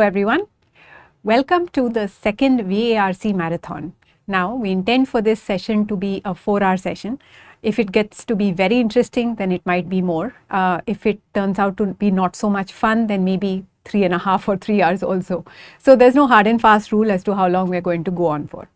Everyone, welcome to the second VARC Marathon. Now, we intend for this session to be a 4-hour session. If it gets to be very interesting, then it might be more. If it turns out to be not so much fun, then maybe 3.5 or 3 hours also. So there's no hard and fast rule as to how long we're going to go on for.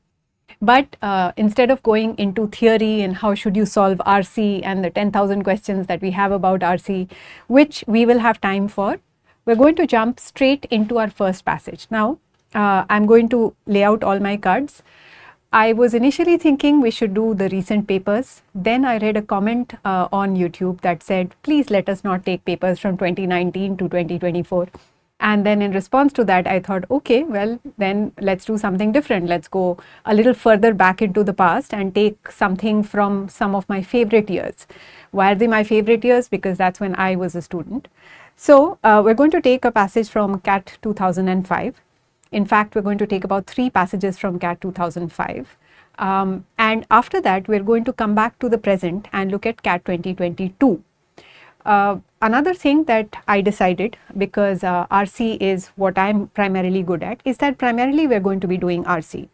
But instead of going into theory and how should you solve RC and the 10,000 questions that we have about RC, which we will have time for, we're going to jump straight into our first passage. Now, I'm going to lay out all my cards. I was initially thinking we should do the recent papers. Then I read a comment on YouTube that said, please let us not take papers from 2019 to 2024. And then in response to that, I thought, okay, well, then let's do something different. Let's go a little further back into the past and take something from some of my favorite years. Why are they my favorite years? Because that's when I was a student. So we're going to take a passage from CAT 2005. In fact, we're going to take about 3 passages from CAT 2005. And after that, we're going to come back to the present and look at CAT 2022. Another thing that I decided, because RC is what I'm primarily good at, is that primarily we're going to be doing RC.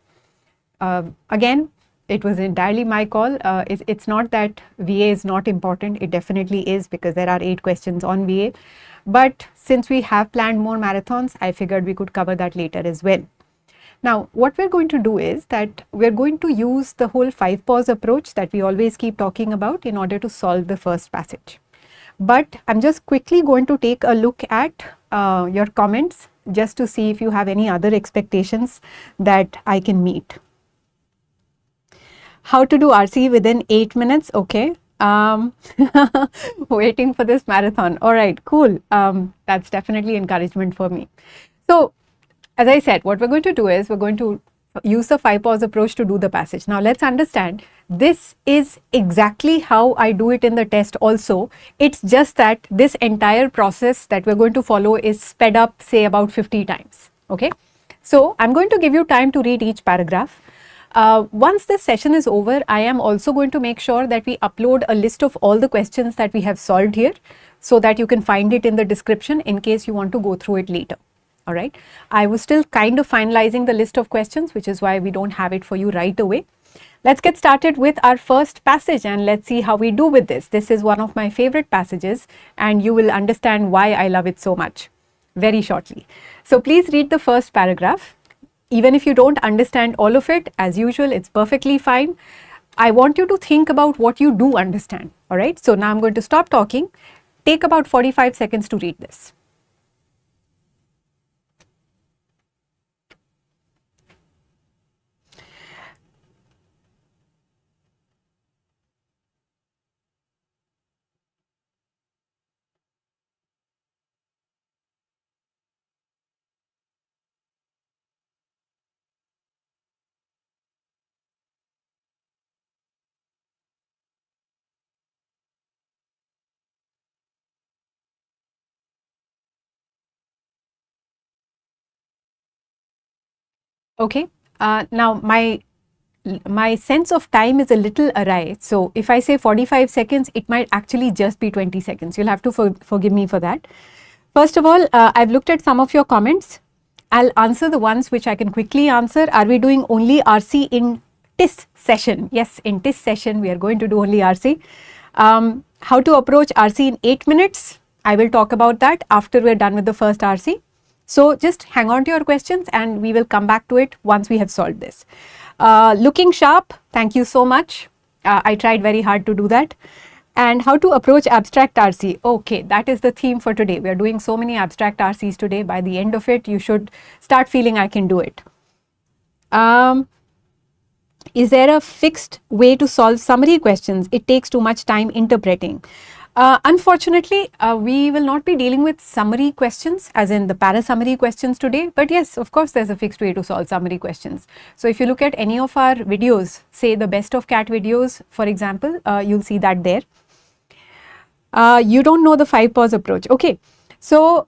Again, it was entirely my call. It's not that VA is not important. It definitely is, because there are 8 questions on VA. But since we have planned more marathons, I figured we could cover that later as well. Now, what we're going to do is that we're going to use the whole 5 pause approach that we always keep talking about in order to solve the first passage. But I'm just quickly going to take a look at your comments just to see if you have any other expectations that I can meet. How to do RC within 8 minutes? Okay. Waiting for this marathon. All right, cool. That's definitely encouragement for me. So, as I said, what we're going to do is we're going to use the 5 pause approach to do the passage. Now, let's understand this is exactly how I do it in the test also. It's just that this entire process that we're going to follow is sped up, say, about 50 times. Okay. So, I'm going to give you time to read each paragraph. Once this session is over, I am also going to make sure that we upload a list of all the questions that we have solved here so that you can find it in the description in case you want to go through it later. All right. I was still kind of finalizing the list of questions, which is why we don't have it for you right away. Let's get started with our first passage and let's see how we do with this. This is one of my favorite passages and you will understand why I love it so much very shortly. So please read the first paragraph. Even if you don't understand all of it, as usual, it's perfectly fine. I want you to think about what you do understand. All right. So now I'm going to stop talking. Take about 45 seconds to read this. Okay. Now my sense of time is a little awry. So if I say 45 seconds, it might actually just be 20 seconds. You'll have to forgive me for that. First of all, I've looked at some of your comments. I'll answer the ones which I can quickly answer. Are we doing only RC in TIS session? Yes, in TIS session, we are going to do only RC. How to approach RC in 8 minutes? I will talk about that after we're done with the first RC. So just hang on to your questions and we will come back to it once we have solved this. Looking sharp, thank you so much. I tried very hard to do that. And how to approach abstract RC. Okay, that is the theme for today. We are doing so many abstract RCs today. By the end of it, you should start feeling I can do it. Is there a fixed way to solve summary questions? It takes too much time interpreting. Unfortunately, we will not be dealing with summary questions as in the para-summary questions today. But yes, of course, there's a fixed way to solve summary questions. So if you look at any of our videos, say the best of CAT videos, for example, you'll see that there. You don't know the 5 pause approach. Okay. So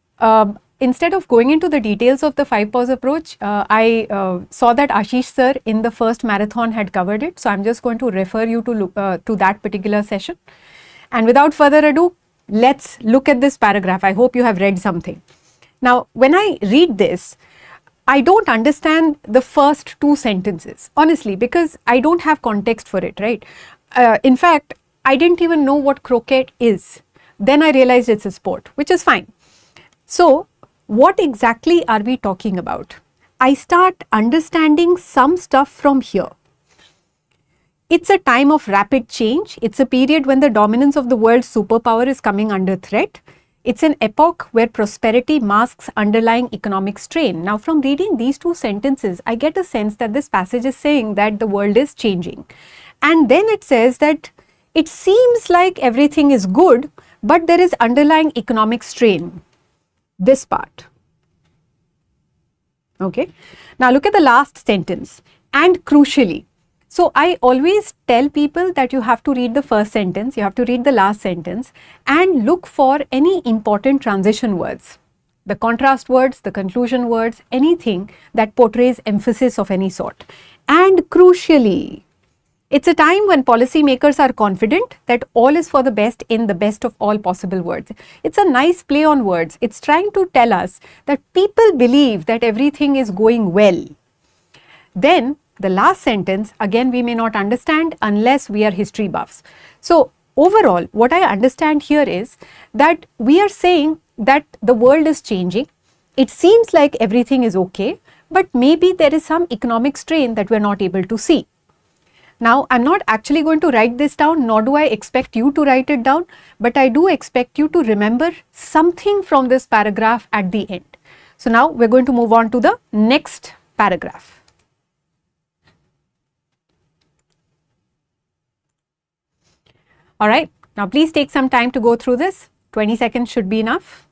instead of going into the details of the 5 pause approach, I saw that Ashish sir in the first marathon had covered it. So I'm just going to refer you to that particular session. And without further ado, let's look at this paragraph. I hope you have read something. Now, when I read this, I don't understand the first two sentences, honestly, because I don't have context for it, right? In fact, I didn't even know what croquet is. Then I realized it's a sport, which is fine. So, what exactly are we talking about? I start understanding some stuff from here. It's a time of rapid change. It's a period when the dominance of the world's superpower is coming under threat. It's an epoch where prosperity masks underlying economic strain. Now, from reading these two sentences, I get a sense that this passage is saying that the world is changing. And then it says that it seems like everything is good, but there is underlying economic strain. This part. Okay. Now, look at the last sentence. And crucially, so I always tell people that you have to read the first sentence, you have to read the last sentence and look for any important transition words, the contrast words, the conclusion words, anything that portrays emphasis of any sort. And crucially, it's a time when policymakers are confident that all is for the best in the best of all possible words. It's a nice play on words. It's trying to tell us that people believe that everything is going well. Then the last sentence, again, we may not understand unless we are history buffs. So overall, what I understand here is that we are saying that the world is changing. It seems like everything is okay, but maybe there is some economic strain that we're not able to see. Now, I'm not actually going to write this down, nor do I expect you to write it down, but I do expect you to remember something from this paragraph at the end. So now we're going to move on to the next paragraph. All right, now please take some time to go through this. 20 seconds should be enough.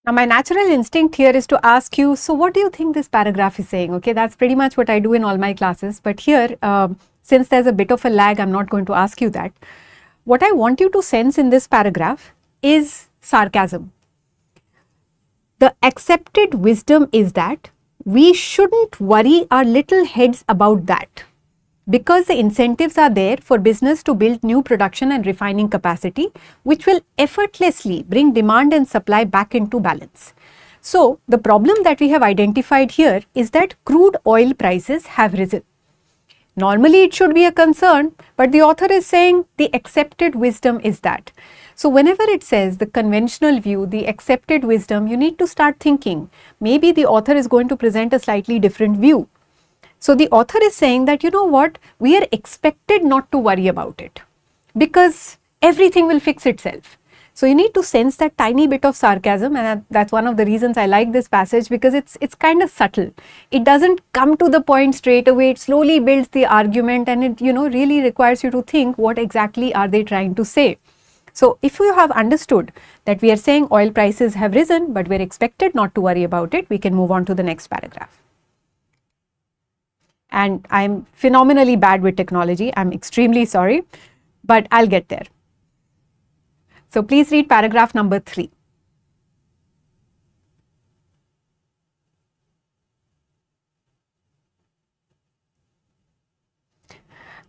Now, my natural instinct here is to ask you, so what do you think this paragraph is saying? Okay, that's pretty much what I do in all my classes. But here, since there's a bit of a lag, I'm not going to ask you that. What I want you to sense in this paragraph is sarcasm. The accepted wisdom is that we shouldn't worry our little heads about that, because the incentives are there for business to build new production and refining capacity, which will effortlessly bring demand and supply back into balance. So, the problem that we have identified here is that crude oil prices have risen. Normally, it should be a concern, but the author is saying the accepted wisdom is that. So, whenever it says the conventional view, the accepted wisdom, you need to start thinking, maybe the author is going to present a slightly different view. So, the author is saying that, you know what, we are expected not to worry about it because everything will fix itself. So, you need to sense that tiny bit of sarcasm, and that's one of the reasons I like this passage, because it's kind of subtle. It doesn't come to the point straight away. It slowly builds the argument, and it really requires you to think what exactly are they trying to say. So, if you have understood that we are saying oil prices have risen, but we're expected not to worry about it, we can move on to the next paragraph. And I'm phenomenally bad with technology. I'm extremely sorry, but I'll get there. So please read paragraph number 3.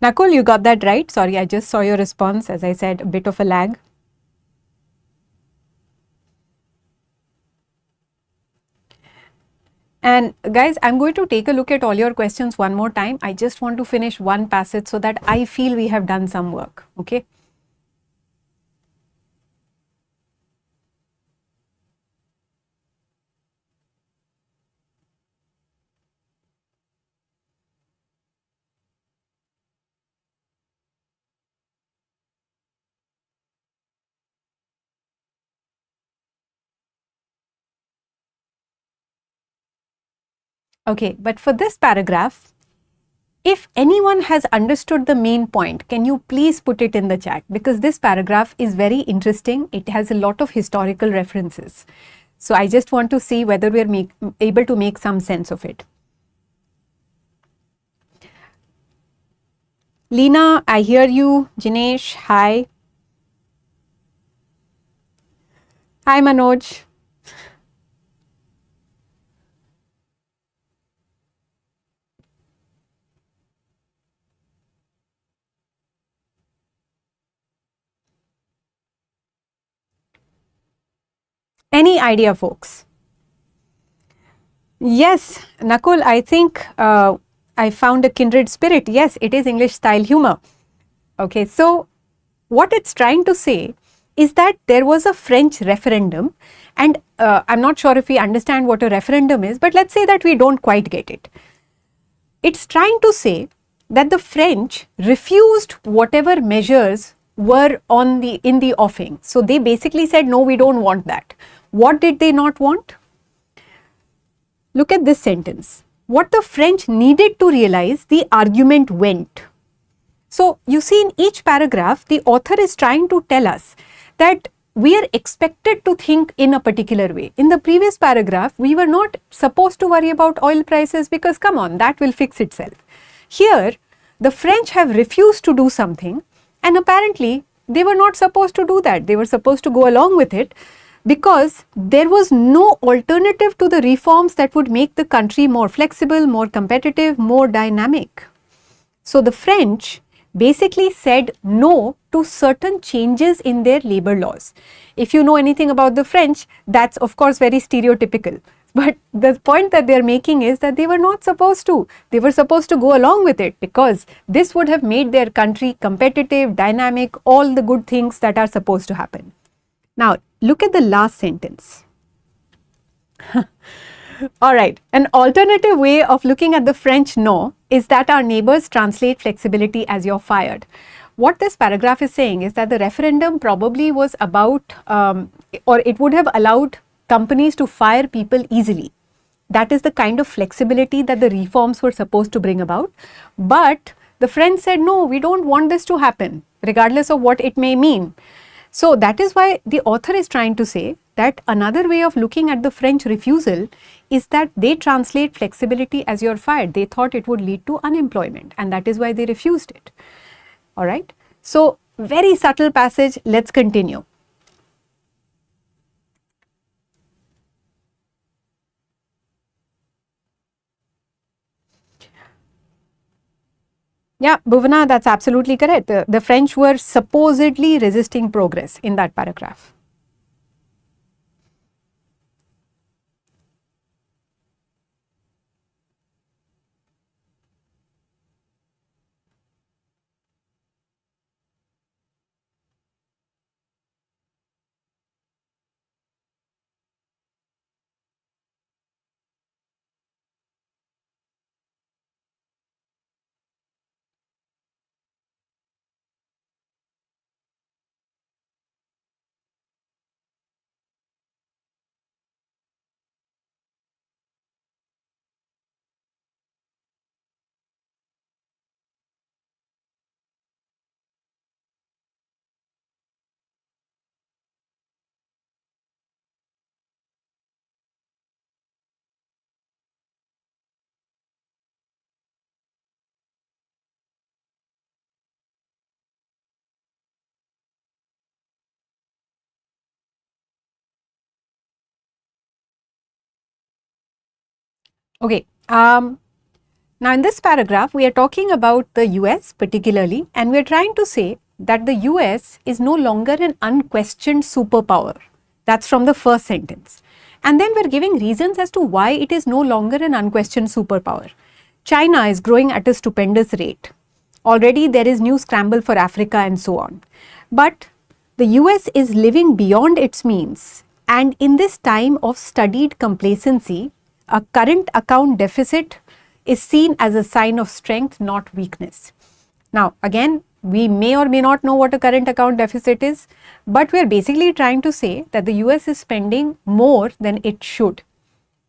Nakul, you got that right. Sorry, I just saw your response. As I said, a bit of a lag. And guys, I'm going to take a look at all your questions one more time. I just want to finish one passage so that I feel we have done some work. Okay. Okay, but for this paragraph, If anyone has understood the main point, can you please put it in the chat, because this paragraph is very interesting. It has a lot of historical references. So I just want to see whether we are able to make some sense of it. Leena, I hear you. Jinesh, hi. Hi, Manoj. Any idea, folks? Yes, Nakul, I think I found a kindred spirit. Yes, it is English style humor. Okay, so what it's trying to say is that there was a French referendum, and I'm not sure if we understand what a referendum is, but let's say that we don't quite get it. It's trying to say that the French refused whatever measures were in the offing. So they basically said, no, we don't want that. What did they not want? Look at this sentence. What the French needed to realize, the argument went. So you see, in each paragraph, the author is trying to tell us that we are expected to think in a particular way. In the previous paragraph, we were not supposed to worry about oil prices because, come on, that will fix itself. Here, the French have refused to do something, and apparently they were not supposed to do that. They were supposed to go along with it because there was no alternative to the reforms that would make the country more flexible, more competitive, more dynamic. So the French basically said no to certain changes in their labor laws. If you know anything about the French, that's of course very stereotypical. But the point that they're making is that they were not supposed to. They were supposed to go along with it because this would have made their country competitive, dynamic, all the good things that are supposed to happen. Now, look at the last sentence. All right, an alternative way of looking at the French no is that our neighbors translate flexibility as you're fired. What this paragraph is saying is that the referendum probably was about, or it would have allowed companies to fire people easily. That is the kind of flexibility that the reforms were supposed to bring about. But the French said, no, we don't want this to happen, regardless of what it may mean. So that is why the author is trying to say that another way of looking at the French refusal is that they translate flexibility as you're fired. They thought it would lead to unemployment, and that is why they refused it. All right. So very subtle passage. Let's continue. Yeah, Bhuvana, that's absolutely correct. The French were supposedly resisting progress in that paragraph. Okay. Now, in this paragraph, we are talking about the US particularly, and we are trying to say that the US is no longer an unquestioned superpower. That's from the first sentence. And then we're giving reasons as to why it is no longer an unquestioned superpower. China is growing at a stupendous rate. Already there is new scramble for Africa and so on. But the US is living beyond its means, and in this time of studied complacency, a current account deficit is seen as a sign of strength, not weakness. Now, again, we may or may not know what a current account deficit is, but we are basically trying to say that the US is spending more than it should.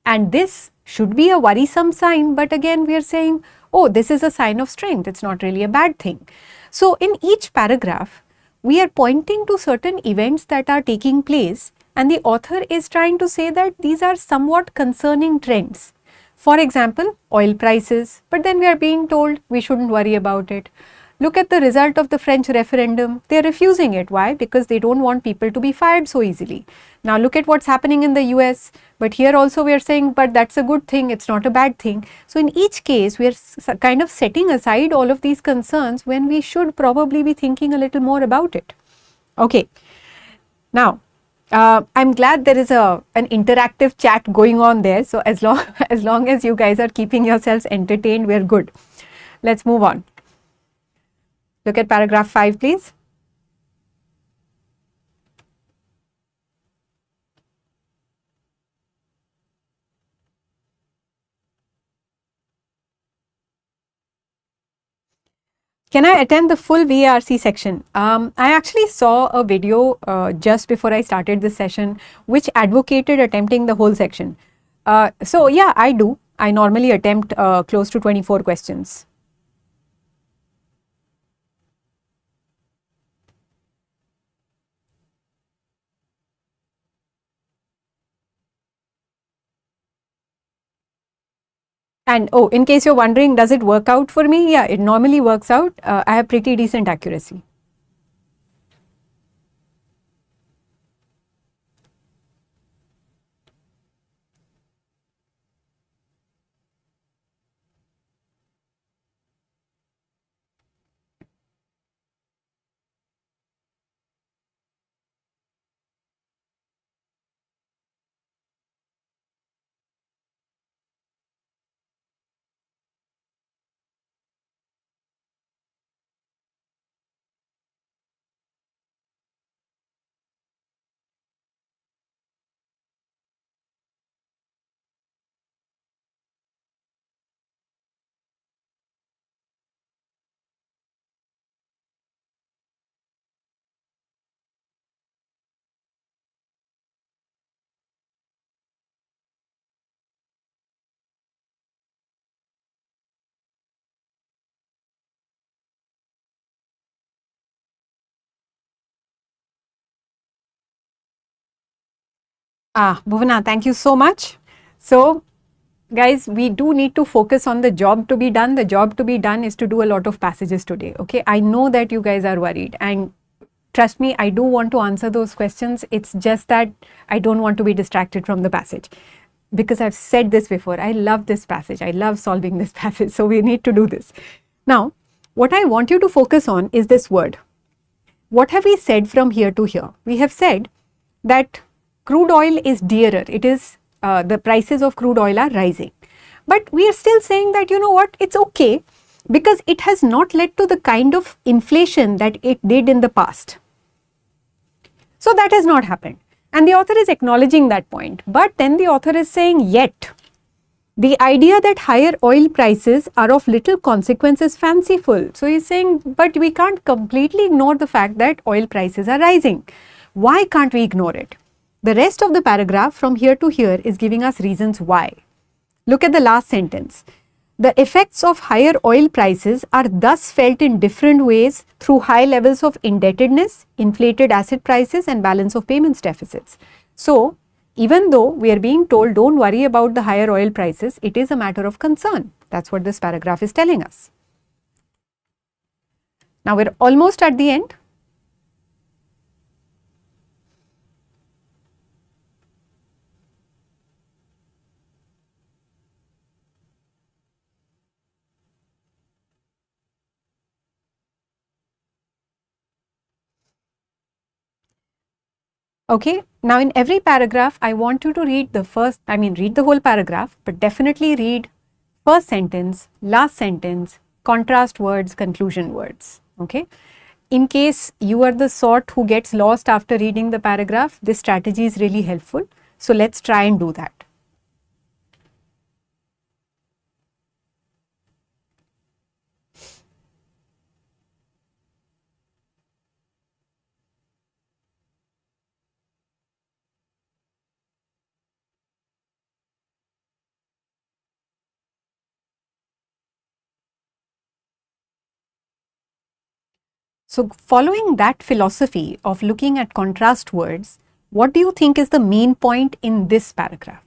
And this should be a worrisome sign, but again, we are saying, oh, this is a sign of strength, it's not really a bad thing. So in each paragraph, we are pointing to certain events that are taking place, and the author is trying to say that these are somewhat concerning trends. For example, oil prices, but then we are being told we shouldn't worry about it. Look at the result of the French referendum. They are refusing it. Why? Because they don't want people to be fired so easily. Now look at what's happening in the US. But here also we are saying, but that's a good thing, it's not a bad thing. So in each case, we are kind of setting aside all of these concerns when we should probably be thinking a little more about it. Okay. Now, I'm glad there is an interactive chat going on there. So as long as long as you guys are keeping yourselves entertained, we're good. Let's move on. Look at paragraph 5, please. Can I attend the full VARC section? I actually saw a video just before I started this session which advocated attempting the whole section. So yeah, I do. I normally attempt close to 24 questions. And oh, in case you're wondering, does it work out for me? Yeah, it normally works out. I have pretty decent accuracy. Bhuvana, thank you so much. So, guys, we do need to focus on the job to be done. The job to be done is to do a lot of passages today. Okay, I know that you guys are worried, and trust me, I do want to answer those questions. It's just that I don't want to be distracted from the passage, because I've said this before. I love this passage. I love solving this passage. So we need to do this. Now, what I want you to focus on is this word. What have we said from here to here? We have said that crude oil is dearer. It is the prices of crude oil are rising. But we are still saying that, you know what, it's okay, because it has not led to the kind of inflation that it did in the past. So that has not happened. And the author is acknowledging that point. But then the author is saying, yet, the idea that higher oil prices are of little consequence is fanciful. So he's saying, but we can't completely ignore the fact that oil prices are rising. Why can't we ignore it? The rest of the paragraph from here to here is giving us reasons why. Look at the last sentence. The effects of higher oil prices are thus felt in different ways through high levels of indebtedness, inflated asset prices, and balance of payments deficits. So, even though we are being told don't worry about the higher oil prices, it is a matter of concern. That's what this paragraph is telling us. Now we're almost at the end. Okay, now in every paragraph, I want you to read read the whole paragraph, but definitely read first sentence, last sentence, contrast words, conclusion words. Okay. In case you are the sort who gets lost after reading the paragraph, this strategy is really helpful. So let's try and do that. So following that philosophy of looking at contrast words, what do you think is the main point in this paragraph?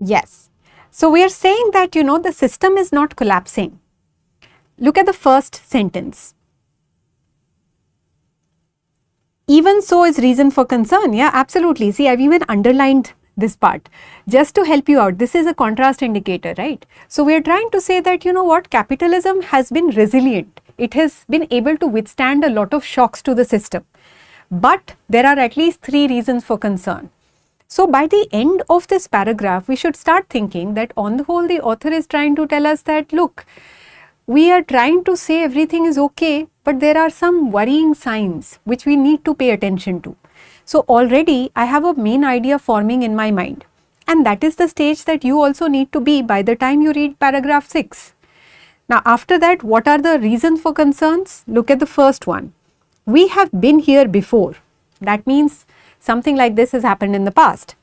Yes. So we are saying that, the system is not collapsing. Look at the first sentence. Even so is reason for concern. Yeah, absolutely. See, I've even underlined this part just to help you out. This is a contrast indicator, right? So we are trying to say that, capitalism has been resilient. It has been able to withstand a lot of shocks to the system. But there are at least 3 reasons for concern. So by the end of this paragraph, we should start thinking that on the whole, the author is trying to tell us that, look, we are trying to say everything is okay, but there are some worrying signs which we need to pay attention to. So already I have a main idea forming in my mind, and that is the stage that you also need to be by the time you read paragraph 6. Now after that, what are the reasons for concerns? Look at the first one. We have been here before. That means something like this has happened in the past.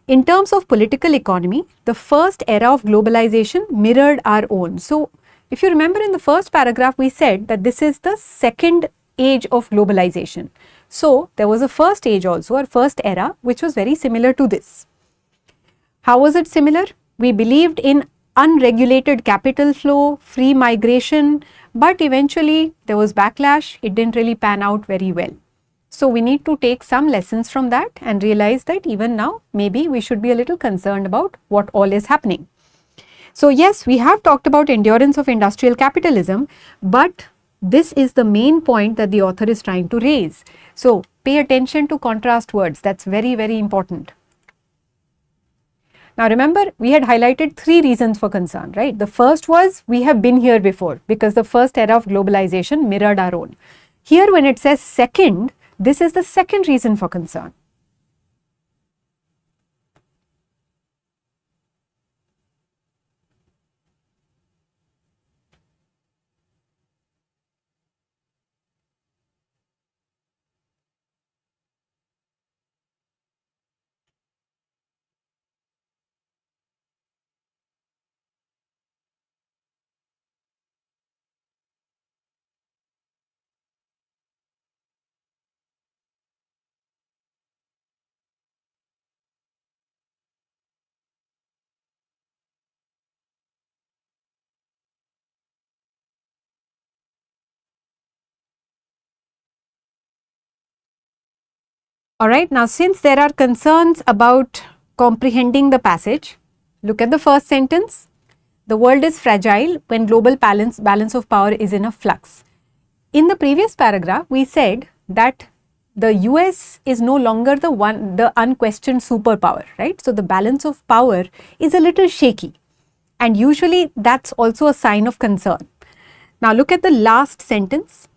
In terms of political economy, the first era of globalization mirrored our own. So if you remember in the first paragraph, we said that this is the second age of globalization. So there was a first age also, or first era, which was very similar to this. How was it similar? We believed in unregulated capital flow, free migration, but eventually there was backlash. It didn't really pan out very well. So we need to take some lessons from that and realize that even now, maybe we should be a little concerned about what all is happening. So yes, we have talked about endurance of industrial capitalism, but this is the main point that the author is trying to raise. So pay attention to contrast words. That's very, very important. Now remember, we had highlighted 3 reasons for concern, right? The first was we have been here before because the first era of globalization mirrored our own. Here when it says second, this is the second reason for concern. Alright, now since there are concerns about comprehending the passage, look at the first sentence. The world is fragile when global balance of power is in a flux. In the previous paragraph, we said that the US is no longer the unquestioned superpower, right? So the balance of power is a little shaky, and usually that's also a sign of concern. Now look at the last sentence.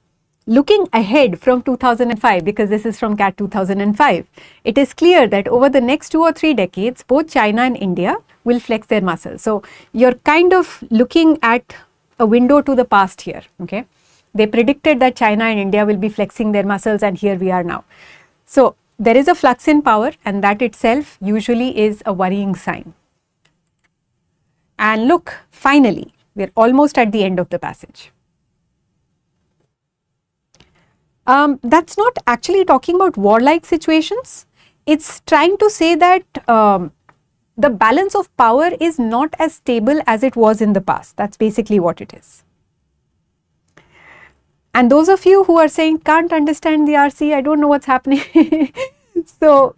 Looking ahead from 2005, because this is from CAT 2005, it is clear that over the next 2 or 3 decades, both China and India will flex their muscles. So you're kind of looking at a window to the past here, okay? They predicted that China and India will be flexing their muscles, and here we are now. So there is a flux in power, and that itself usually is a worrying sign. And look, finally, we're almost at the end of the passage. That's not actually talking about warlike situations. It's trying to say that the balance of power is not as stable as it was in the past. That's basically what it is. And those of you who are saying, can't understand the RC, I don't know what's happening. So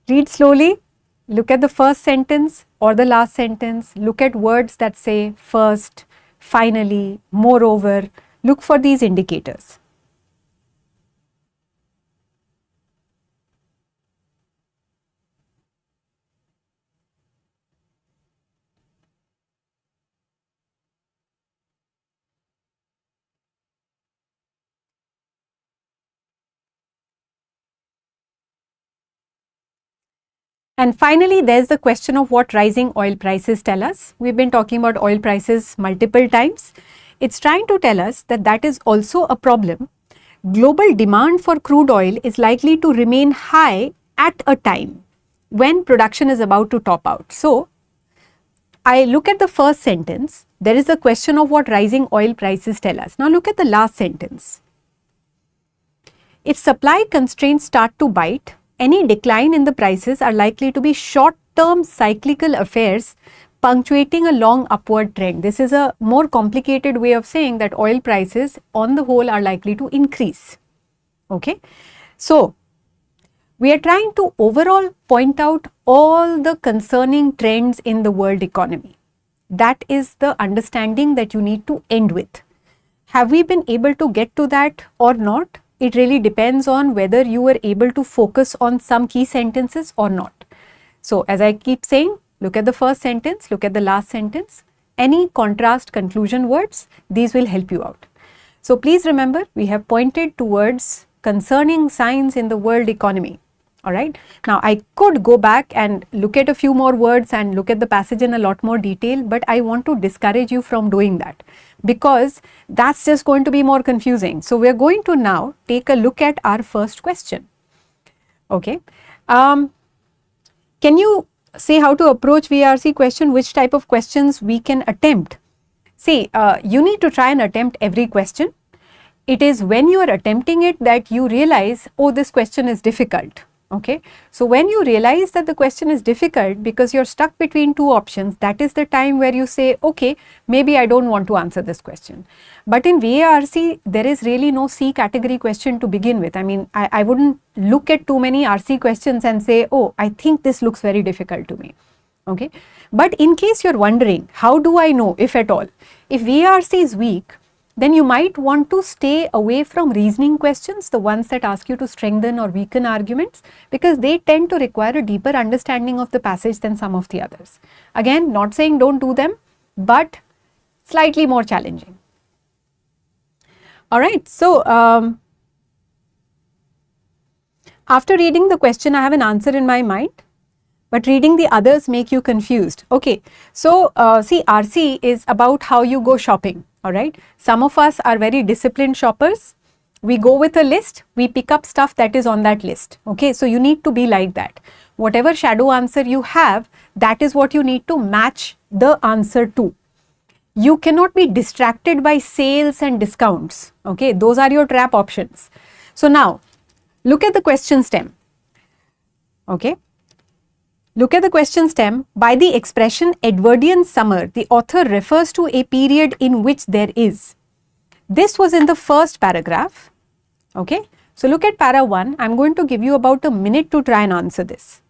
read slowly, look at the first sentence or the last sentence, look at words that say first, finally, moreover, look for these indicators. And finally, there's the question of what rising oil prices tell us. We've been talking about oil prices multiple times. It's trying to tell us that that is also a problem. Global demand for crude oil is likely to remain high at a time when production is about to top out. So, I look at the first sentence. There is a question of what rising oil prices tell us. Now, look at the last sentence. If supply constraints start to bite, any decline in the prices are likely to be short-term cyclical affairs punctuating a long upward trend. This is a more complicated way of saying that oil prices on the whole are likely to increase. Okay. So, we are trying to overall point out all the concerning trends in the world economy. That is the understanding that you need to end with. Have we been able to get to that or not? It really depends on whether you were able to focus on some key sentences or not. So, as I keep saying, look at the first sentence, look at the last sentence. Any contrast conclusion words, these will help you out. So, please remember, we have pointed towards concerning signs in the world economy. Alright. Now, I could go back and look at a few more words and look at the passage in a lot more detail, but I want to discourage you from doing that because that's just going to be more confusing. So, we are going to now take a look at our first question. Okay. Can you say how to approach VARC question, which type of questions we can attempt? See, you need to try and attempt every question. It is when you are attempting it that you realize, oh, this question is difficult. Okay. So, when you realize that the question is difficult because you're stuck between two options, that is the time where you say, okay, maybe I don't want to answer this question. But in VARC, there is really no C category question to begin with. I mean, I wouldn't look at too many RC questions and say, oh, I think this looks very difficult to me. Okay. But in case you're wondering, how do I know, if at all? If VARC is weak, then you might want to stay away from reasoning questions, the ones that ask you to strengthen or weaken arguments, because they tend to require a deeper understanding of the passage than some of the others. Again, not saying don't do them, but slightly more challenging. Alright, so after reading the question, I have an answer in my mind, but reading the others make you confused. Okay, so see, RC is about how you go shopping. Alright, some of us are very disciplined shoppers. We go with a list, we pick up stuff that is on that list. Okay, so you need to be like that. Whatever shadow answer you have, that is what you need to match the answer to. You cannot be distracted by sales and discounts. Okay, those are your trap options. So now, look at the question stem. Okay. Look at the question stem. By the expression Edwardian summer, the author refers to a period in which there is. This was in the first paragraph. Okay. So, look at para 1. I am going to give you about a minute to try and answer this.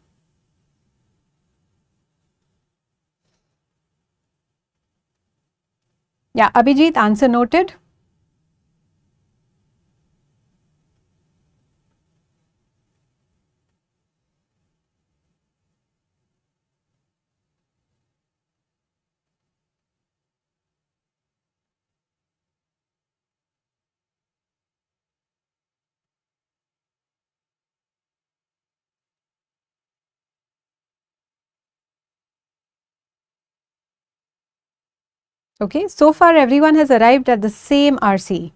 Yeah, Abhijit, answer noted. Okay, so far everyone has arrived at the same RC.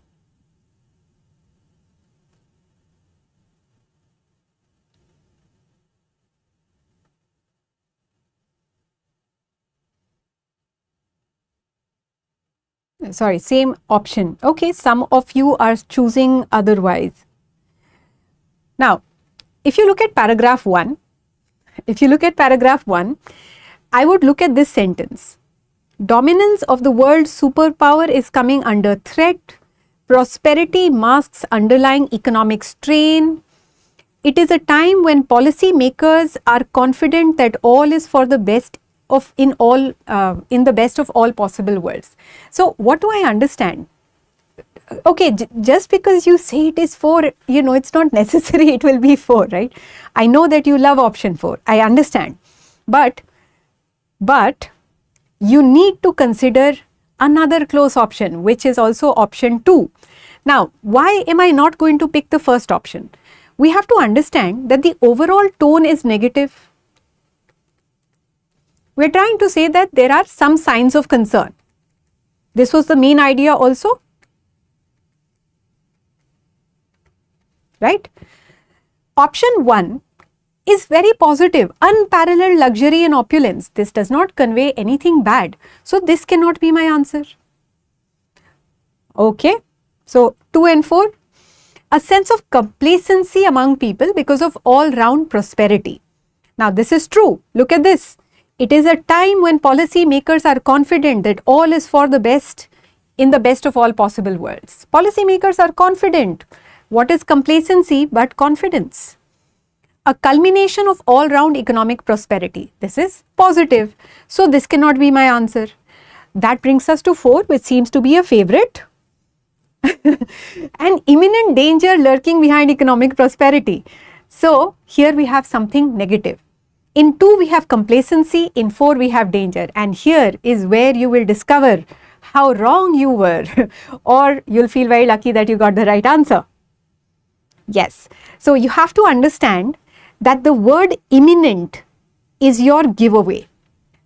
Sorry, same option. Okay, some of you are choosing otherwise. Now, if you look at paragraph 1, I would look at this sentence. Dominance of the world superpower is coming under threat. Prosperity masks underlying economic strain. It is a time when policy makers are confident that all is for the best of in the best of all possible worlds. So, what do I understand? Okay, just because you say it is 4, it's not necessary it will be 4, right? I know that you love option 4. I understand. But you need to consider another close option, which is also option 2. Now, why am I not going to pick the first option? We have to understand that the overall tone is negative. We're trying to say that there are some signs of concern. This was the main idea also, right? Option 1 is very positive, unparalleled luxury and opulence. This does not convey anything bad. So this cannot be my answer. Okay, so 2 and 4, a sense of complacency among people because of all-round prosperity. Now this is true. Look at this. It is a time when policy makers are confident that all is for the best in the best of all possible worlds. Policy makers are confident. What is complacency but confidence? A culmination of all-round economic prosperity. This is positive. So this cannot be my answer. That brings us to 4, which seems to be a favorite. An imminent danger lurking behind economic prosperity. So here we have something negative. In 2 we have complacency, in 4 we have danger, and here is where you will discover how wrong you were or you'll feel very lucky that you got the right answer. Yes, so you have to understand that the word imminent is your giveaway.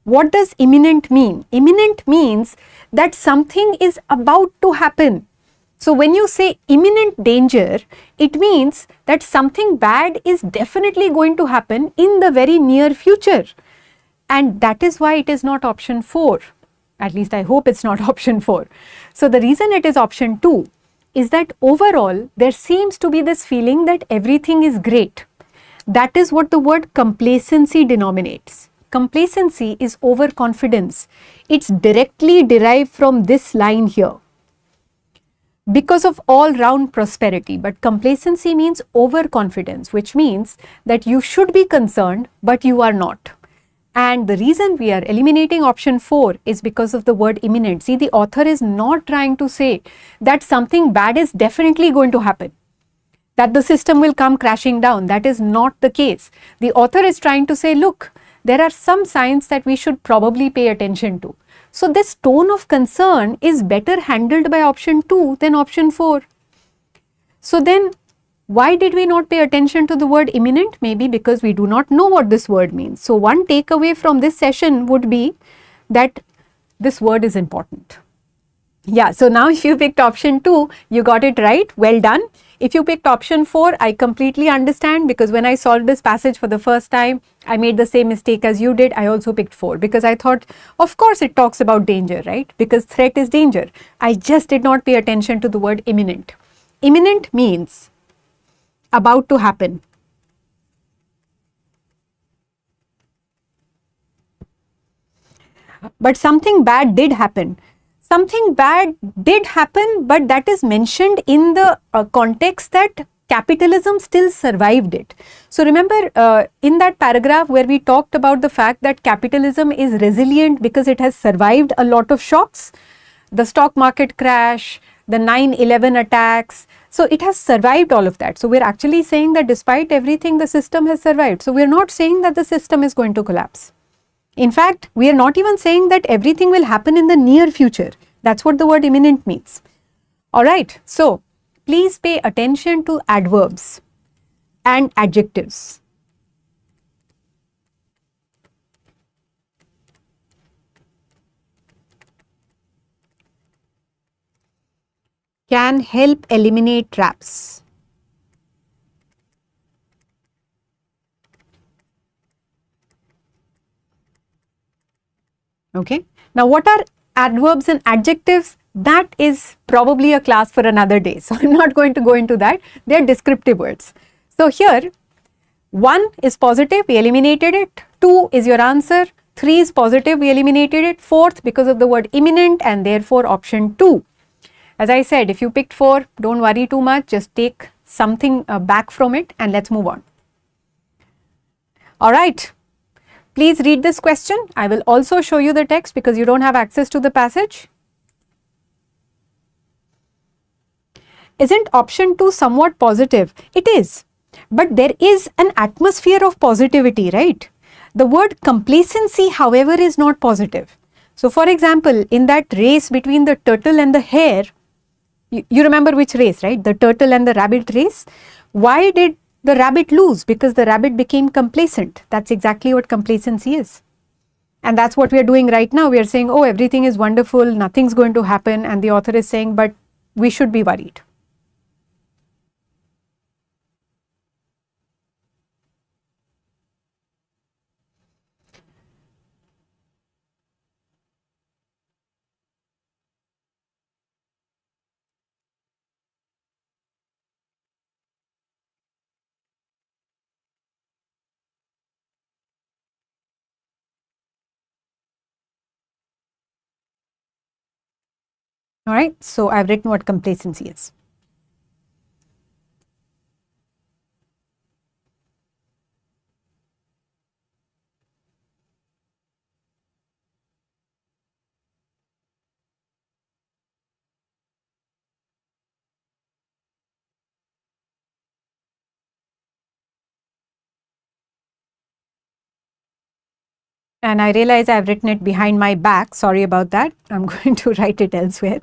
What does imminent mean? Imminent means that something is about to happen. So when you say imminent danger, it means that something bad is definitely going to happen in the very near future. And that is why it is not option 4. At least I hope it's not option 4. So the reason it is option 2 is that overall there seems to be this feeling that everything is great. That is what the word complacency denominates. Complacency is overconfidence. It's directly derived from this line here. Because of all-round prosperity, but complacency means overconfidence, which means that you should be concerned, but you are not. And the reason we are eliminating option 4 is because of the word imminent. See, the author is not trying to say that something bad is definitely going to happen, that the system will come crashing down. That is not the case. The author is trying to say, look, there are some signs that we should probably pay attention to. So this tone of concern is better handled by option 2 than option 4. So then why did we not pay attention to the word imminent? Maybe because we do not know what this word means. So one takeaway from this session would be that this word is important. Yeah, so now if you picked option 2, you got it right. Well done. If you picked option 4, I completely understand, because when I solved this passage for the first time, I made the same mistake as you did. I also picked 4 because I thought, of course it talks about danger, right? Because threat is danger. I just did not pay attention to the word imminent. Imminent means about to happen. But something bad did happen. Something bad did happen, but that is mentioned in the context that capitalism still survived it. So remember in that paragraph where we talked about the fact that capitalism is resilient because it has survived a lot of shocks, the stock market crash, the 9/11 attacks. So it has survived all of that. So we're actually saying that despite everything, the system has survived. So we're not saying that the system is going to collapse. In fact, we are not even saying that everything will happen in the near future. That's what the word imminent means. All right. So please pay attention to adverbs and adjectives. Can help eliminate traps. Okay. Now, what are adverbs and adjectives? That is probably a class for another day. So I'm not going to go into that. They are descriptive words. So here, 1 is positive, we eliminated it. 2 is your answer. 3 is positive, we eliminated it. 4th because of the word imminent, and therefore option 2. As I said, if you picked 4, don't worry too much. Just take something back from it and let's move on. All right. Please read this question. I will also show you the text because you don't have access to the passage. Isn't option 2 somewhat positive? It is. But there is an atmosphere of positivity, right? The word complacency, however, is not positive. So, for example, in that race between the turtle and the hare, you remember which race, right? The turtle and the rabbit race. Why did the rabbit lose? Because the rabbit became complacent. That's exactly what complacency is. And that's what we are doing right now. We are saying, oh, everything is wonderful, nothing's going to happen. And the author is saying, but we should be worried. All right. So I've written what complacency is. And I realize I've written it behind my back. Sorry about that. I'm going to write it elsewhere.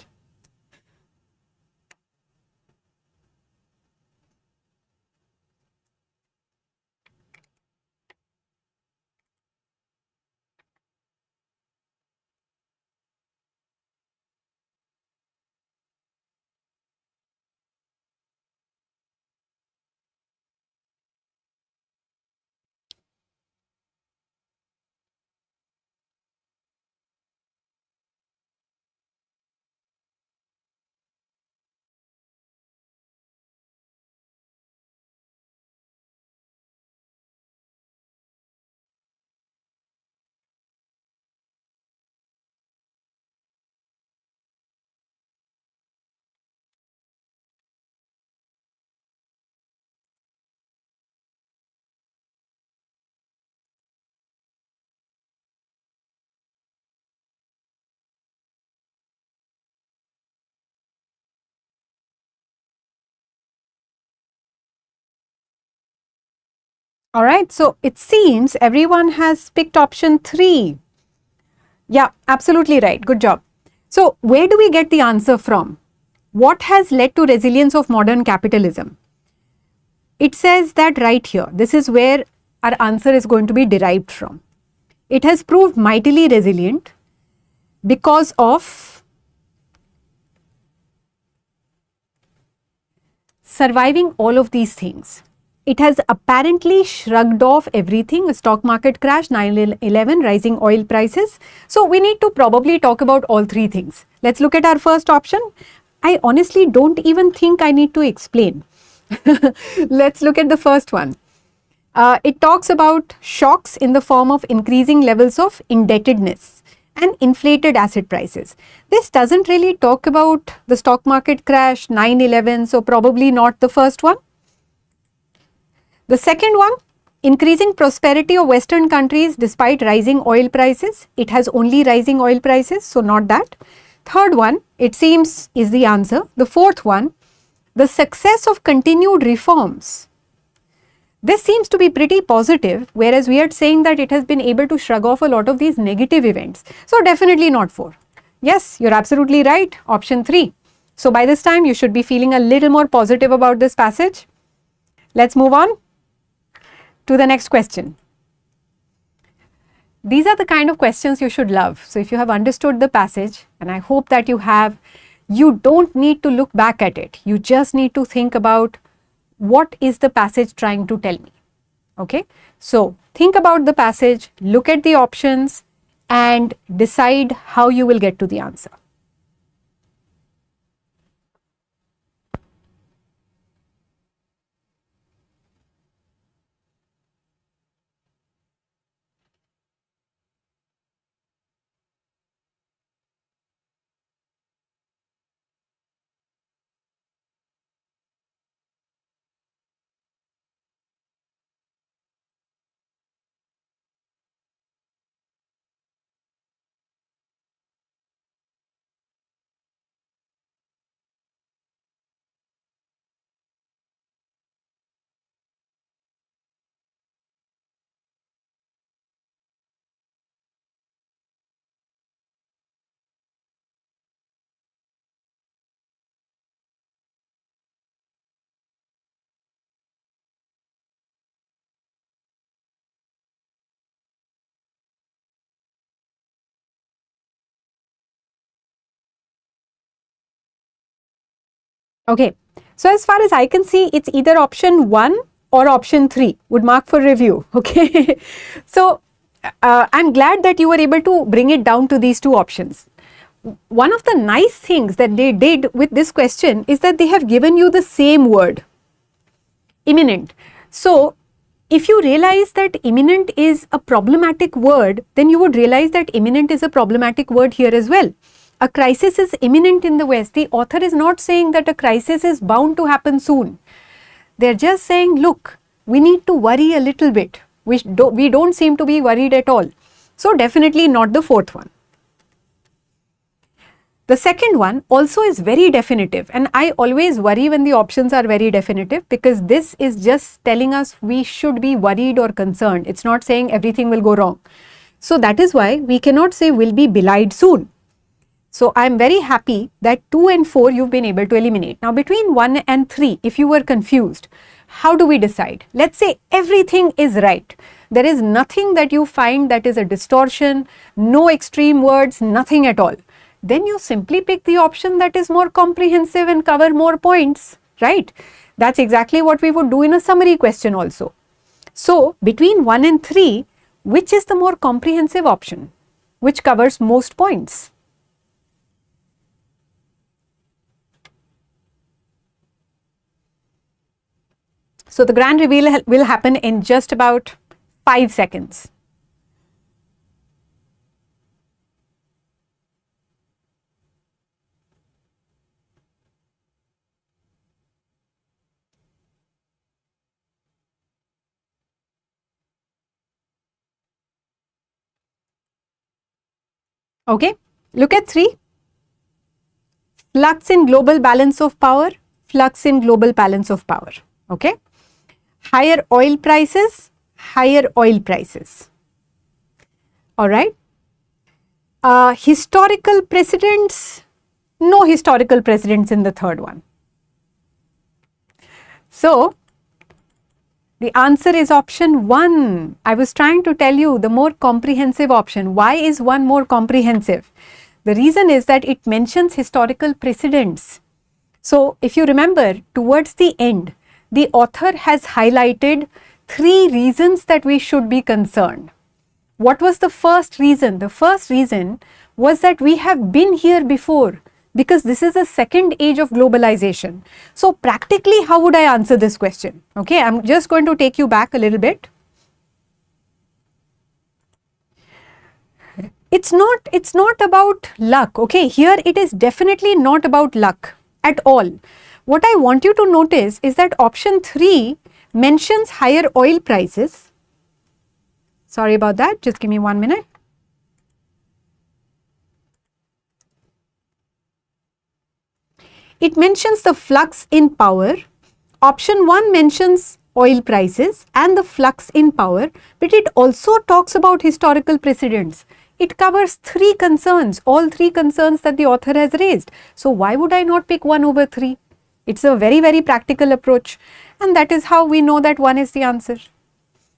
All right. So it seems everyone has picked option 3. Yeah, absolutely right. Good job. So where do we get the answer from? What has led to resilience of modern capitalism? It says that right here, this is where our answer is going to be derived from. It has proved mightily resilient because of surviving all of these things. It has apparently shrugged off everything, a stock market crash, 9/11, rising oil prices. So we need to probably talk about all 3 things. Let's look at our first option. I honestly don't even think I need to explain. Let's look at the first one. It talks about shocks in the form of increasing levels of indebtedness and inflated asset prices. This doesn't really talk about the stock market crash, 9/11, so probably not the first one. The second one, increasing prosperity of Western countries despite rising oil prices. It has only rising oil prices, so not that. Third one, it seems, is the answer. The fourth one, the success of continued reforms. This seems to be pretty positive, whereas we are saying that it has been able to shrug off a lot of these negative events. So definitely not 4. Yes, you're absolutely right. Option 3. So by this time, you should be feeling a little more positive about this passage. Let's move on to the next question. These are the kind of questions you should love. So if you have understood the passage, and I hope that you have, you don't need to look back at it. You just need to think about what is the passage trying to tell me. Okay, so think about the passage, look at the options, and decide how you will get to the answer. Okay, so as far as I can see, it's either option 1 or option 3 would mark for review. Okay, so I'm glad that you were able to bring it down to these two options. One of the nice things that they did with this question is that they have given you the same word, imminent. So if you realize that imminent is a problematic word, then you would realize that imminent is a problematic word here as well. A crisis is imminent in the West. The author is not saying that a crisis is bound to happen soon. They're just saying, look, we need to worry a little bit. We don't seem to be worried at all. So definitely not the fourth one. The second one also is very definitive, and I always worry when the options are very definitive, because this is just telling us we should be worried or concerned. It's not saying everything will go wrong. So that is why we cannot say will be belied soon. So I'm very happy that 2 and 4 you've been able to eliminate. Now between 1 and 3, if you were confused, how do we decide? Let's say everything is right. There is nothing that you find that is a distortion, no extreme words, nothing at all. Then you simply pick the option that is more comprehensive and cover more points, right? That's exactly what we would do in a summary question also. So between 1 and 3, which is the more comprehensive option, which covers most points? So the grand reveal will happen in just about 5 seconds. Okay, look at 3. Flux in global balance of power, flux in global balance of power. Okay, higher oil prices, higher oil prices. All right. Historical precedents, no historical precedents in the third one. So the answer is option 1. I was trying to tell you the more comprehensive option. Why is 1 more comprehensive? The reason is that it mentions historical precedents. So if you remember, towards the end, the author has highlighted 3 reasons that we should be concerned. What was the first reason? The first reason was that we have been here before, because this is a second age of globalization. So practically, how would I answer this question? Okay, I'm just going to take you back a little bit. It's not about luck. Okay, here it is definitely not about luck at all. What I want you to notice is that option 3 mentions higher oil prices. Sorry about that, just give me 1 minute. It mentions the flux in power. Option 1 mentions oil prices and the flux in power, but it also talks about historical precedents. It covers 3 concerns, all 3 concerns that the author has raised. So why would I not pick 1 over 3? It's a very, very practical approach, and that is how we know that 1 is the answer.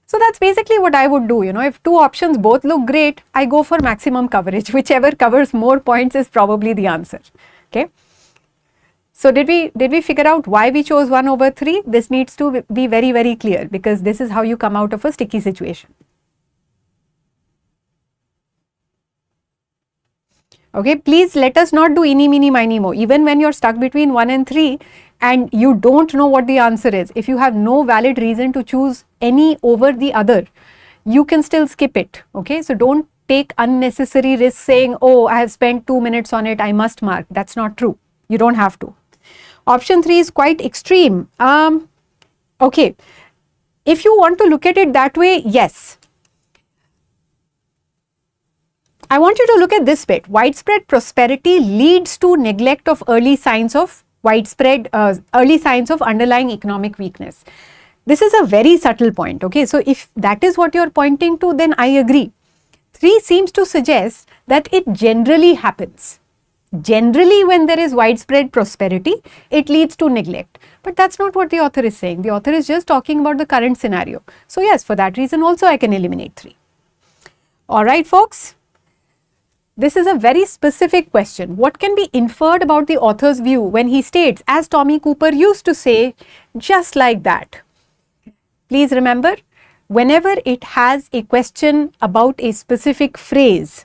So that's basically what I would do. You know, if 2 options both look great, I go for maximum coverage. Whichever covers more points is probably the answer. Okay. So did we figure out why we chose 1 over 3? This needs to be very, very clear, because this is how you come out of a sticky situation. Okay, please let us not do eeny, meeny, miny, mo. Even when you're stuck between 1 and 3 and you don't know what the answer is, if you have no valid reason to choose any over the other, you can still skip it. Okay, so don't take unnecessary risks saying, oh, I have spent 2 minutes on it, I must mark. That's not true. You don't have to. Option 3 is quite extreme. Okay, if you want to look at it that way, yes. I want you to look at this bit. Widespread prosperity leads to neglect of early signs of early signs of underlying economic weakness. This is a very subtle point. Okay, so if that is what you're pointing to, then I agree. 3 seems to suggest that it generally happens. Generally, when there is widespread prosperity, it leads to neglect. But that's not what the author is saying. The author is just talking about the current scenario. So yes, for that reason also I can eliminate 3. All right, folks. This is a very specific question. What can be inferred about the author's view when he states, as Tommy Cooper used to say, just like that? Please remember, whenever it has a question about a specific phrase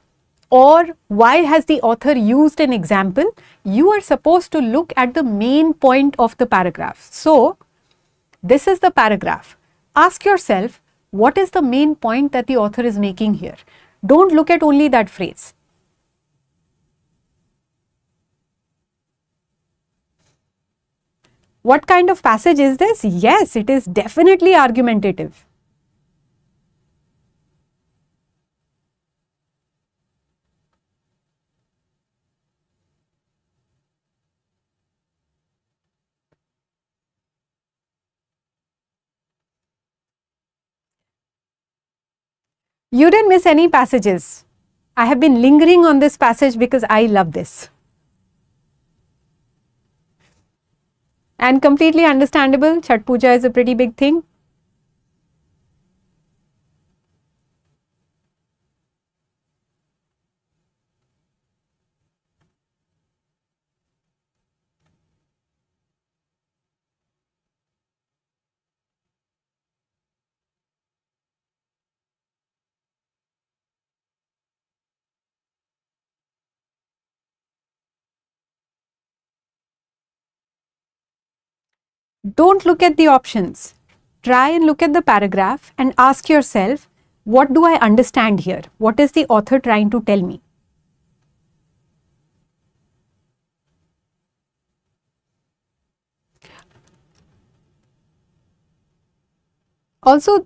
or why has the author used an example, you are supposed to look at the main point of the paragraph. So, this is the paragraph. Ask yourself, what is the main point that the author is making here? Don't look at only that phrase. What kind of passage is this? Yes, it is definitely argumentative. You didn't miss any passages. I have been lingering on this passage because I love this. And completely understandable, Chhat Puja is a pretty big thing. Don't look at the options. Try and look at the paragraph and ask yourself, what do I understand here? What is the author trying to tell me? Also,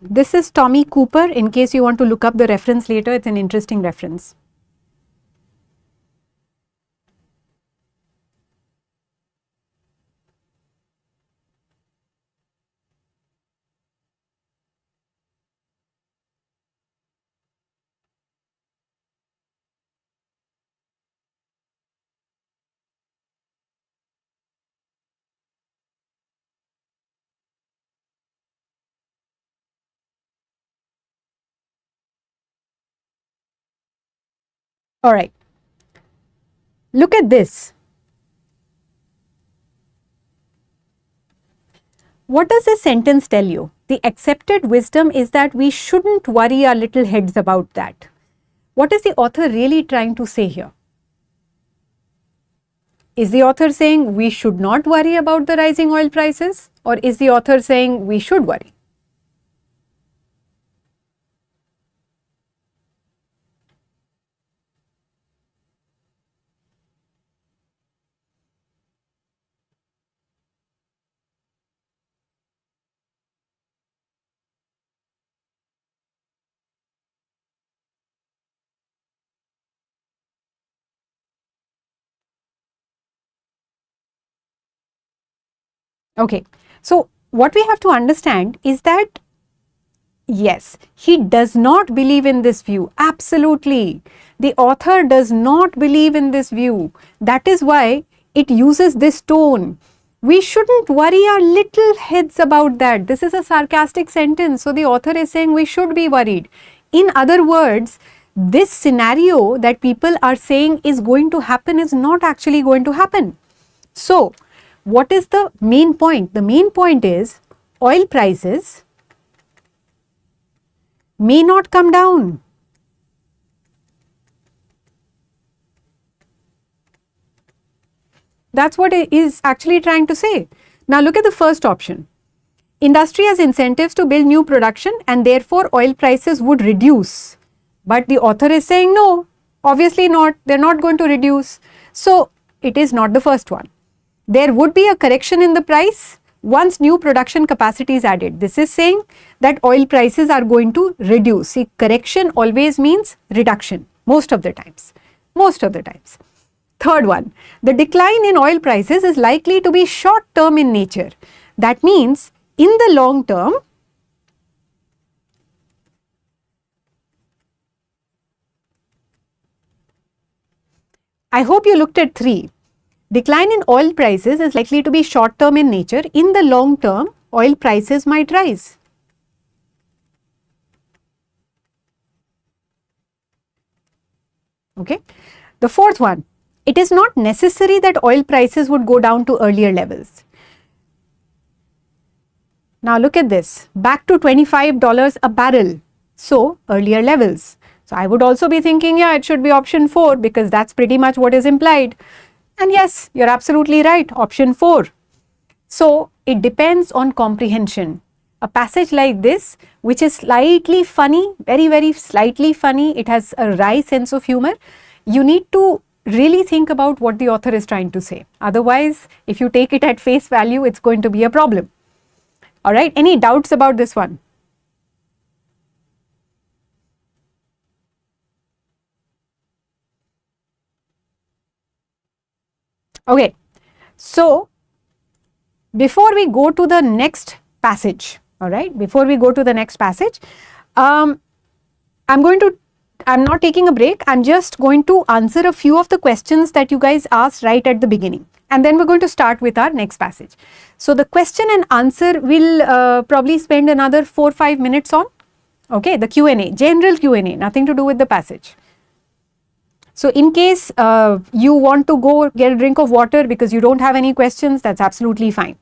this is Tommy Cooper. In case you want to look up the reference later, it's an interesting reference. All right. Look at this. What does this sentence tell you? The accepted wisdom is that we shouldn't worry our little heads about that. What is the author really trying to say here? Is the author saying we should not worry about the rising oil prices, or is the author saying we should worry? Okay, so what we have to understand is that yes, he does not believe in this view. Absolutely. The author does not believe in this view. That is why it uses this tone. We shouldn't worry our little heads about that. This is a sarcastic sentence. So the author is saying we should be worried. In other words, this scenario that people are saying is going to happen is not actually going to happen. So, what is the main point? The main point is oil prices may not come down. That's what it is actually trying to say. Now look at the first option. Industry has incentives to build new production and therefore oil prices would reduce. But the author is saying no, obviously not, they're not going to reduce. So it is not the first one. There would be a correction in the price once new production capacity is added. This is saying that oil prices are going to reduce. See, correction always means reduction, most of the times. Most of the times. Third one, the decline in oil prices is likely to be short term in nature. That means in the long term, I hope you looked at 3. Decline in oil prices is likely to be short term in nature. In the long term, oil prices might rise. Okay. The fourth one, it is not necessary that oil prices would go down to earlier levels. Now look at this, back to $25 a barrel. So earlier levels. So I would also be thinking, yeah, it should be option 4 because that's pretty much what is implied. And yes, you're absolutely right, option 4. So it depends on comprehension. A passage like this, which is slightly funny, very, very slightly funny, it has a wry sense of humor, you need to really think about what the author is trying to say. Otherwise, if you take it at face value, it's going to be a problem. All right, any doubts about this one? Okay, so before we go to the next passage, all right, before we go to the next passage, I'm not taking a break, I'm just going to answer a few of the questions that you guys asked right at the beginning. And then we're going to start with our next passage. So the question and answer will probably spend another 4-5 minutes on, okay, the Q&A, general Q&A, nothing to do with the passage. So in case you want to go get a drink of water because you don't have any questions, that's absolutely fine.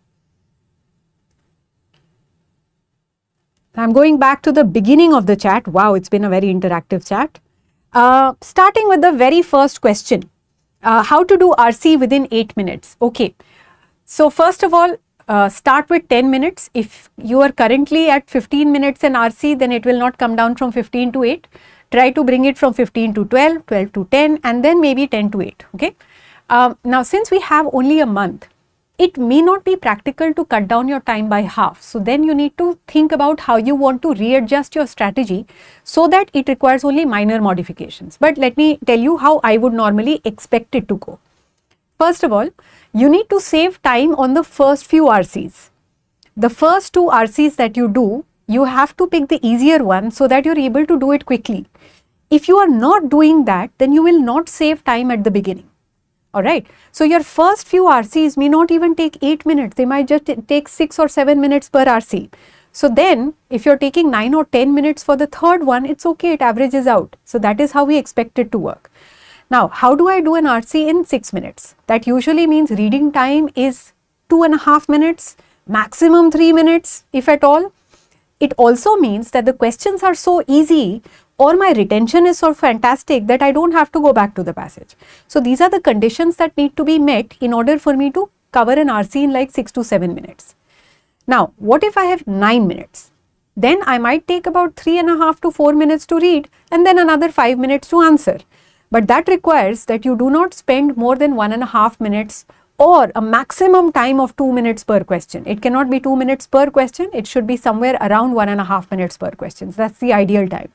I'm going back to the beginning of the chat. Wow, it's been a very interactive chat. Starting with the very first question. How to do RC within 8 minutes. Okay, so first of all, start with 10 minutes. If you are currently at 15 minutes in RC, then it will not come down from 15 to 8. Try to bring it from 15 to 12, 12 to 10, and then maybe 10 to 8. Okay. Now, since we have only a month, it may not be practical to cut down your time by half. So then you need to think about how you want to readjust your strategy so that it requires only minor modifications. But let me tell you how I would normally expect it to go. First of all, you need to save time on the first few RCs. The first 2 RCs that you do, you have to pick the easier one so that you're able to do it quickly. If you are not doing that, then you will not save time at the beginning. Alright, so your first few RCs may not even take 8 minutes, they might just take 6 or 7 minutes per RC. So then, if you're taking 9 or 10 minutes for the third one, it's okay, it averages out. So that is how we expect it to work. Now, how do I do an RC in 6 minutes? That usually means reading time is 2.5 minutes, maximum 3 minutes, if at all. It also means that the questions are so easy or my retention is so fantastic that I don't have to go back to the passage. So these are the conditions that need to be met in order for me to cover an RC in like 6 to 7 minutes. Now, what if I have 9 minutes? Then I might take about 3.5 to 4 minutes to read and then another 5 minutes to answer. But that requires that you do not spend more than 1.5 minutes or a maximum time of 2 minutes per question. It cannot be 2 minutes per question. It should be somewhere around 1.5 minutes per question. That's the ideal time.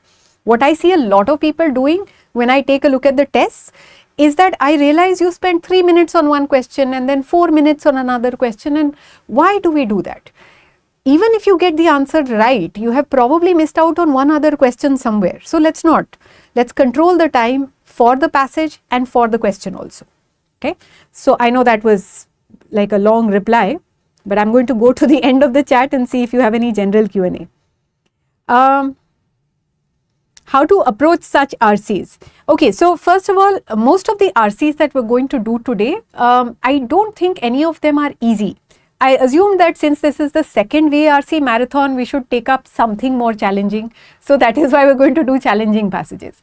What I see a lot of people doing when I take a look at the tests is that I realize you spend 3 minutes on one question and then 4 minutes on another question. And why do we do that? Even if you get the answer right, you have probably missed out on one other question somewhere. So let's not. Let's control the time for the passage and for the question also. Okay. So I know that was like a long reply, but I'm going to go to the end of the chat and see if you have any general Q&A. How to approach such RCs. Okay, so first of all, most of the RCs that we're going to do today, I don't think any of them are easy. I assume that since this is the second VARC marathon, we should take up something more challenging. So that is why we're going to do challenging passages.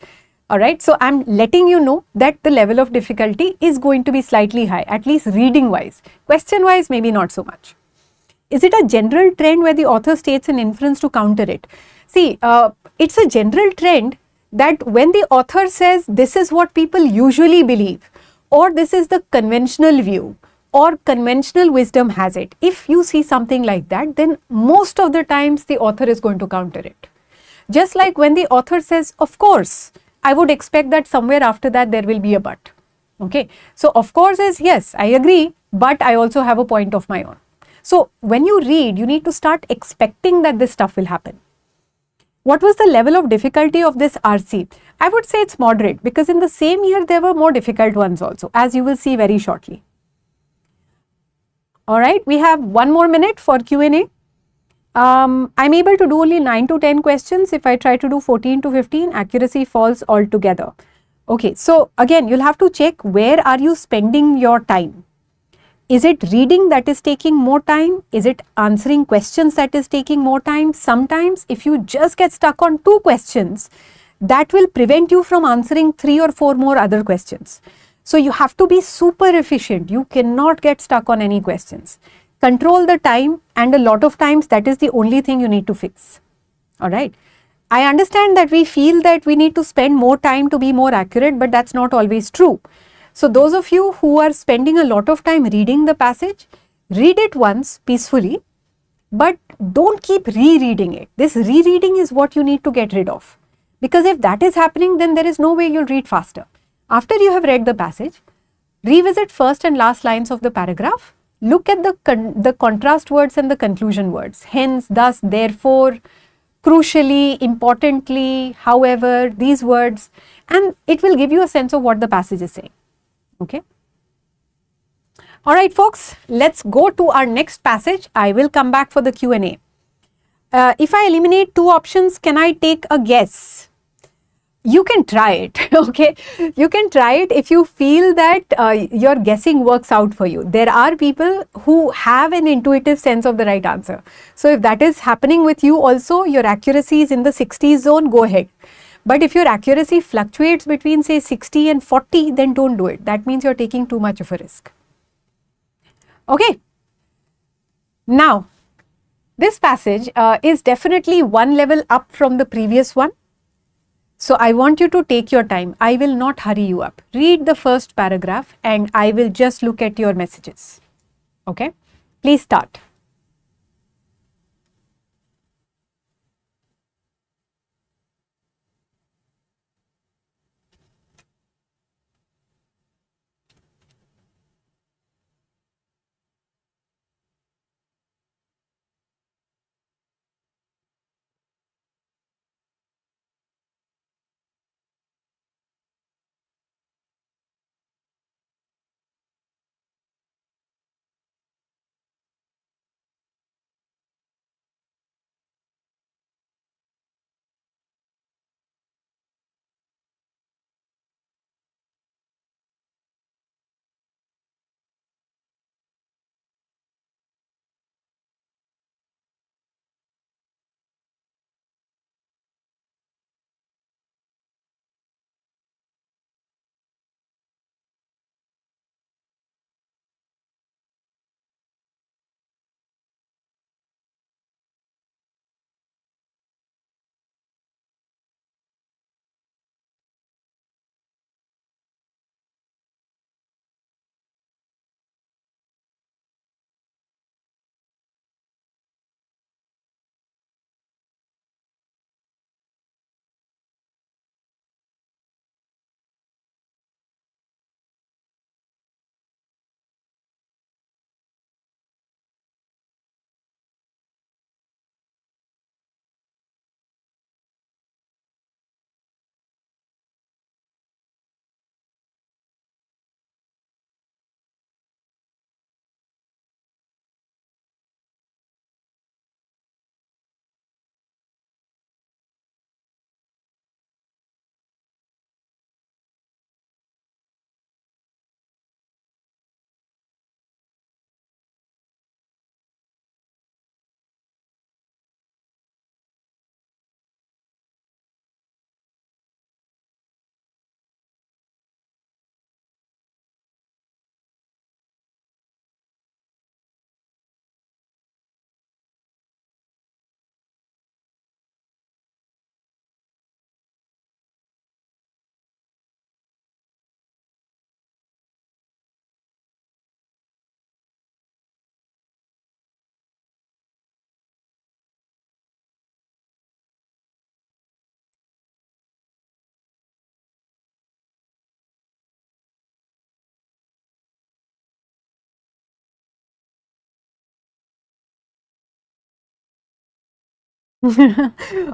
Alright, so I'm letting you know that the level of difficulty is going to be slightly high, at least reading wise. Question wise, maybe not so much. Is it a general trend where the author states an inference to counter it? See, it's a general trend that when the author says this is what people usually believe, or this is the conventional view, or conventional wisdom has it, if you see something like that, then most of the times the author is going to counter it. Just like when the author says, of course, I would expect that somewhere after that there will be a but. Okay, so of course is yes, I agree, but I also have a point of my own. So when you read, you need to start expecting that this stuff will happen. What was the level of difficulty of this RC? I would say it's moderate because in the same year there were more difficult ones also, as you will see very shortly. Alright, we have 1 more minute for Q&A. I'm able to do only 9 to 10 questions. If I try to do 14 to 15, accuracy falls altogether. Okay, so again, you'll have to check where are you spending your time. Is it reading that is taking more time? Is it answering questions that is taking more time? Sometimes if you just get stuck on 2 questions, that will prevent you from answering 3 or 4 more other questions. So you have to be super efficient. You cannot get stuck on any questions. Control the time, and a lot of times that is the only thing you need to fix. All right. I understand that we feel that we need to spend more time to be more accurate, but that's not always true. So those of you who are spending a lot of time reading the passage, read it once peacefully, but don't keep rereading it. This rereading is what you need to get rid of. Because if that is happening, then there is no way you'll read faster. After you have read the passage, revisit first and last lines of the paragraph. Look at the contrast words and the conclusion words. Hence, thus, therefore, crucially, importantly, however, these words, and it will give you a sense of what the passage is saying. Okay. All right, folks, let's go to our next passage. I will come back for the Q&A. If I eliminate 2 options, can I take a guess? You can try it, okay? You can try it if you feel that your guessing works out for you. There are people who have an intuitive sense of the right answer. So if that is happening with you also, your accuracy is in the 60s zone, go ahead. But if your accuracy fluctuates between say 60 and 40, then don't do it. That means you're taking too much of a risk. Okay. Now, this passage is definitely one level up from the previous one. So I want you to take your time. I will not hurry you up. Read the first paragraph and I will just look at your messages. Okay. Please start.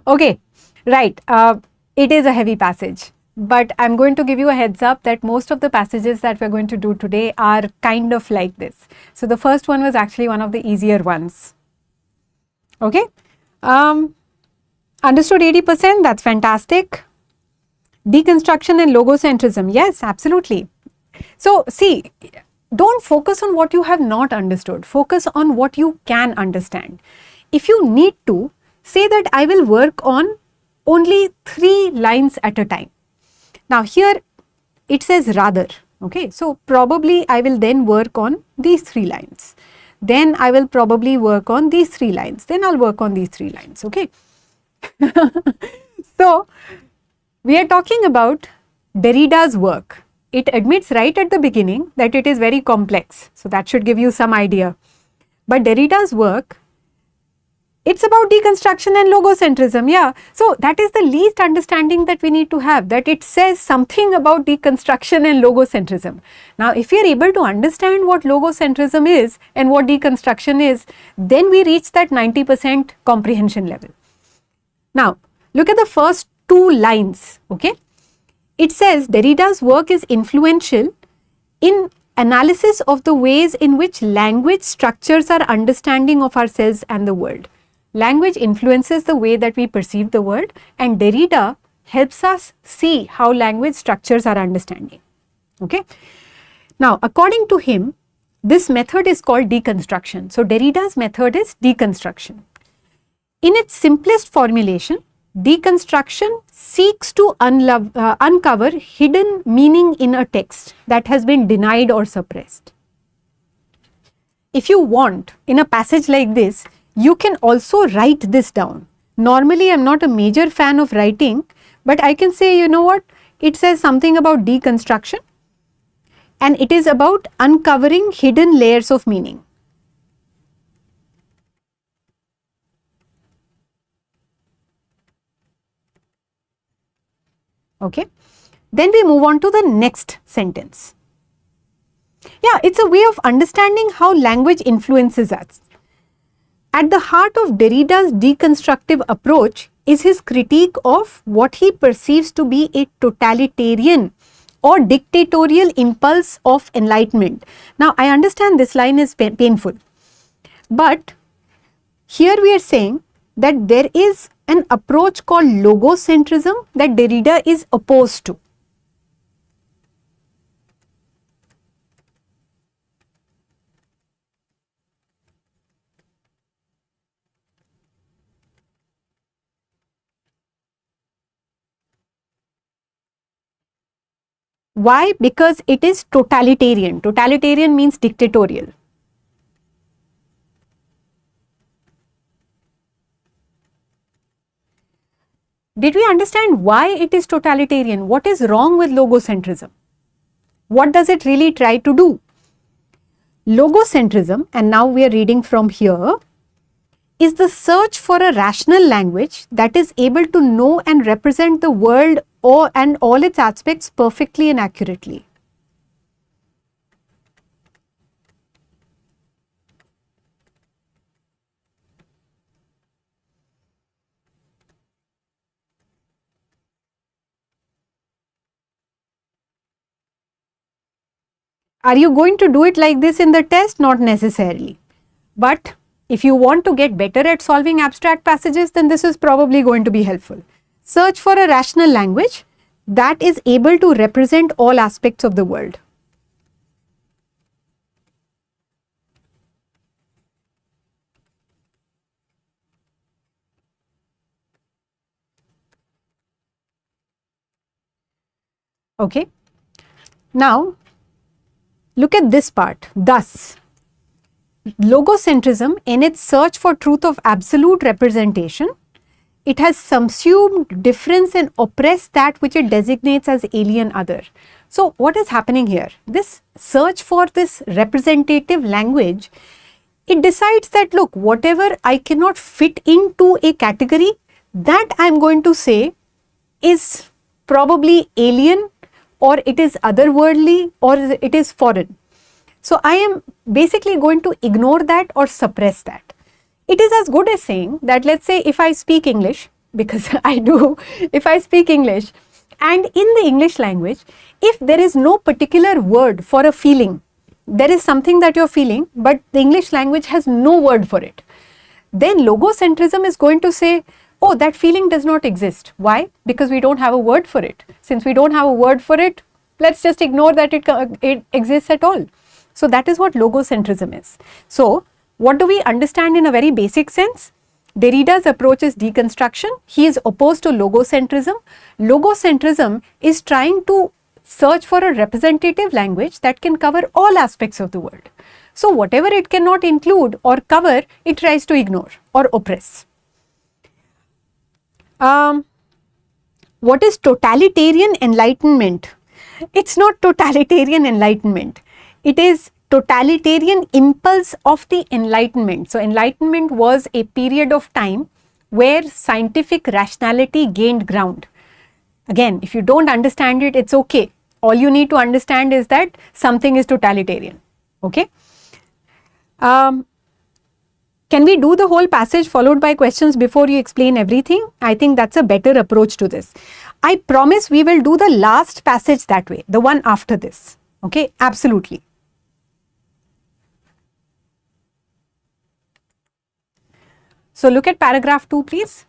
Okay, right. It is a heavy passage, but I'm going to give you a heads up that most of the passages that we're going to do today are kind of like this. So the first one was actually one of the easier ones. Okay. Understood 80%? That's fantastic. Deconstruction and logocentrism. Yes, absolutely. So see, don't focus on what you have not understood. Focus on what you can understand. If you need to, say that I will work on only 3 lines at a time. Now here it says rather. Okay, so probably I will then work on these 3 lines. Then I will probably work on these 3 lines. Then I'll work on these 3 lines. Okay. So we are talking about Derrida's work. It admits right at the beginning that it is very complex. So that should give you some idea. But Derrida's work, it's about deconstruction and logocentrism. Yeah. So that is the least understanding that we need to have, that it says something about deconstruction and logocentrism. Now, if we are able to understand what logocentrism is and what deconstruction is, then we reach that 90% comprehension level. Now, look at the first 2 lines. Okay. It says Derrida's work is influential in analysis of the ways in which language structures our understanding of ourselves and the world. Language influences the way that we perceive the world, and Derrida helps us see how language structures our understanding. Okay. Now, according to him, this method is called deconstruction. So, Derrida's method is deconstruction. In its simplest formulation, deconstruction seeks to uncover hidden meaning in a text that has been denied or suppressed. If you want, in a passage like this, you can also write this down. Normally, I am not a major fan of writing, but I can say, you know what, it says something about deconstruction, and it is about uncovering hidden layers of meaning. Okay. Then we move on to the next sentence. Yeah, it's a way of understanding how language influences us. At the heart of Derrida's deconstructive approach is his critique of what he perceives to be a totalitarian or dictatorial impulse of enlightenment. Now, I understand this line is painful, but here we are saying that there is an approach called logocentrism that Derrida is opposed to. Why? Because it is totalitarian. Totalitarian means dictatorial. Did we understand why it is totalitarian? What is wrong with logocentrism? What does it really try to do? Logocentrism, and now we are reading from here, is the search for a rational language that is able to know and represent the world and all its aspects perfectly and accurately. Are you going to do it like this in the test? Not necessarily. But if you want to get better at solving abstract passages, then this is probably going to be helpful. Search for a rational language that is able to represent all aspects of the world. Okay. Now, look at this part. Thus, logocentrism, in its search for truth of absolute representation, it has subsumed difference and oppressed that which it designates as alien other. So, what is happening here? This search for this representative language, it decides that, look, whatever I cannot fit into a category, that I am going to say is probably alien, or it is otherworldly, or it is foreign. So, I am basically going to ignore that or suppress that. It is as good as saying that, let's say if I speak English, because I do, if I speak English, and in the English language, if there is no particular word for a feeling, there is something that you're feeling, but the English language has no word for it, then logocentrism is going to say, oh, that feeling does not exist. Why? Because we don't have a word for it. Since we don't have a word for it, let's just ignore that it exists at all. So that is what logocentrism is. So what do we understand in a very basic sense? Derrida's approach is deconstruction. He is opposed to logocentrism. Logocentrism is trying to search for a representative language that can cover all aspects of the world. So whatever it cannot include or cover, it tries to ignore or oppress. What is totalitarian enlightenment? It's not totalitarian enlightenment. It is totalitarian impulse of the enlightenment. So enlightenment was a period of time where scientific rationality gained ground. Again, if you don't understand it, it's okay. All you need to understand is that something is totalitarian. Okay. Can we do the whole passage followed by questions before you explain everything? I think that's a better approach to this. I promise we will do the last passage that way, the one after this. Okay, absolutely. So look at paragraph 2, please.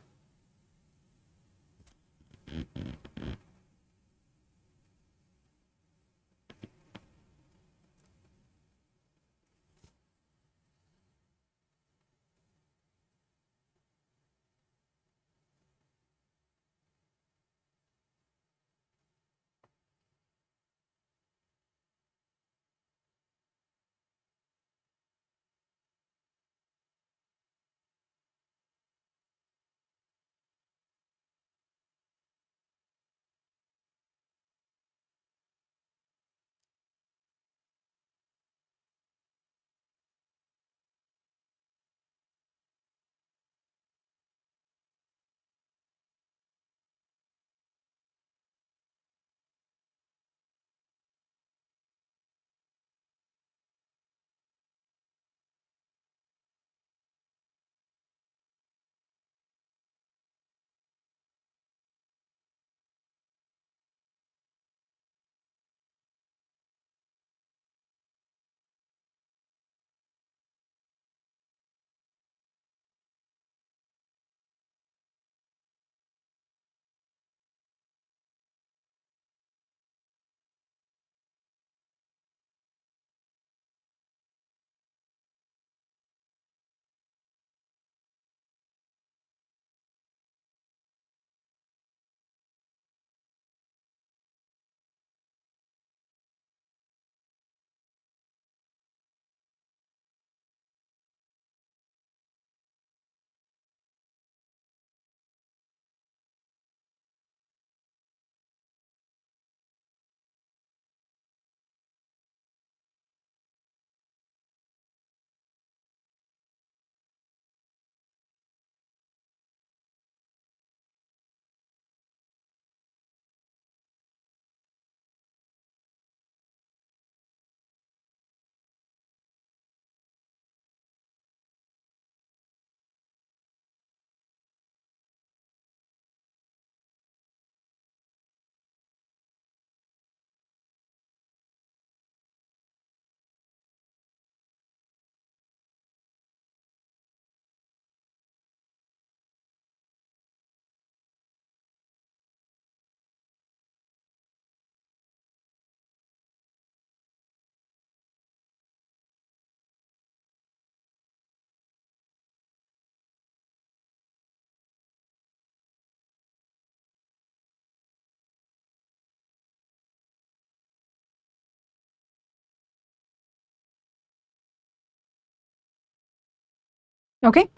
Okay.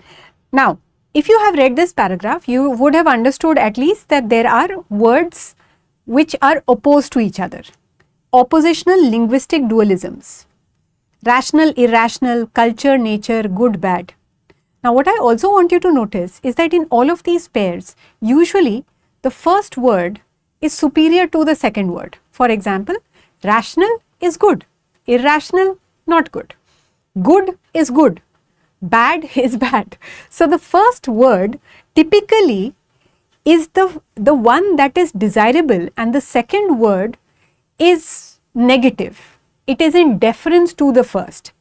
Now, if you have read this paragraph, you would have understood at least that there are words which are opposed to each other. Oppositional linguistic dualisms. Rational, irrational, culture, nature, good, bad. Now, what I also want you to notice is that in all of these pairs, usually the first word is superior to the second word. For example, rational is good, irrational, not good. Good is good, bad is bad. So the first word typically is the one that is desirable, and the second word is negative. It is in deference to the first.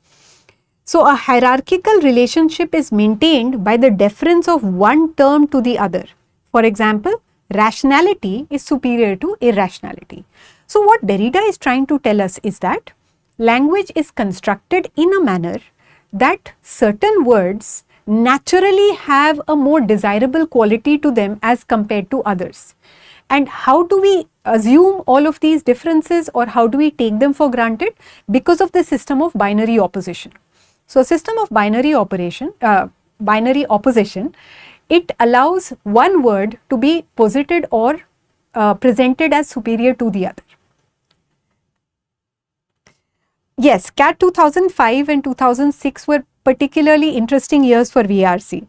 So a hierarchical relationship is maintained by the deference of one term to the other. For example, rationality is superior to irrationality. So what Derrida is trying to tell us is that language is constructed in a manner that certain words naturally have a more desirable quality to them as compared to others. And how do we assume all of these differences, or how do we take them for granted? Because of the system of binary opposition. So a system of binary opposition, it allows one word to be posited or presented as superior to the other. Yes, CAT 2005 and 2006 were particularly interesting years for VARC.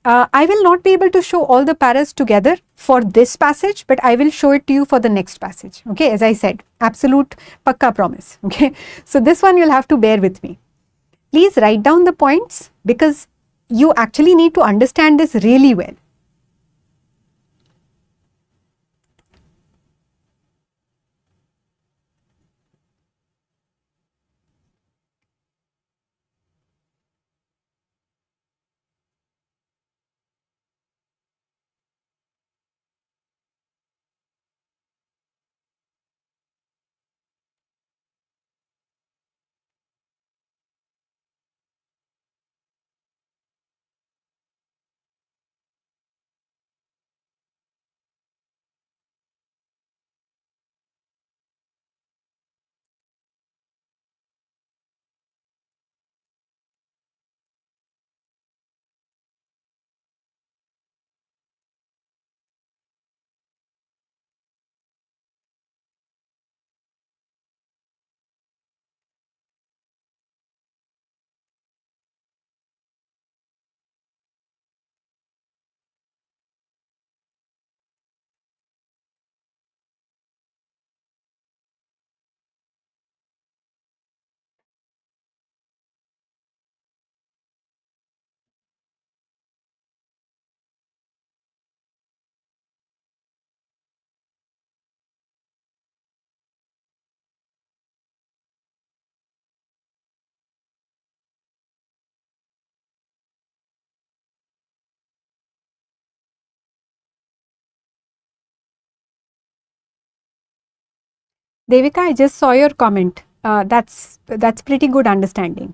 I will not be able to show all the paras together for this passage, but I will show it to you for the next passage. Okay, as I said, absolute pakka promise. Okay, so this one you'll have to bear with me. Please write down the points because you actually need to understand this really well. Devika, I just saw your comment. That's pretty good understanding.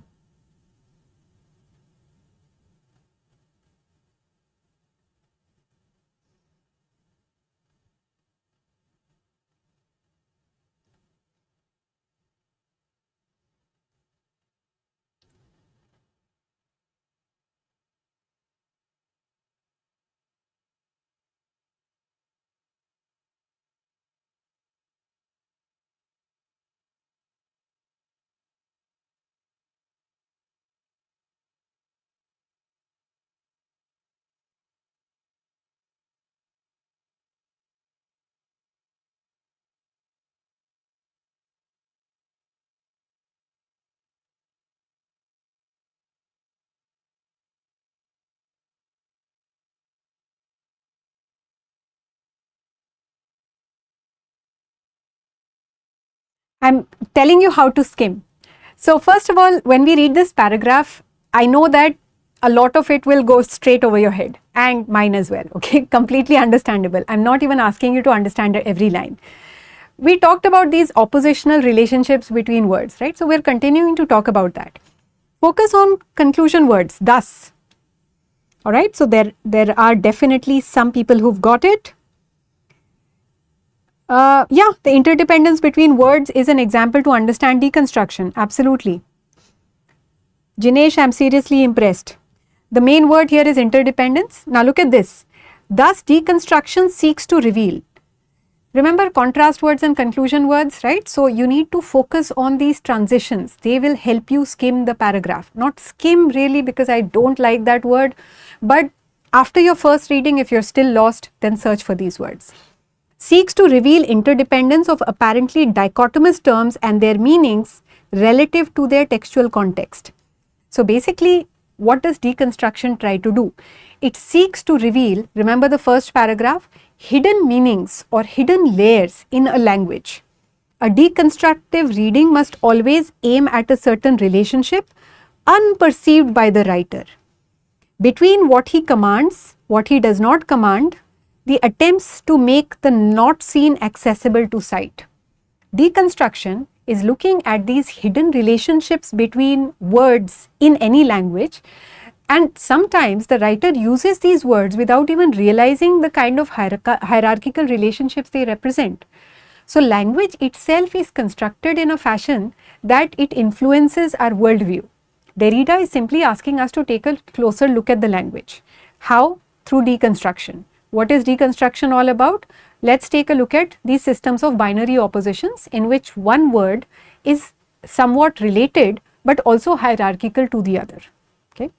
I'm telling you how to skim. So first of all, when we read this paragraph, I know that a lot of it will go straight over your head, and mine as well. Okay, completely understandable. I'm not even asking you to understand every line. We talked about these oppositional relationships between words, right? So we're continuing to talk about that. Focus on conclusion words, thus. All right, so there are definitely some people who've got it. Yeah, the interdependence between words is an example to understand deconstruction. Absolutely. Jinesh, I'm seriously impressed. The main word here is interdependence. Now look at this. Thus, deconstruction seeks to reveal. Remember contrast words and conclusion words, right? So you need to focus on these transitions. They will help you skim the paragraph. Not skim really, because I don't like that word, but after your first reading, if you're still lost, then search for these words. Seeks to reveal interdependence of apparently dichotomous terms and their meanings relative to their textual context. So basically, what does deconstruction try to do? It seeks to reveal, remember the first paragraph, hidden meanings or hidden layers in a language. A deconstructive reading must always aim at a certain relationship, unperceived by the writer. Between what he commands, what he does not command, the attempts to make the not seen accessible to sight. Deconstruction is looking at these hidden relationships between words in any language, and sometimes the writer uses these words without even realizing the kind of hierarchical relationships they represent. So language itself is constructed in a fashion that it influences our worldview. Derrida is simply asking us to take a closer look at the language. How? Through deconstruction. What is deconstruction all about? Let's take a look at these systems of binary oppositions in which one word is somewhat related but also hierarchical to the other. Okay.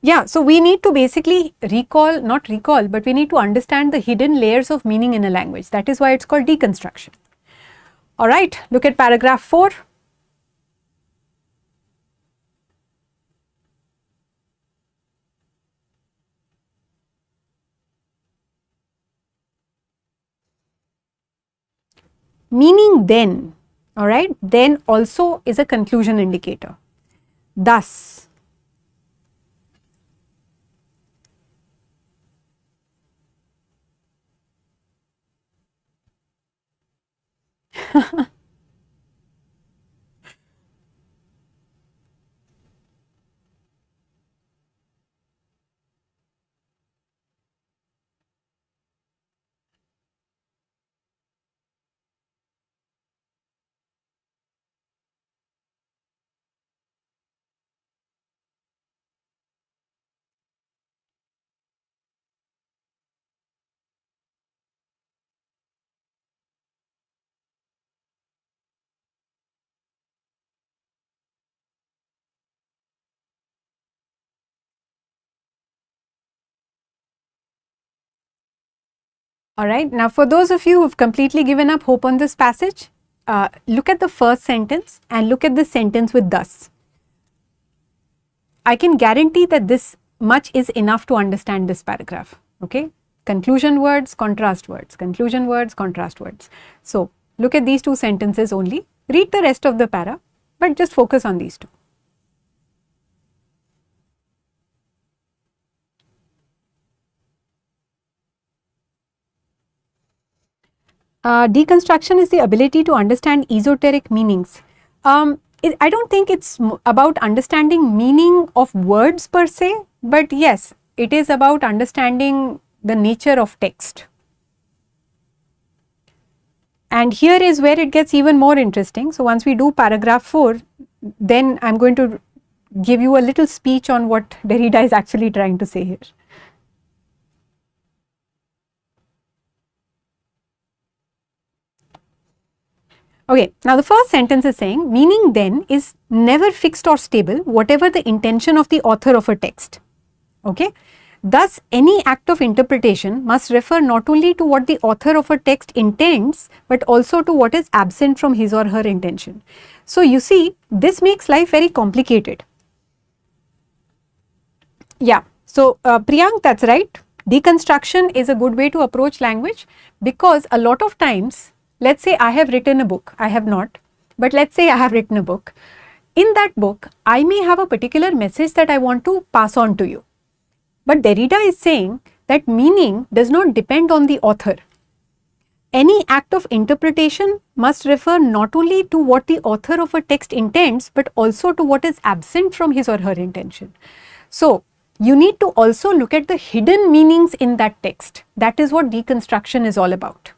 Yeah, so we need to basically not recall, but we need to understand the hidden layers of meaning in a language. That is why it's called deconstruction. All right, look at paragraph 4. Meaning then, all right, then also is a conclusion indicator. Thus, all right, now for those of you who have completely given up hope on this passage, look at the first sentence and look at the sentence with thus. I can guarantee that this much is enough to understand this paragraph. Okay, conclusion words, contrast words, conclusion words, contrast words. So look at these two sentences only, read the rest of the para, but just focus on these two. Deconstruction is the ability to understand esoteric meanings. I don't think it's about understanding meaning of words per se, but yes, it is about understanding the nature of text. And here is where it gets even more interesting. So once we do paragraph 4, then I'm going to give you a little speech on what Derrida is actually trying to say here. Okay, now the first sentence is saying, meaning then is never fixed or stable, whatever the intention of the author of a text. Okay, thus any act of interpretation must refer not only to what the author of a text intends, but also to what is absent from his or her intention. So you see, this makes life very complicated. Yeah, so Priyank, that's right. Deconstruction is a good way to approach language, because a lot of times, let's say I have written a book, I have not, but let's say I have written a book. In that book, I may have a particular message that I want to pass on to you. But Derrida is saying that meaning does not depend on the author. Any act of interpretation must refer not only to what the author of a text intends, but also to what is absent from his or her intention. So, you need to also look at the hidden meanings in that text. That is what deconstruction is all about.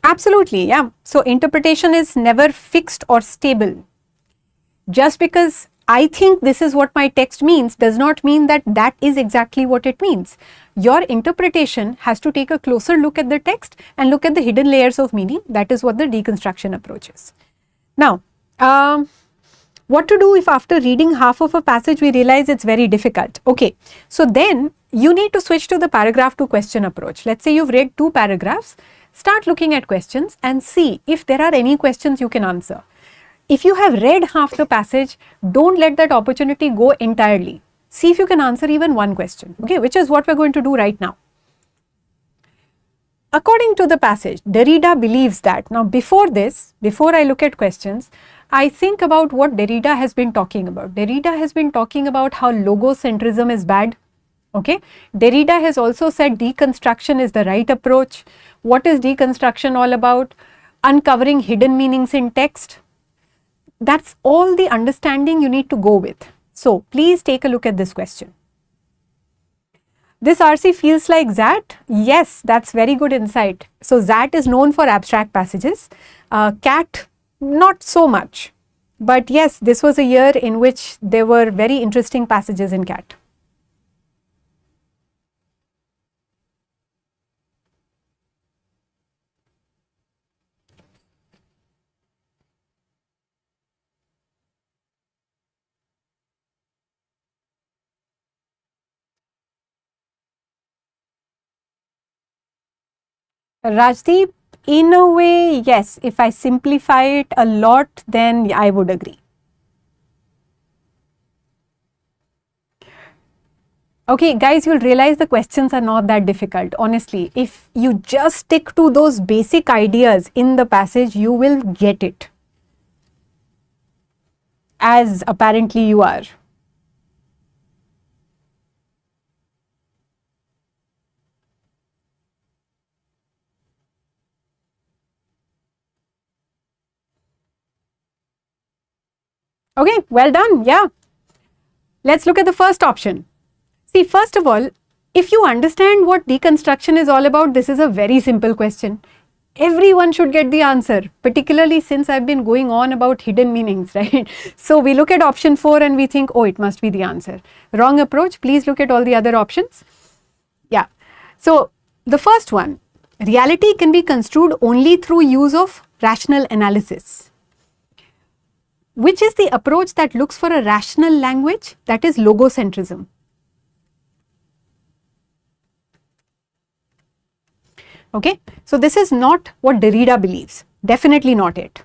Absolutely, yeah. So interpretation is never fixed or stable. Just because I think this is what my text means does not mean that that is exactly what it means. Your interpretation has to take a closer look at the text and look at the hidden layers of meaning. That is what the deconstruction approach is. Now, what to do if after reading half of a passage we realize it's very difficult? Okay, so then you need to switch to the paragraph to question approach. Let's say you've read 2 paragraphs. Start looking at questions and see if there are any questions you can answer. If you have read half the passage, don't let that opportunity go entirely. See if you can answer even one question, okay, which is what we're going to do right now. according to the passage, Derrida believes that. Now, before this, before I look at questions, I think about what Derrida has been talking about. Derrida has been talking about how logocentrism is bad. Okay. Derrida has also said deconstruction is the right approach. What is deconstruction all about? Uncovering hidden meanings in text. That's all the understanding you need to go with. So, please take a look at this question. This RC feels like ZAT? Yes, that's very good insight. So, ZAT is known for abstract passages. CAT, not so much. But yes, this was a year in which there were very interesting passages in CAT. Rajdeep, in a way, yes, if I simplify it a lot, then I would agree. Okay, guys, you'll realize the questions are not that difficult. Honestly, if you just stick to those basic ideas in the passage, you will get it. As apparently you are. Okay, well done. Yeah. Let's look at the first option. See, first of all, if you understand what deconstruction is all about, this is a very simple question. Everyone should get the answer, particularly since I've been going on about hidden meanings, right? So we look at option 4 and we think, oh, it must be the answer. Wrong approach. Please look at all the other options. Yeah. So the first one, reality can be construed only through use of rational analysis. Which is the approach that looks for a rational language? That is logocentrism. Okay, so this is not what Derrida believes, definitely not it.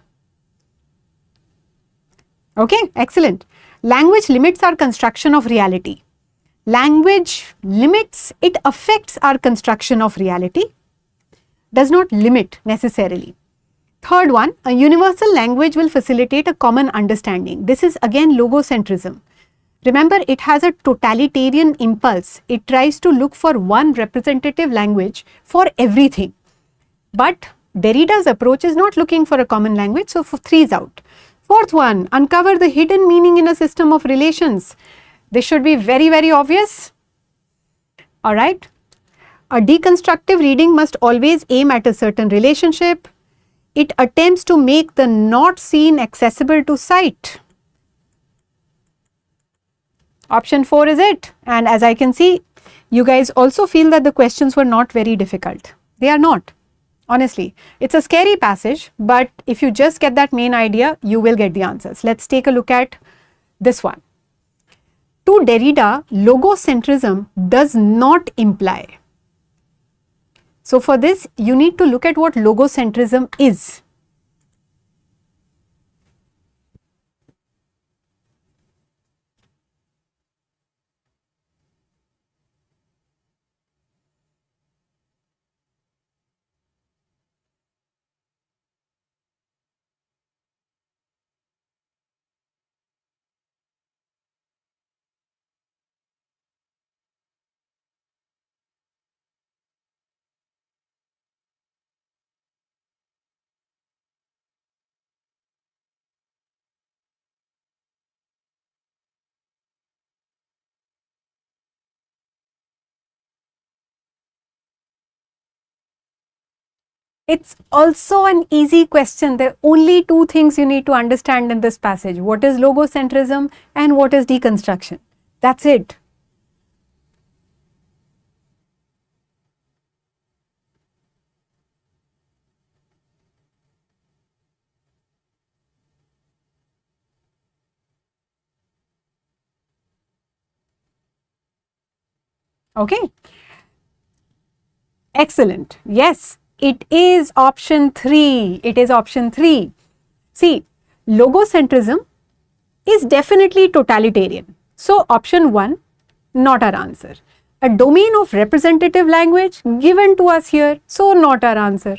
Okay, excellent. Language limits our construction of reality. Language limits, it affects our construction of reality, does not limit necessarily. Third one, a universal language will facilitate a common understanding. This is again logocentrism. Remember, it has a totalitarian impulse. It tries to look for one representative language for everything. But Derrida's approach is not looking for a common language, so 3 is out. Fourth one, uncover the hidden meaning in a system of relations. This should be very, very obvious. All right. A deconstructive reading must always aim at a certain relationship. It attempts to make the not seen accessible to sight. Option 4 is it. And as I can see, you guys also feel that the questions were not very difficult. They are not. Honestly, it's a scary passage, but if you just get that main idea, you will get the answers. Let's take a look at this one. To Derrida, logocentrism does not imply. So for this, you need to look at what logocentrism is. It's also an easy question. There are only 2 things you need to understand in this passage. What is logocentrism and what is deconstruction? That's it. Okay. Excellent. Yes. It is option 3. It is option 3. See, logocentrism is definitely totalitarian. So, option 1, not our answer. A domain of representative language given to us here, so not our answer.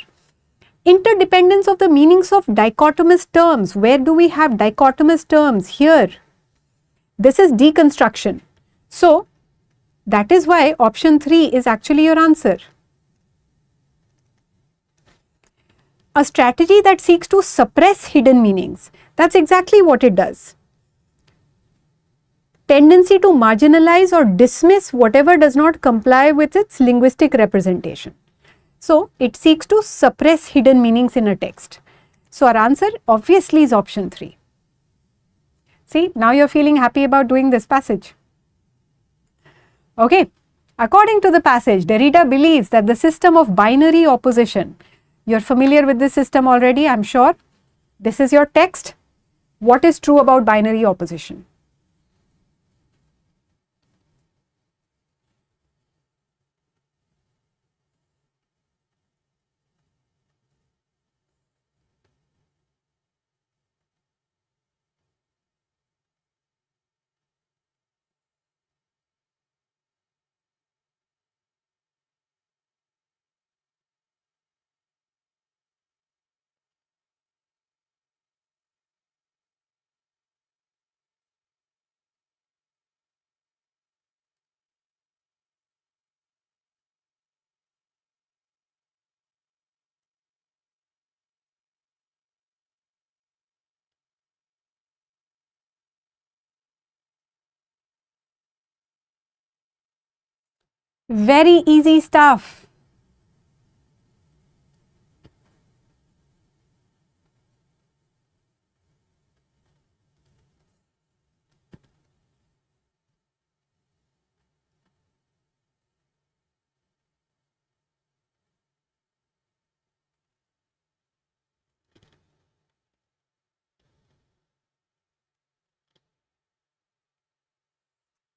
Interdependence of the meanings of dichotomous terms. Where do we have dichotomous terms? Here. This is deconstruction. So, that is why option 3 is actually your answer. A strategy that seeks to suppress hidden meanings. That's exactly what it does. Tendency to marginalize or dismiss whatever does not comply with its linguistic representation. So, it seeks to suppress hidden meanings in a text. So, our answer obviously is option 3. See, now you are feeling happy about doing this passage. Okay, according to the passage, Derrida believes that the system of binary opposition, you are familiar with this system already, I am sure. This is your text. What is true about binary opposition? Very easy stuff.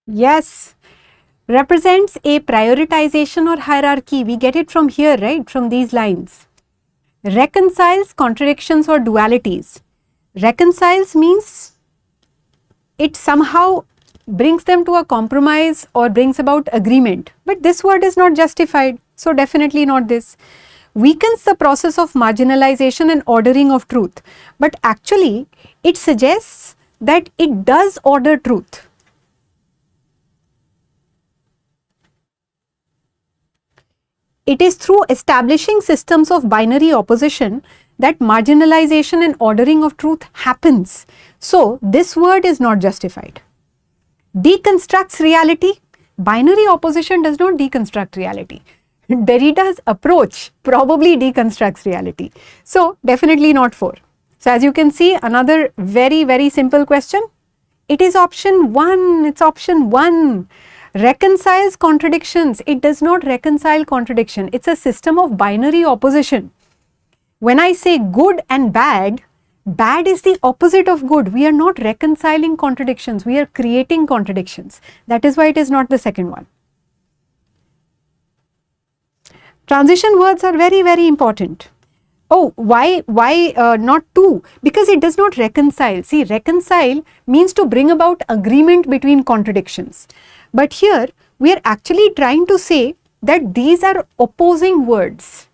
Yes, represents a prioritization or hierarchy. We get it from here, right? From these lines. Reconciles contradictions or dualities. Reconciles means it somehow brings them to a compromise or brings about agreement. But this word is not justified. So, definitely not this. Weakens the process of marginalization and ordering of truth. But actually, it suggests that it does order truth. It is through establishing systems of binary opposition that marginalization and ordering of truth happens. So, this word is not justified. Deconstructs reality. Binary opposition does not deconstruct reality. Derrida's approach probably deconstructs reality. So, definitely not 4. So, as you can see, another very, very simple question. It is option 1. It's option 1. Reconciles contradictions. It does not reconcile contradiction. It's a system of binary opposition. When I say good and bad, bad is the opposite of good. We are not reconciling contradictions. We are creating contradictions. That is why it is not the second one. Transition words are very, very important. Oh, why not 2? Because it does not reconcile. See, reconcile means to bring about agreement between contradictions. But here, we are actually trying to say that these are opposing words.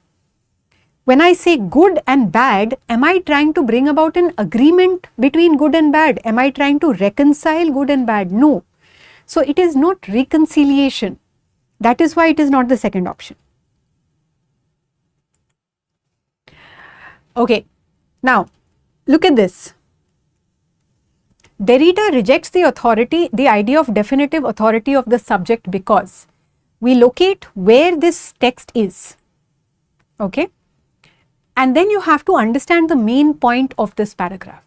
When I say good and bad, am I trying to bring about an agreement between good and bad? Am I trying to reconcile good and bad? No. So, it is not reconciliation. That is why it is not the second option. Okay. Now, look at this. Derrida rejects the idea of definitive authority of the subject because we locate where this text is, okay? And then you have to understand the main point of this paragraph.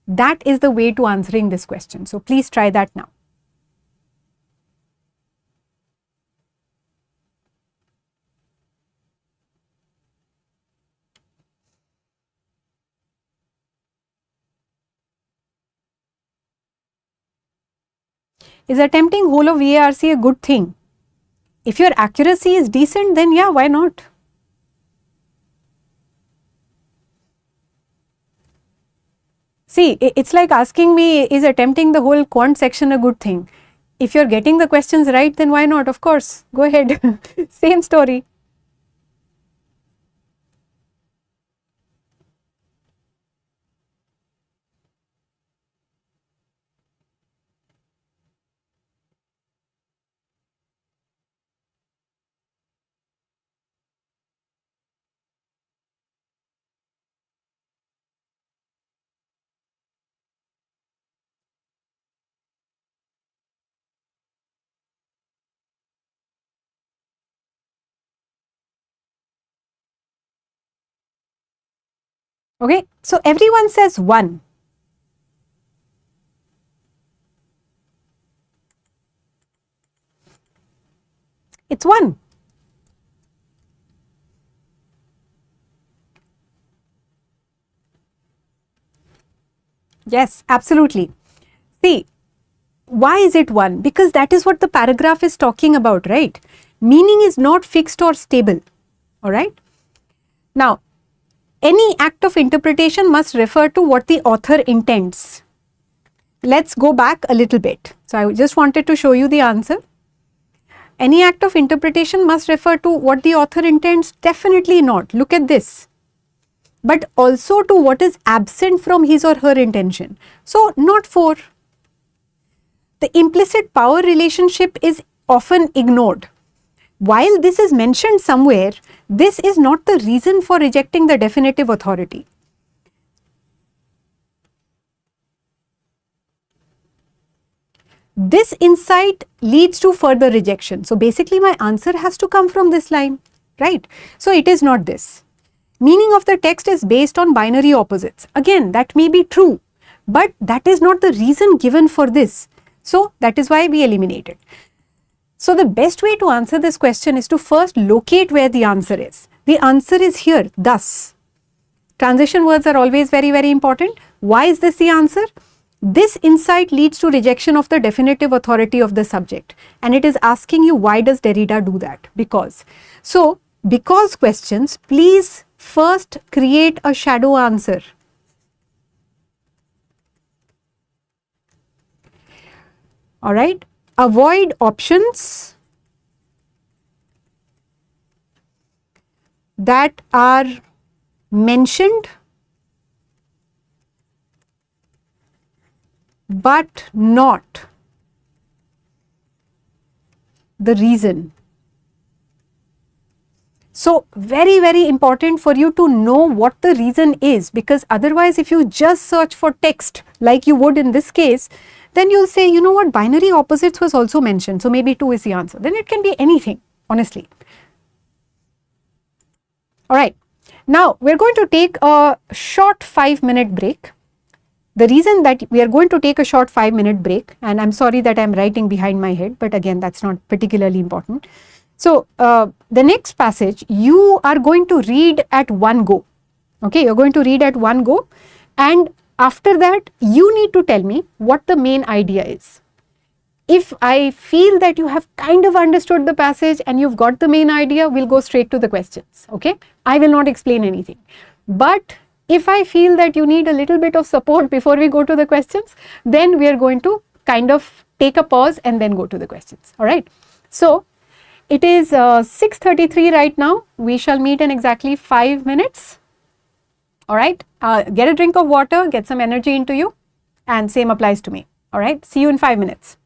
That is the way to answering this question. So, please try that now. Is attempting whole of VARC a good thing? If your accuracy is decent, then yeah, why not? See, it's like asking me, is attempting the whole quant section a good thing? if you're getting the questions right, then why not? Of course, go ahead. Same story. Okay, so everyone says 1. It's 1. Yes, absolutely. See, why is it 1? Because that is what the paragraph is talking about, right? Meaning is not fixed or stable. All right. Now, any act of interpretation must refer to what the author intends. Let's go back a little bit. So, I just wanted to show you the answer. Any act of interpretation must refer to what the author intends? Definitely not. Look at this. But also to what is absent from his or her intention. So, not 4. The implicit power relationship is often ignored. While this is mentioned somewhere, this is not the reason for rejecting the definitive authority. This insight leads to further rejection. So basically my answer has to come from this line, right? So it is not this. Meaning of the text is based on binary opposites. Again, that may be true, but that is not the reason given for this. So that is why we eliminate it. So the best way to answer this question is to first locate where the answer is. The answer is here, thus. Transition words are always very, very important. Why is this the answer? This insight leads to rejection of the definitive authority of the subject. And it is asking you, why does Derrida do that? Because. So, because questions, please first create a shadow answer. All right. Avoid options that are mentioned but not the reason. So very, very important for you to know what the reason is, because otherwise if you just search for text like you would in this case, then you'll say, you know what, binary opposites was also mentioned, so maybe 2 is the answer. Then it can be anything, honestly. All right. Now we're going to take a short 5-minute break. The reason that we are going to take a short 5-minute break, and I'm sorry that I'm writing behind my head, but again, that's not particularly important. So, the next passage you are going to read at one go. Okay, you're going to read at one go, and after that, you need to tell me what the main idea is. If I feel that you have kind of understood the passage and you've got the main idea, we'll go straight to the questions. Okay, I will not explain anything. But if I feel that you need a little bit of support before we go to the questions, then we are going to kind of take a pause and then go to the questions. All right. So it is 6:33 right now. We shall meet in exactly 5 minutes. All right. Get a drink of water, get some energy into you, and same applies to me. All right. See you in 5 minutes.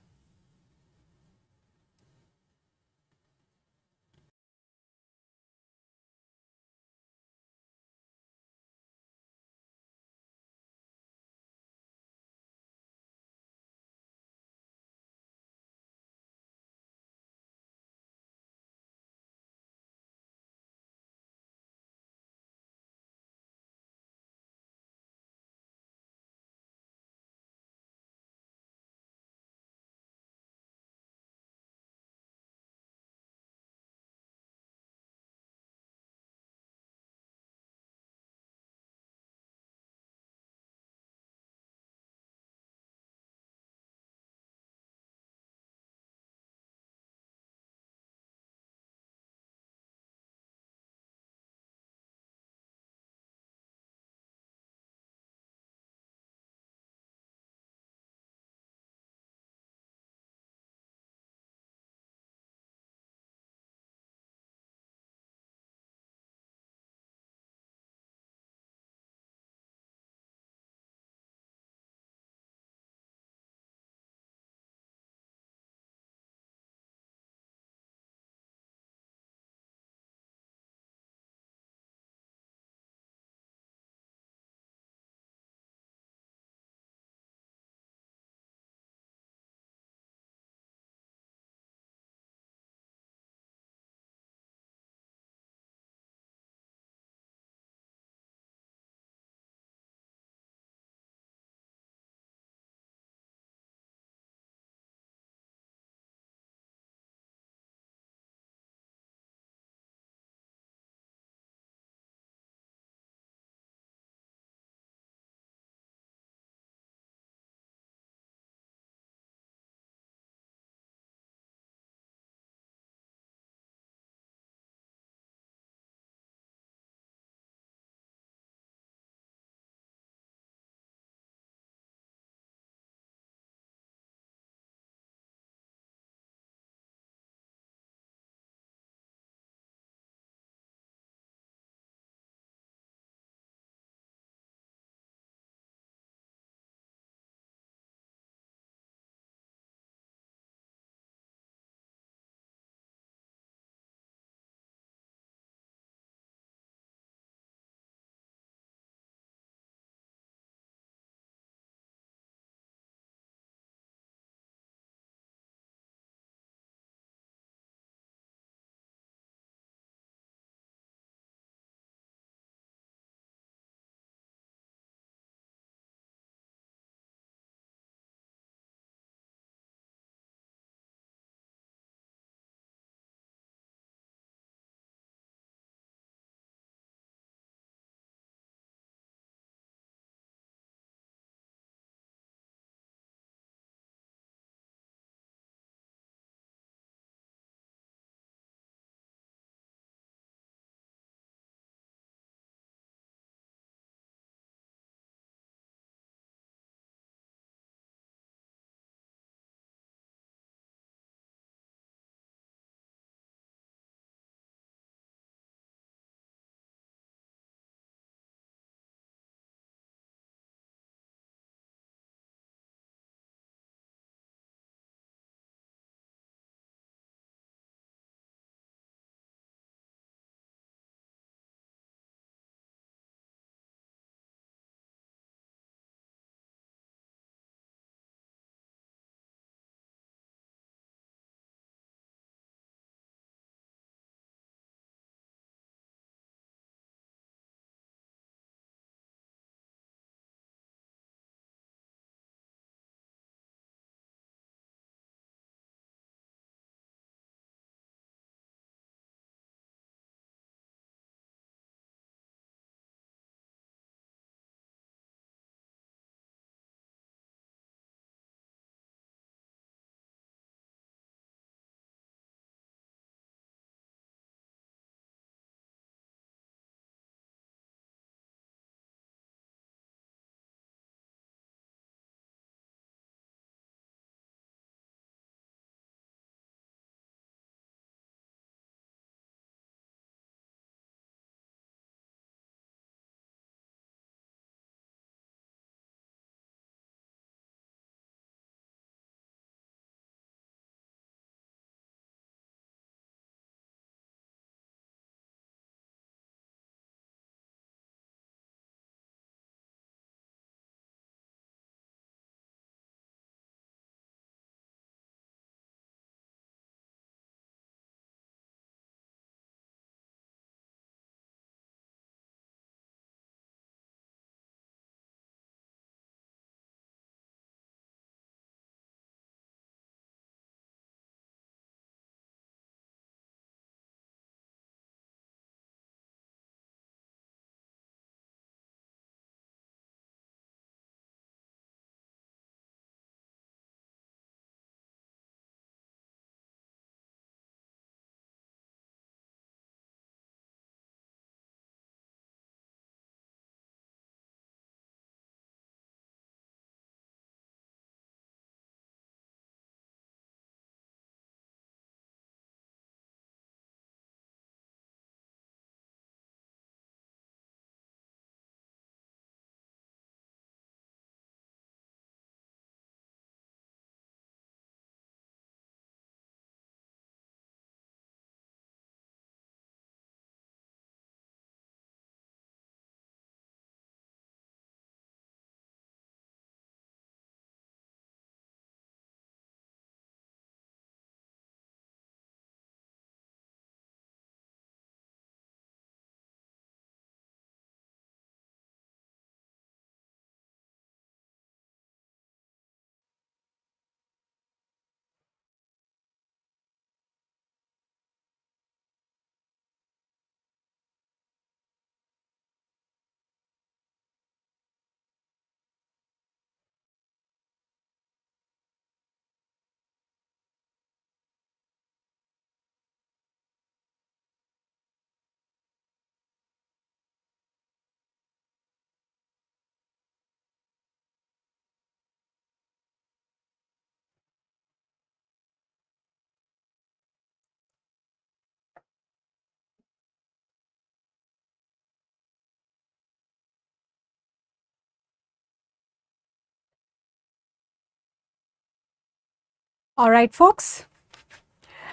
All right, folks.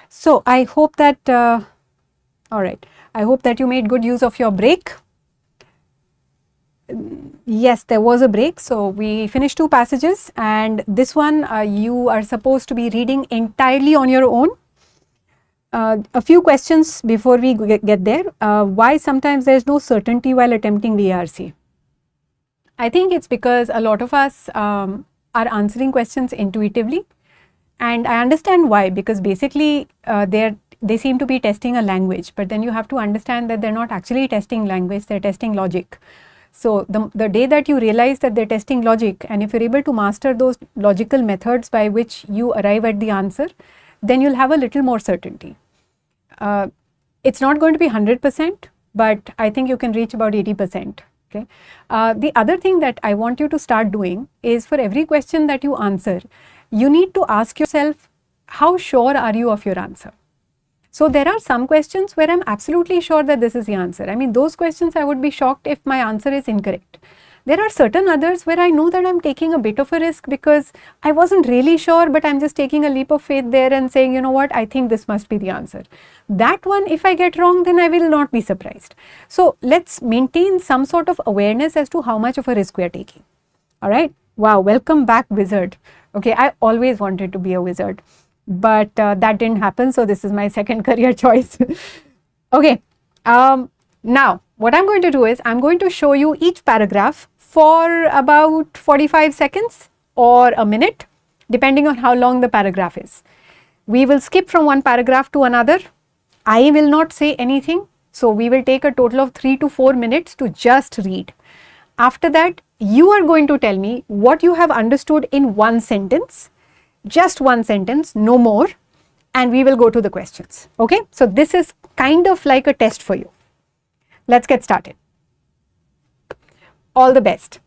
So I hope that, all right, I hope that you made good use of your break. Yes, there was a break. So we finished 2 passages, and this one you are supposed to be reading entirely on your own. A few questions before we get there. Why sometimes there is no certainty while attempting VARC? I think it's because a lot of us are answering questions intuitively, and I understand why, because basically they seem to be testing a language, but then you have to understand that they're not actually testing language, they're testing logic. So the day that you realize that they're testing logic, and if you're able to master those logical methods by which you arrive at the answer, then you'll have a little more certainty. It's not going to be 100%, but I think you can reach about 80%. Okay. The other thing that I want you to start doing is, for every question that you answer, you need to ask yourself, how sure are you of your answer? So there are some questions where I'm absolutely sure that this is the answer. I mean, those questions I would be shocked if my answer is incorrect. There are certain others where I know that I'm taking a bit of a risk because I wasn't really sure, but I'm just taking a leap of faith there and saying, you know what, I think this must be the answer. That one, if I get wrong, then I will not be surprised. So let's maintain some sort of awareness as to how much of a risk we are taking. All right. Wow. Welcome back, wizard. Okay. I always wanted to be a wizard, but that didn't happen. So this is my second career choice. Okay. Now, what I'm going to do is I'm going to show you each paragraph for about 45 seconds or a minute, depending on how long the paragraph is. We will skip from one paragraph to another. I will not say anything. So we will take a total of 3 to 4 minutes to just read. After that, you are going to tell me what you have understood in one sentence, just one sentence, no more, and we will go to the questions. Okay, so this is kind of like a test for you. Let's get started. All the best.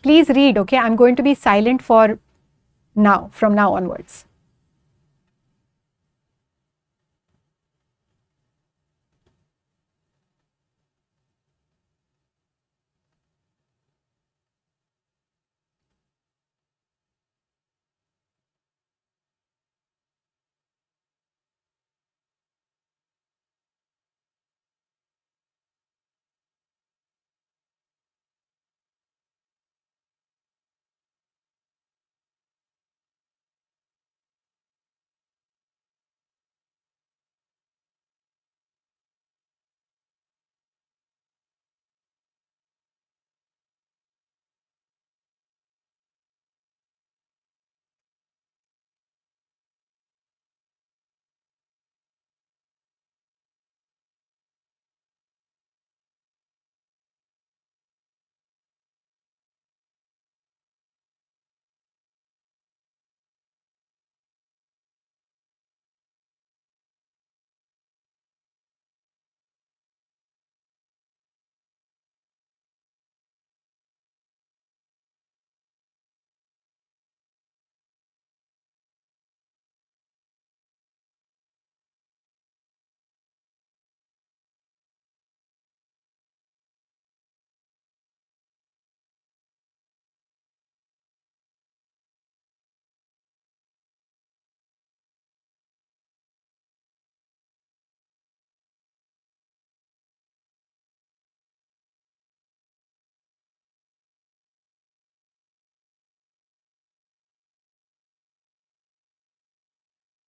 Please read, okay? I'm going to be silent for now, from now onwards.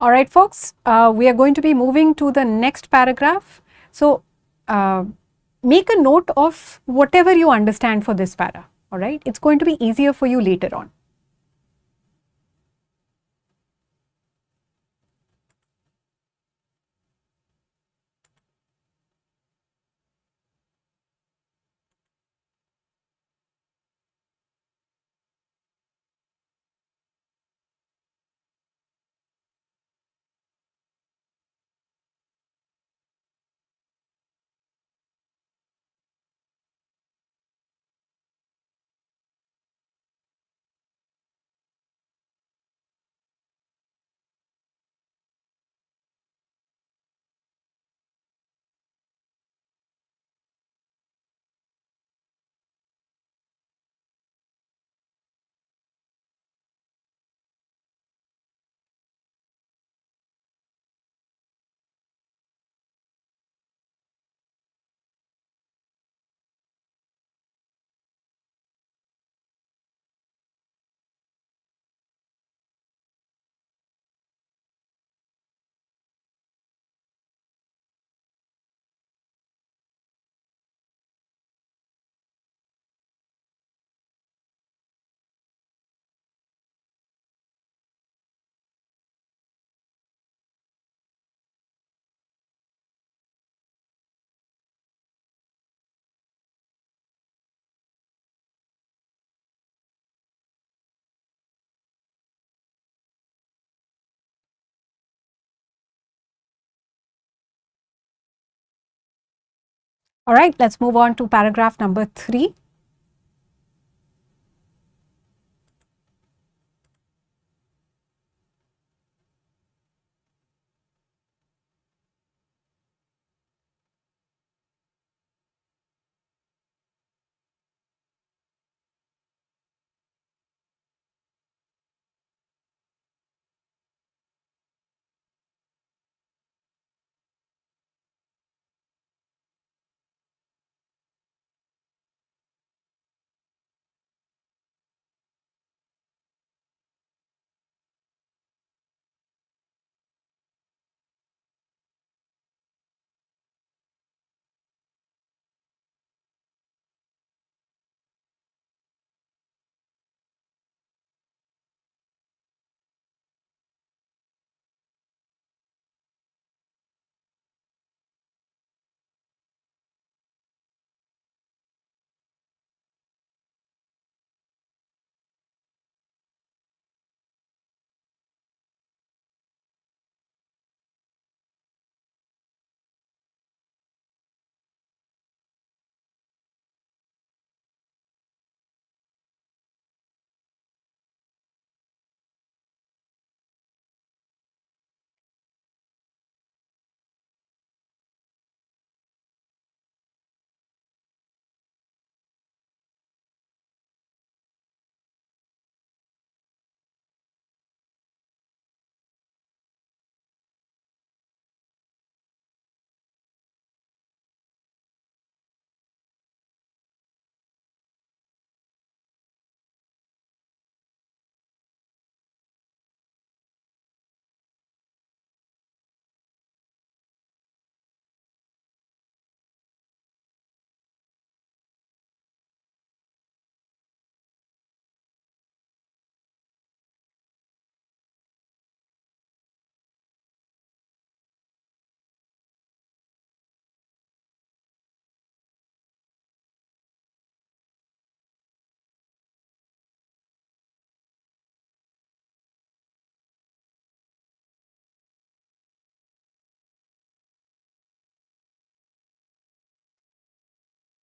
All right, folks, we are going to be moving to the next paragraph. So make a note of whatever you understand for this para. All right, it's going to be easier for you later on. All right, let's move on to paragraph number 3.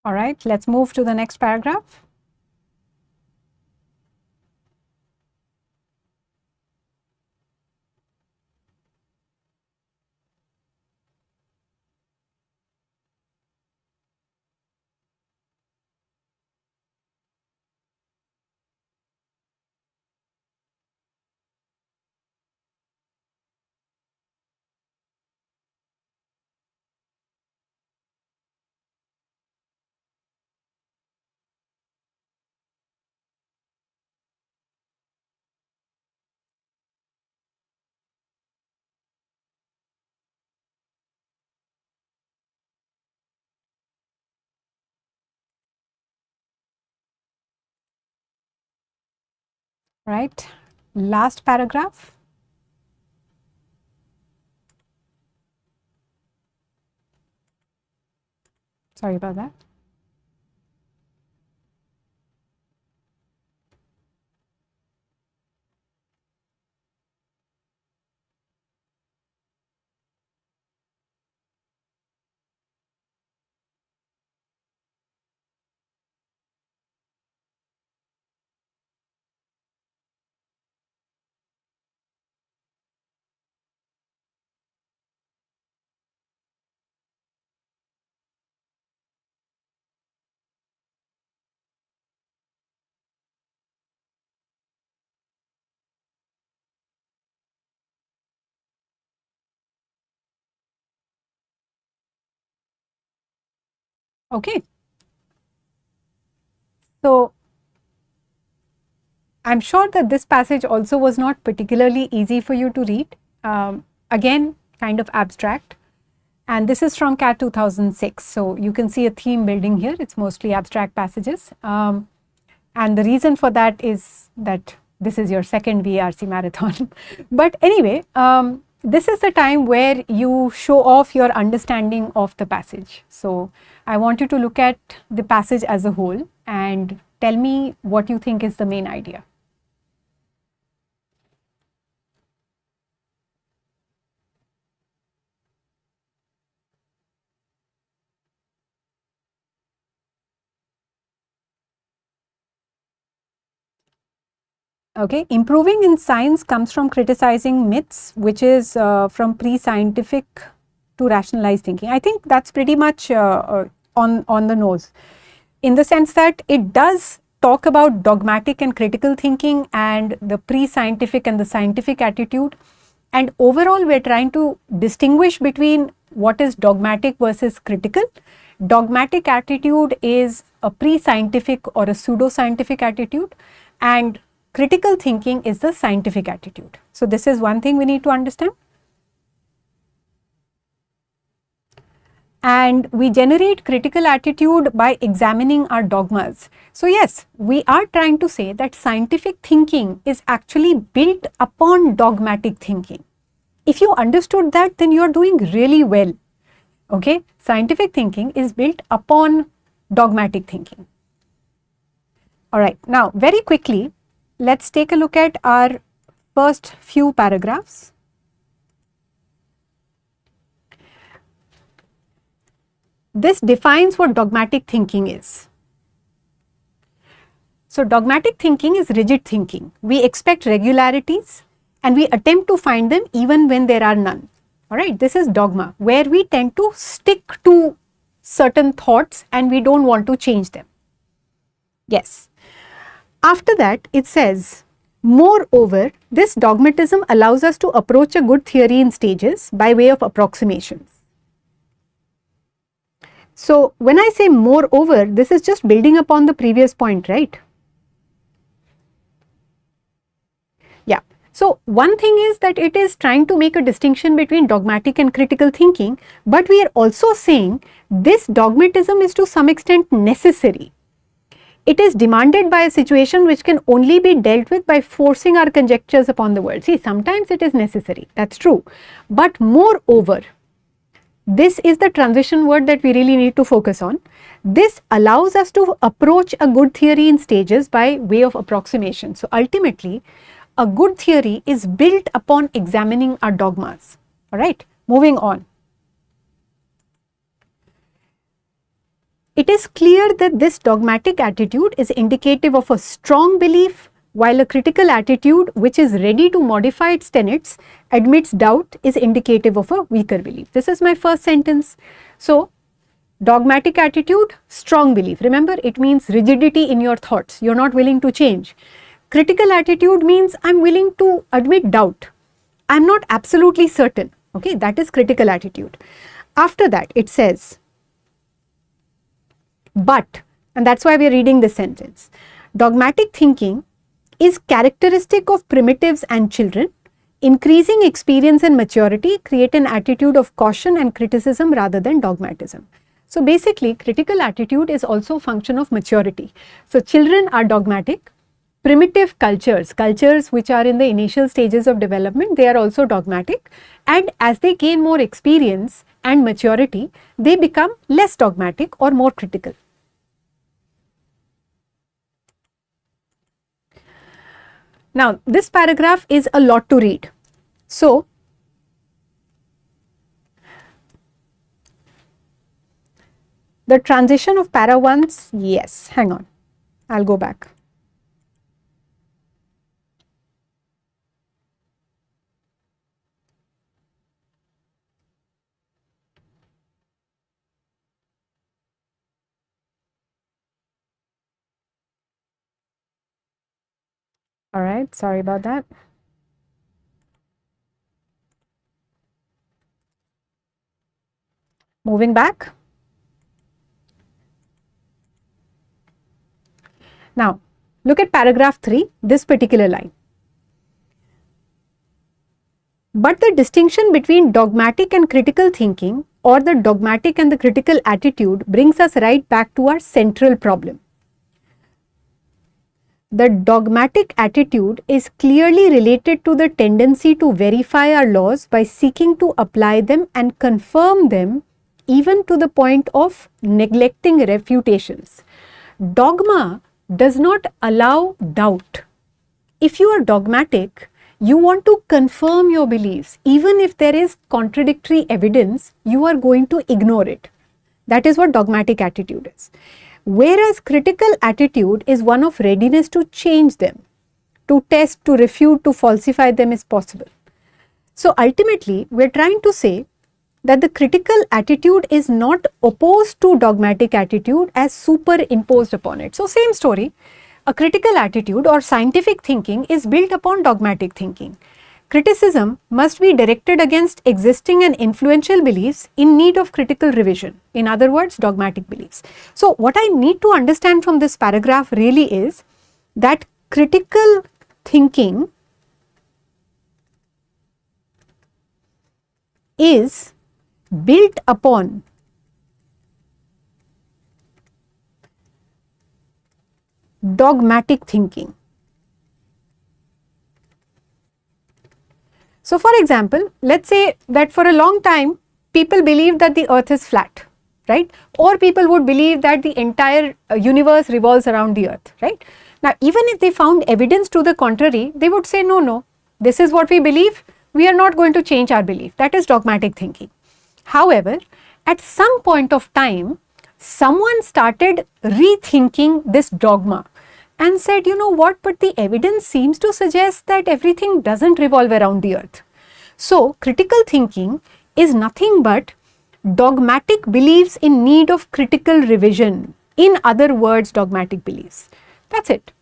All right, let's move to the next paragraph. Right, last paragraph. Sorry about that. Okay. So I'm sure that this passage also was not particularly easy for you to read. Again, kind of abstract. And this is from CAT 2006. So you can see a theme building here. It's mostly abstract passages. And the reason for that is that this is your second VARC marathon. But anyway, this is the time where you show off your understanding of the passage. So I want you to look at the passage as a whole and tell me what you think is the main idea. Okay, improving in science comes from criticizing myths, which is from pre-scientific to rationalized thinking. I think that's pretty much on the nose, in the sense that it does talk about dogmatic and critical thinking and the pre-scientific and the scientific attitude. And overall, we're trying to distinguish between what is dogmatic versus critical. Dogmatic attitude is a pre-scientific or a pseudo-scientific attitude, and critical thinking is the scientific attitude. So this is one thing we need to understand. And we generate critical attitude by examining our dogmas. So yes, we are trying to say that scientific thinking is actually built upon dogmatic thinking. If you understood that, then you are doing really well. Okay, scientific thinking is built upon dogmatic thinking. All right, now very quickly, let's take a look at our first few paragraphs. This defines what dogmatic thinking is. So dogmatic thinking is rigid thinking. We expect regularities and we attempt to find them even when there are none. All right, this is dogma, where we tend to stick to certain thoughts and we don't want to change them. Yes. After that, it says, moreover, this dogmatism allows us to approach a good theory in stages by way of approximations. So when I say moreover, this is just building upon the previous point, right? Yeah. So one thing is that it is trying to make a distinction between dogmatic and critical thinking, but we are also saying this dogmatism is to some extent necessary. It is demanded by a situation which can only be dealt with by forcing our conjectures upon the world. See, sometimes it is necessary, that's true, but moreover, this is the transition word that we really need to focus on. This allows us to approach a good theory in stages by way of approximation. So ultimately, a good theory is built upon examining our dogmas. All right, moving on. It is clear that this dogmatic attitude is indicative of a strong belief, while a critical attitude which is ready to modify its tenets, admits doubt, is indicative of a weaker belief. This is my first sentence. So, dogmatic attitude, strong belief. Remember, it means rigidity in your thoughts. You're not willing to change. Critical attitude means I'm willing to admit doubt. I'm not absolutely certain. Okay, that is critical attitude. After that, it says, but, and that's why we are reading this sentence, dogmatic thinking is characteristic of primitives and children. Increasing experience and maturity create an attitude of caution and criticism rather than dogmatism. So basically, critical attitude is also a function of maturity. So children are dogmatic. Primitive cultures, cultures which are in the initial stages of development, they are also dogmatic. And as they gain more experience and maturity, they become less dogmatic or more critical. Now, this paragraph is a lot to read. So, the transition of para 1's, yes, hang on, I'll go back. All right, sorry about that. Moving back. Now, look at paragraph 3, this particular line. But the distinction between dogmatic and critical thinking, or the dogmatic and the critical attitude, brings us right back to our central problem. The dogmatic attitude is clearly related to the tendency to verify our laws by seeking to apply them and confirm them, even to the point of neglecting refutations. Dogma does not allow doubt. If you are dogmatic, you want to confirm your beliefs. Even if there is contradictory evidence, you are going to ignore it. That is what dogmatic attitude is. Whereas critical attitude is one of readiness to change them. to test, to refute, to falsify them is possible. So ultimately, we are trying to say that the critical attitude is not opposed to dogmatic attitude as superimposed upon it. So same story, a critical attitude or scientific thinking is built upon dogmatic thinking. Criticism must be directed against existing and influential beliefs in need of critical revision. In other words, dogmatic beliefs. So what I need to understand from this paragraph really is that critical thinking is built upon dogmatic thinking. So for example, let's say that for a long time people believe that the earth is flat, right? Or people would believe that the entire universe revolves around the earth, right? Now even if they found evidence to the contrary, they would say no, this is what we believe, we are not going to change our belief. That is dogmatic thinking. However, at some point of time, someone started rethinking this dogma and said, you know what, but the evidence seems to suggest that everything doesn't revolve around the earth. So, critical thinking is nothing but dogmatic beliefs in need of critical revision. In other words, dogmatic beliefs. That's it.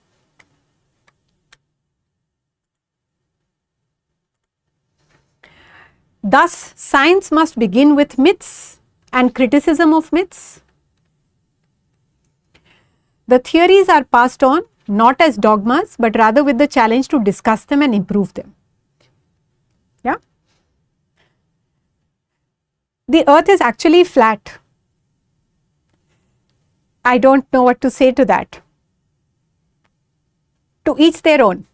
Thus, science must begin with myths and criticism of myths. The theories are passed on not as dogmas, but rather with the challenge to discuss them and improve them. Yeah. The earth is actually flat. I don't know what to say to that. To each their own.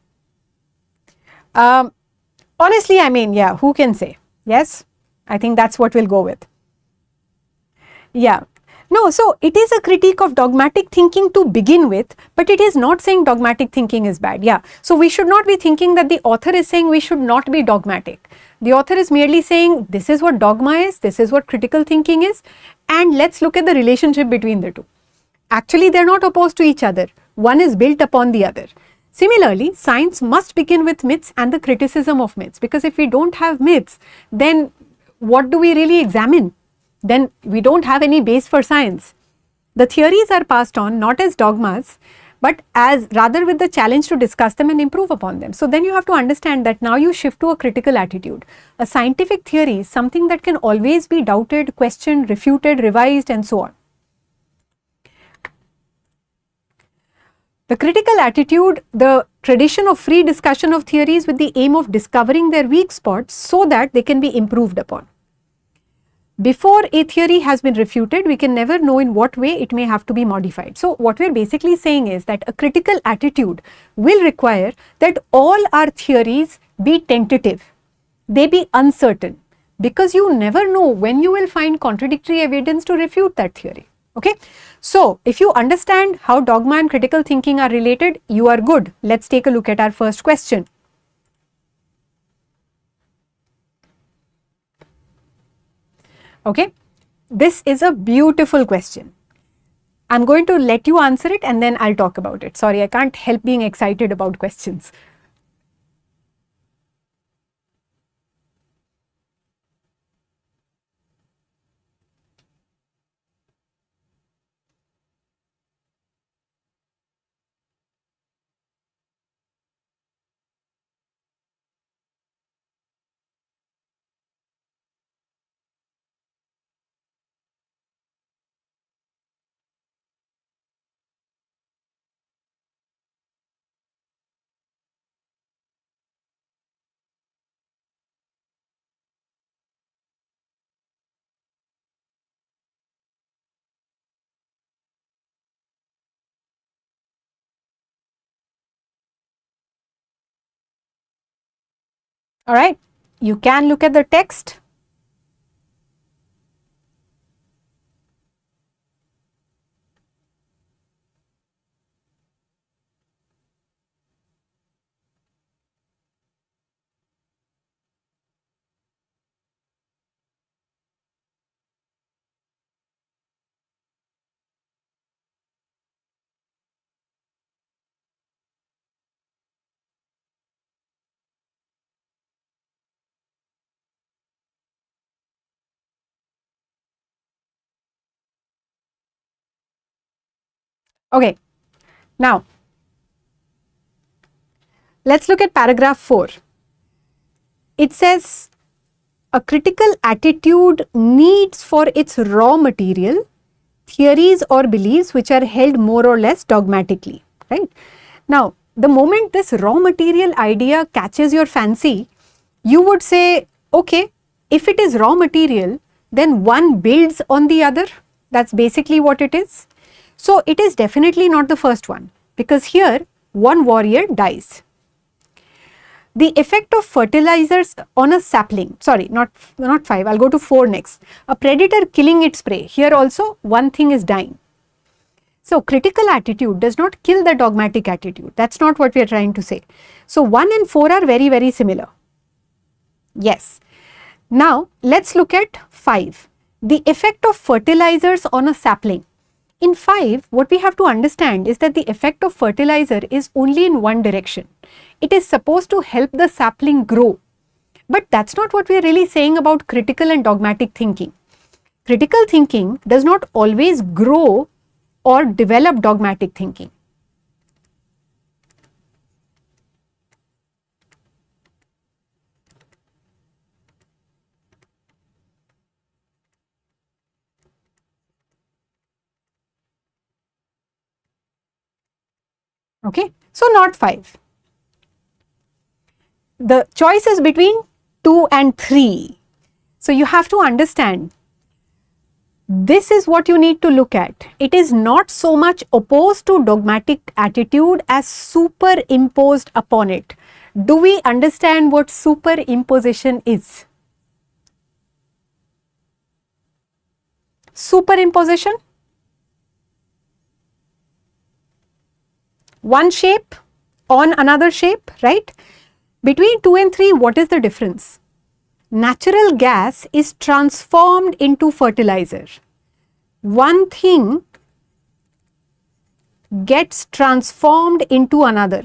Honestly, I mean, yeah, who can say? Yes, I think that's what we'll go with. Yeah. No, so it is a critique of dogmatic thinking to begin with, but it is not saying dogmatic thinking is bad. Yeah. So we should not be thinking that the author is saying we should not be dogmatic. The author is merely saying this is what dogma is, this is what critical thinking is, and let's look at the relationship between the two. Actually, they're not opposed to each other. One is built upon the other. Similarly, science must begin with myths and the criticism of myths, because if we don't have myths, then what do we really examine? Then we don't have any base for science. The theories are passed on not as dogmas, but as rather with the challenge to discuss them and improve upon them. So then you have to understand that now you shift to a critical attitude. A scientific theory is something that can always be doubted, questioned, refuted, revised, and so on. The critical attitude, the tradition of free discussion of theories with the aim of discovering their weak spots so that they can be improved upon. Before a theory has been refuted, we can never know in what way it may have to be modified. So what we are basically saying is that a critical attitude will require that all our theories be tentative, they be uncertain, because you never know when you will find contradictory evidence to refute that theory. Okay. So if you understand how dogma and critical thinking are related, you are good. Let's take a look at our first question. Okay, this is a beautiful question. I'm going to let you answer it and then I'll talk about it. Sorry, I can't help being excited about questions. All right, you can look at the text. Okay, now let's look at paragraph 4. It says a critical attitude needs for its raw material theories or beliefs which are held more or less dogmatically, right? Now, the moment this raw material idea catches your fancy, you would say, okay, if it is raw material, then one builds on the other. That's basically what it is. So, it is definitely not the first one, because here one warrior dies. The effect of fertilizers on a sapling, sorry, not 5, I'll go to 4 next. A predator killing its prey, here also one thing is dying. So, critical attitude does not kill the dogmatic attitude, that's not what we are trying to say. So, 1 and 4 are very, very similar. Yes. Now, let's look at 5. The effect of fertilizers on a sapling. In 5, what we have to understand is that the effect of fertilizer is only in one direction. It is supposed to help the sapling grow. But that's not what we are really saying about critical and dogmatic thinking. Critical thinking does not always grow or develop dogmatic thinking. Okay, so not 5. The choice is between 2 and 3. So you have to understand, this is what you need to look at. It is not so much opposed to dogmatic attitude as superimposed upon it. Do we understand what superimposition is? Superimposition? One shape on another shape, right? Between 2 and 3, what is the difference? Natural gas is transformed into fertilizer. One thing gets transformed into another.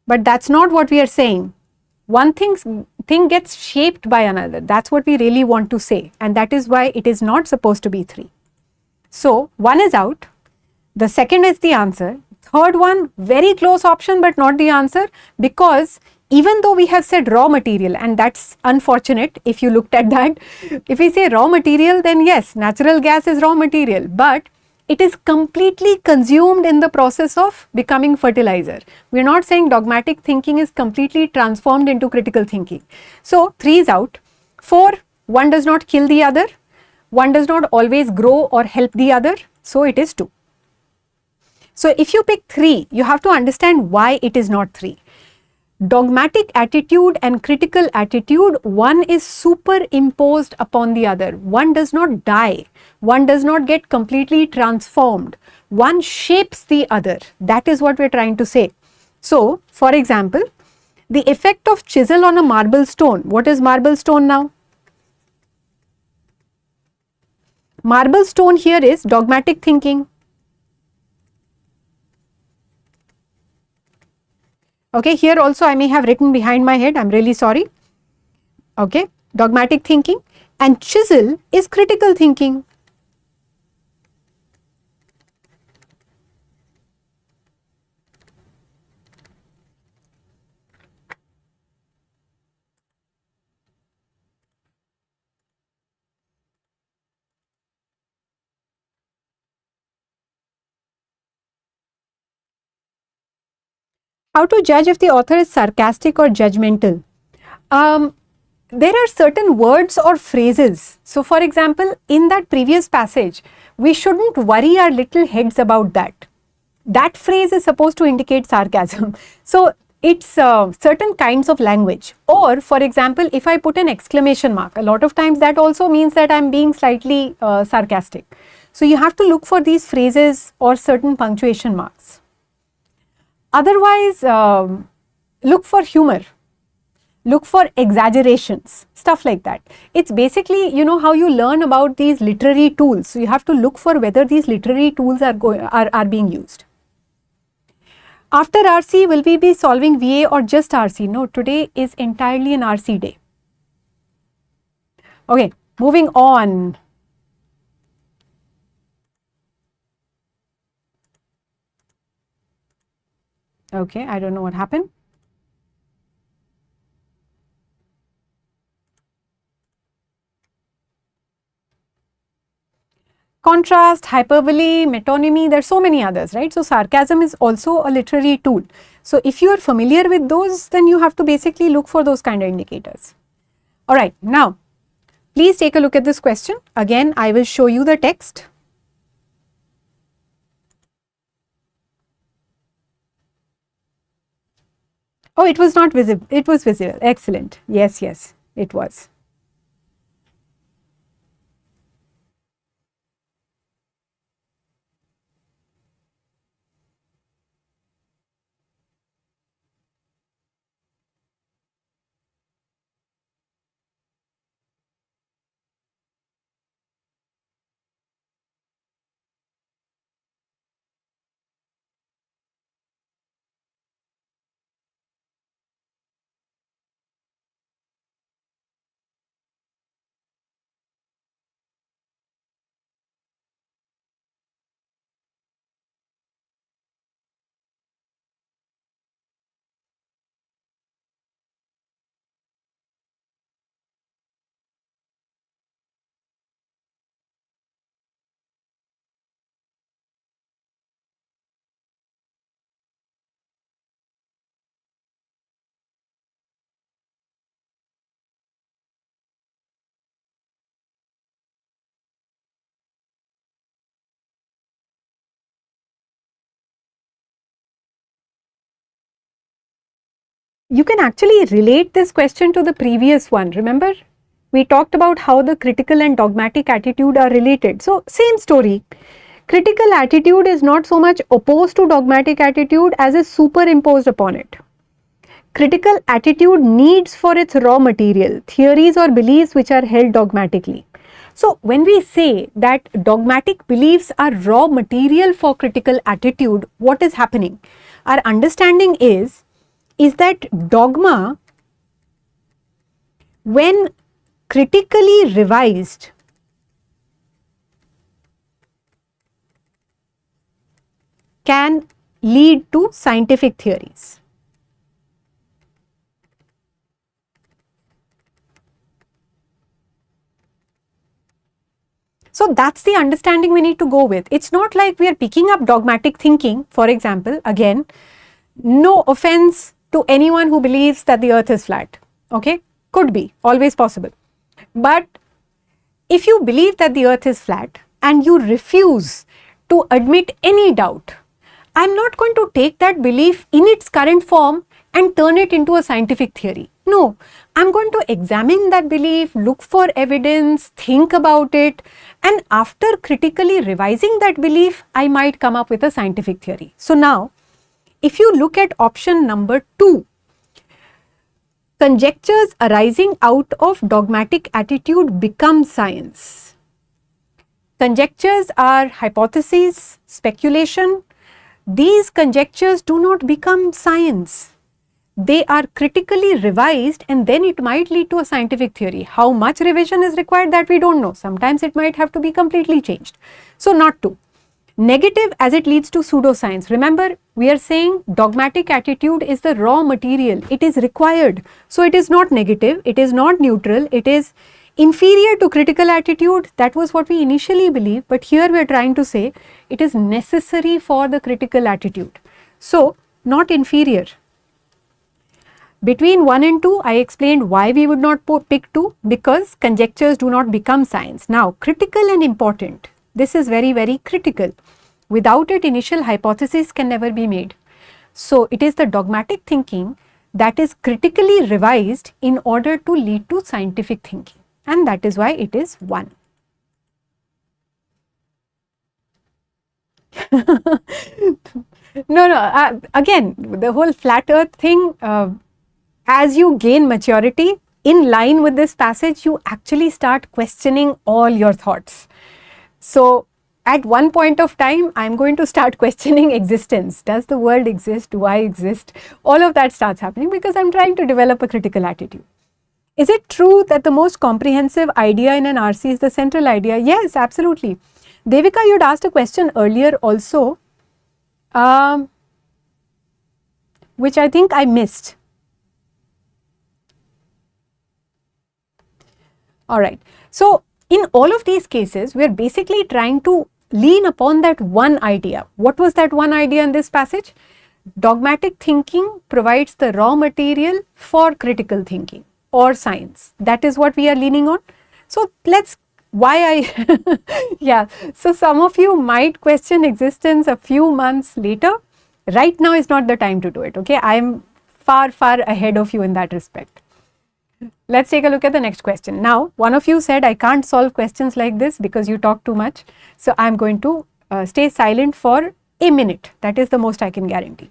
But that's not what we are saying. One thing gets shaped by another. That's what we really want to say. And that is why it is not supposed to be 3. So, 1 is out. The second is the answer. Third one, very close option but not the answer, because even though we have said raw material, and that's unfortunate if you looked at that, if we say raw material, then yes, natural gas is raw material, but it is completely consumed in the process of becoming fertilizer. We are not saying dogmatic thinking is completely transformed into critical thinking. So, 3 is out. 4, one does not kill the other, one does not always grow or help the other, so it is 2. So, if you pick 3, you have to understand why it is not 3. Dogmatic attitude and critical attitude, one is superimposed upon the other. One does not die. One does not get completely transformed. One shapes the other. That is what we are trying to say. So, for example, the effect of chisel on a marble stone. What is marble stone now? Marble stone here is dogmatic thinking. Okay, here also I may have written behind my head, I am really sorry. Okay, dogmatic thinking, and chisel is critical thinking. How to judge if the author is sarcastic or judgmental? There are certain words or phrases. So, for example, in that previous passage, we shouldn't worry our little heads about that. That phrase is supposed to indicate sarcasm. So, it's certain kinds of language. Or, for example, if I put an exclamation mark, a lot of times that also means that I am being slightly sarcastic. So, you have to look for these phrases or certain punctuation marks. Otherwise, look for humor, look for exaggerations, stuff like that. It's basically, you know, how you learn about these literary tools. So, you have to look for whether these literary tools are being used. After RC, will we be solving VA or just RC? No, today is entirely an RC day. Okay, moving on. Okay, I don't know what happened. Contrast, hyperbole, metonymy, there are so many others, right? So sarcasm is also a literary tool. So if you are familiar with those, then you have to basically look for those kind of indicators. All right, now please take a look at this question. Again, I will show you the text. Oh, it was not visible. It was visible. Excellent. Yes, yes, it was. You can actually relate this question to the previous one. Remember, we talked about how the critical and dogmatic attitude are related. So, same story. Critical attitude is not so much opposed to dogmatic attitude as is superimposed upon it. Critical attitude needs for its raw material theories or beliefs which are held dogmatically. So, when we say that dogmatic beliefs are raw material for critical attitude, what is happening? Our understanding is that dogma, when critically revised, can lead to scientific theories. So that's the understanding we need to go with. It's not like we are picking up dogmatic thinking. For example, again, no offense to anyone who believes that the earth is flat. Okay, could be, always possible. But if you believe that the earth is flat and you refuse to admit any doubt, I'm not going to take that belief in its current form and turn it into a scientific theory. No, I'm going to examine that belief, look for evidence, think about it, and after critically revising that belief, I might come up with a scientific theory. So now, if you look at option number 2, conjectures arising out of dogmatic attitude become science. Conjectures are hypotheses, speculation. These conjectures do not become science. They are critically revised and then it might lead to a scientific theory. How much revision is required, that we don't know. Sometimes it might have to be completely changed. So not to. Negative as it leads to pseudoscience. Remember, we are saying dogmatic attitude is the raw material. It is required. So it is not negative, it is not neutral, it is inferior to critical attitude. That was what we initially believed, but here we are trying to say it is necessary for the critical attitude. So not inferior. Between 1 and 2, I explained why we would not pick 2, because conjectures do not become science. Now, critical and important. This is very, very critical. Without it, initial hypothesis can never be made. So, it is the dogmatic thinking that is critically revised in order to lead to scientific thinking, and that is why it is 1. No, again, the whole flat earth thing, as you gain maturity, in line with this passage, you actually start questioning all your thoughts. So, at one point of time, I'm going to start questioning existence. Does the world exist? Do I exist? All of that starts happening because I'm trying to develop a critical attitude. Is it true that the most comprehensive idea in an RC is the central idea? Yes, absolutely. Devika, you had asked a question earlier also. which I think I missed. All right. So in all of these cases, we are basically trying to lean upon that one idea. What was that one idea in this passage? Dogmatic thinking provides the raw material for critical thinking or science. That is what we are leaning on. So yeah, so some of you might question existence a few months later. Right now is not the time to do it, okay? I'm far, far ahead of you in that respect. Let's take a look at the next question. Now, one of you said, I can't solve questions like this because you talk too much. So I'm going to stay silent for a minute. That is the most I can guarantee.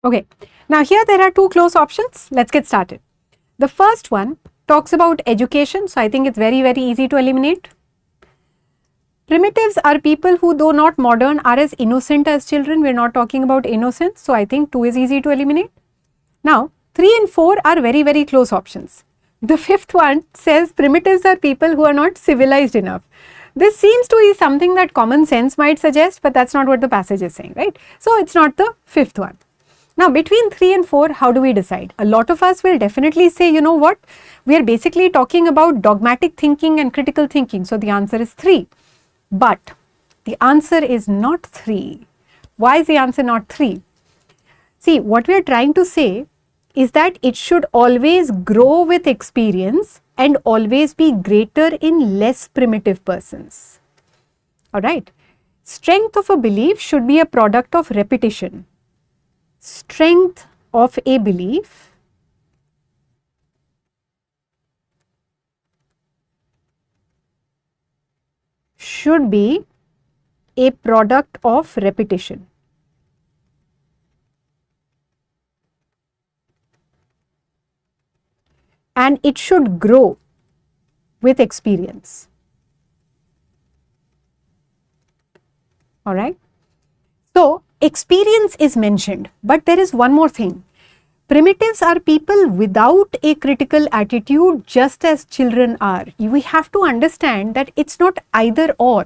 Okay, now here there are two close options. Let's get started. The first one talks about education, so I think it's very, very easy to eliminate. Primitives are people who, though not modern, are as innocent as children. We're not talking about innocence, so I think 2 is easy to eliminate. Now, 3 and 4 are very, very close options. The fifth one says primitives are people who are not civilized enough. This seems to be something that common sense might suggest, but that's not what the passage is saying, right? So it's not the fifth one. Now, between 3 and 4, how do we decide? A lot of us will definitely say, you know what, we are basically talking about dogmatic thinking and critical thinking. So the answer is 3. But the answer is not 3. Why is the answer not 3? See, what we are trying to say is that it should always grow with experience and always be greater in less primitive persons. All right. Strength of a belief should be a product of repetition. Strength of a belief should be a product of repetition. And it should grow with experience. All right. So, experience is mentioned, but there is one more thing. Primitives are people without a critical attitude, just as children are. We have to understand that it's not either or.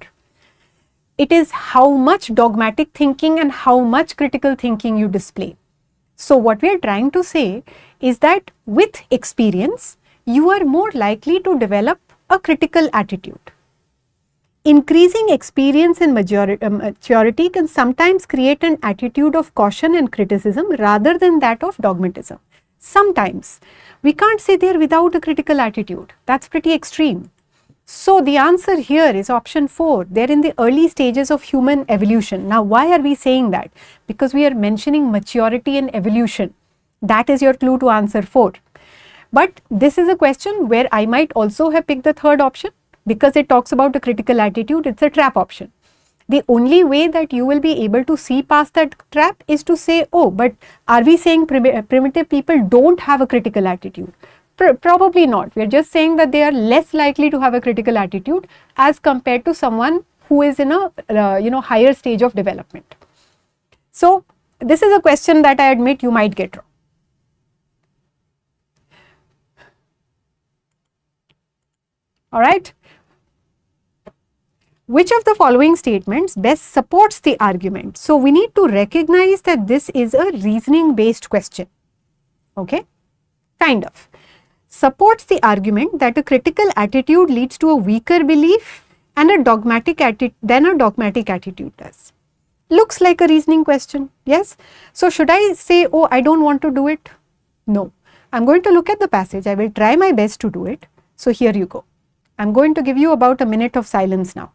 It is how much dogmatic thinking and how much critical thinking you display. So what we are trying to say is that with experience, you are more likely to develop a critical attitude. Increasing experience and maturity can sometimes create an attitude of caution and criticism rather than that of dogmatism. Sometimes. We can't say they're without a critical attitude. That's pretty extreme. So the answer here is option 4. They're in the early stages of human evolution. Now, why are we saying that? Because we are mentioning maturity and evolution. That is your clue to answer 4. But this is a question where I might also have picked the third option. Because it talks about a critical attitude, it's a trap option. The only way that you will be able to see past that trap is to say, oh, but are we saying primitive people don't have a critical attitude? Probably not. We are just saying that they are less likely to have a critical attitude as compared to someone who is in a higher stage of development. So this is a question that I admit you might get wrong. All right. Which of the following statements best supports the argument? So we need to recognize that this is a reasoning based question. Okay, kind of. Supports the argument that a critical attitude leads to a weaker belief and a dogmatic attitude does. Looks like a reasoning question, yes? So should I say, oh, I don't want to do it? No. I'm going to look at the passage. I will try my best to do it. So here you go. I'm going to give you about a minute of silence now.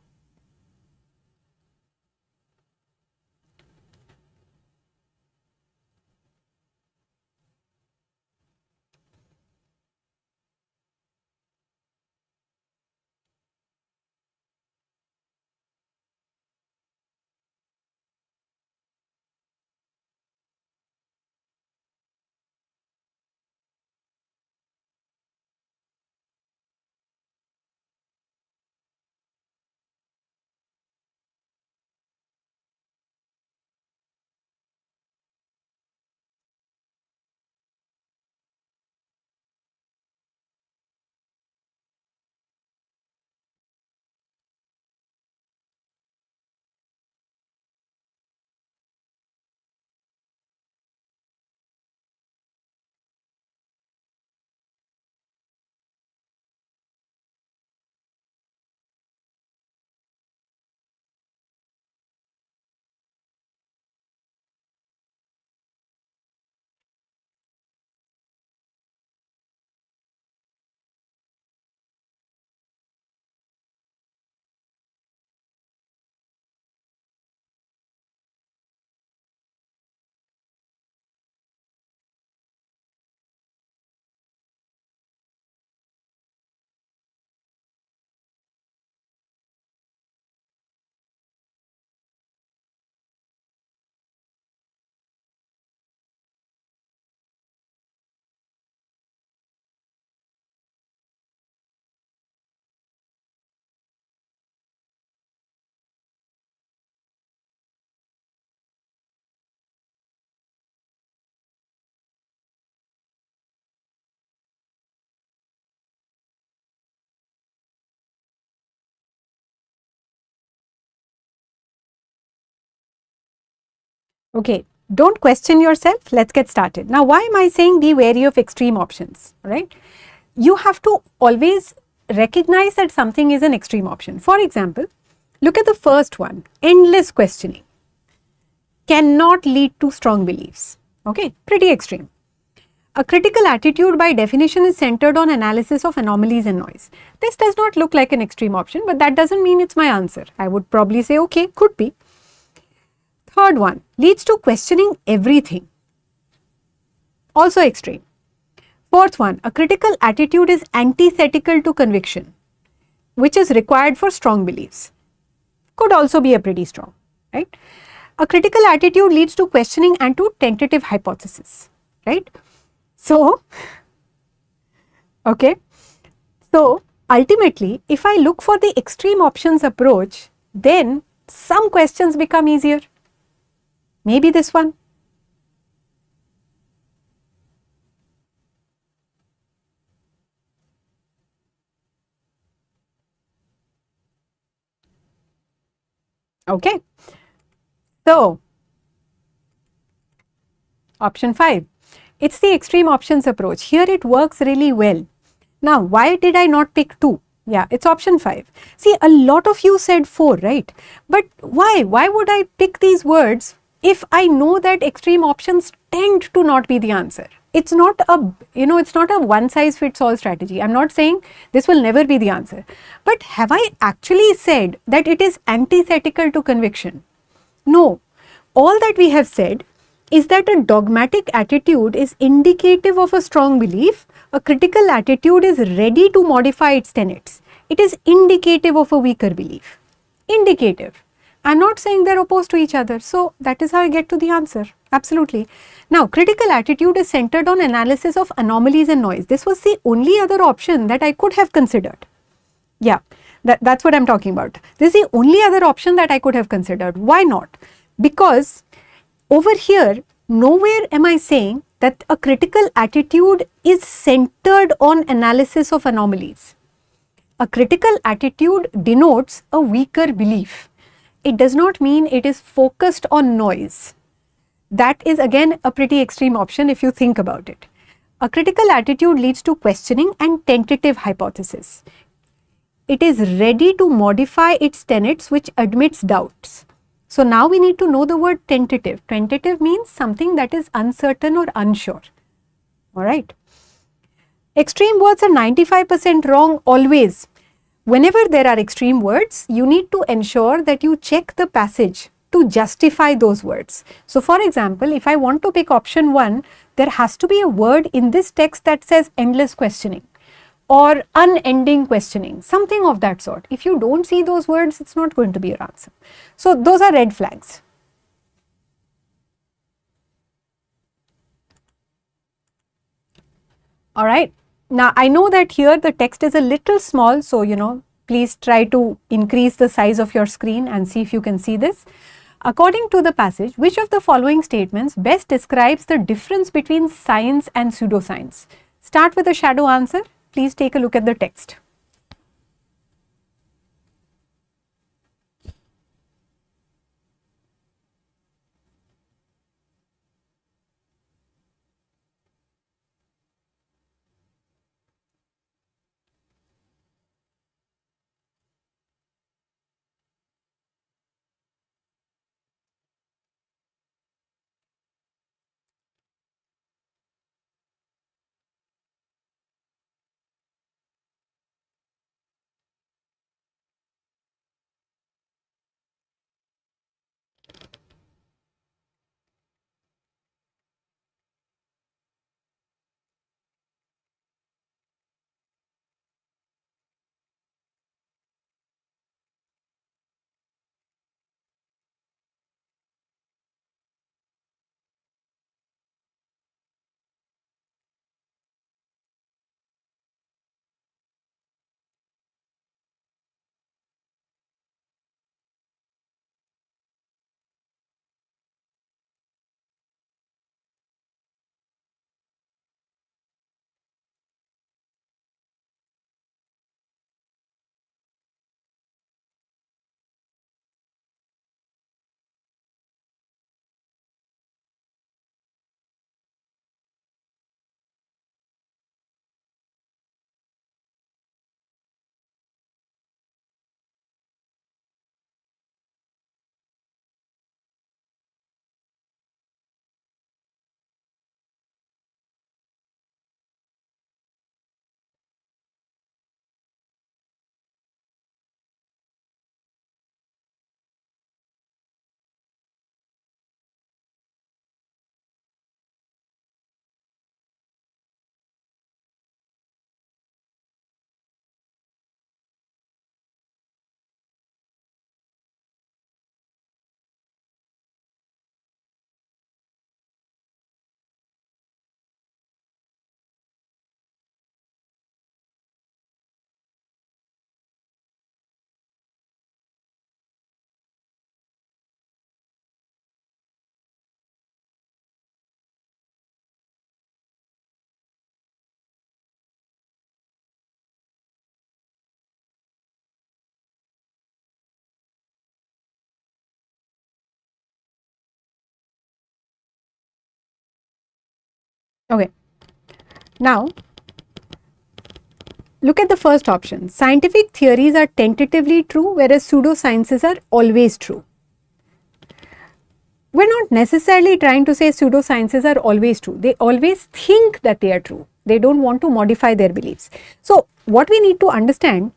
Okay, don't question yourself. Let's get started. Now, why am I saying be wary of extreme options, right? You have to always recognize that something is an extreme option. For example, look at the first one, endless questioning cannot lead to strong beliefs. Okay, pretty extreme. A critical attitude by definition is centered on analysis of anomalies and noise. This does not look like an extreme option, but that doesn't mean it's my answer. I would probably say, okay, could be. Third one, leads to questioning everything. Also extreme. Fourth one, a critical attitude is antithetical to conviction, which is required for strong beliefs. Could also be a pretty strong, right? A critical attitude leads to questioning and to tentative hypothesis, right? So, okay. So, ultimately, if I look for the extreme options approach, then some questions become easier. Maybe this one. Okay. So, option 5. It's the extreme options approach. Here it works really well. Now, why did I not pick 2? Yeah, it's option 5. See, a lot of you said 4, right? But why? Why would I pick these words if I know that extreme options tend to not be the answer? It's not a, it's not a one size fits all strategy. I'm not saying this will never be the answer. But have I actually said that it is antithetical to conviction? No. All that we have said is that a dogmatic attitude is indicative of a strong belief. A critical attitude is ready to modify its tenets. It is indicative of a weaker belief. Indicative. I'm not saying they're opposed to each other. So that is how I get to the answer. Absolutely. Now, critical attitude is centered on analysis of anomalies and noise. This was the only other option that I could have considered. Yeah, that's what I'm talking about. This is the only other option that I could have considered. Why not? Because over here, nowhere am I saying that a critical attitude is centered on analysis of anomalies. A critical attitude denotes a weaker belief. It does not mean it is focused on noise. That is again a pretty extreme option if you think about it. A critical attitude leads to questioning and tentative hypothesis. It is ready to modify its tenets which admits doubts. So now we need to know the word tentative. Tentative means something that is uncertain or unsure. Alright. Extreme words are 95% wrong always. Whenever there are extreme words, you need to ensure that you check the passage to justify those words. So for example, if I want to pick option 1, there has to be a word in this text that says endless questioning or unending questioning, something of that sort. If you don't see those words, it's not going to be your answer. So those are red flags. All right. Now I know that here the text is a little small, so please try to increase the size of your screen and see if you can see this. According to the passage, which of the following statements best describes the difference between science and pseudoscience? Start with a shadow answer. Please take a look at the text. Okay. Now, look at the first option. Scientific theories are tentatively true, whereas pseudosciences are always true. We're not necessarily trying to say pseudosciences are always true. They always think that they are true. They don't want to modify their beliefs. So, what we need to understand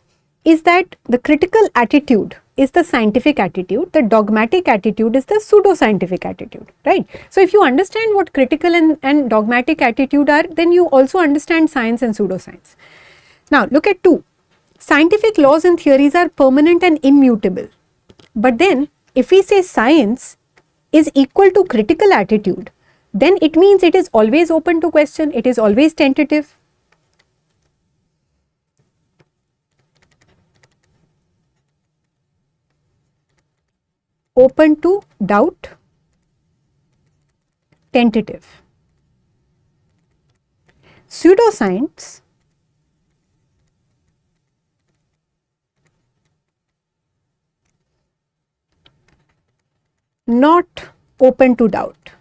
is that the critical attitude is the scientific attitude, the dogmatic attitude is the pseudoscientific attitude, right? So, if you understand what critical and dogmatic attitude are, then you also understand science and pseudoscience. Now, look at 2. Scientific laws and theories are permanent and immutable. But then, if we say science is equal to critical attitude, then it means it is always open to question, it is always tentative. Open to doubt, tentative. Pseudoscience not open to doubt,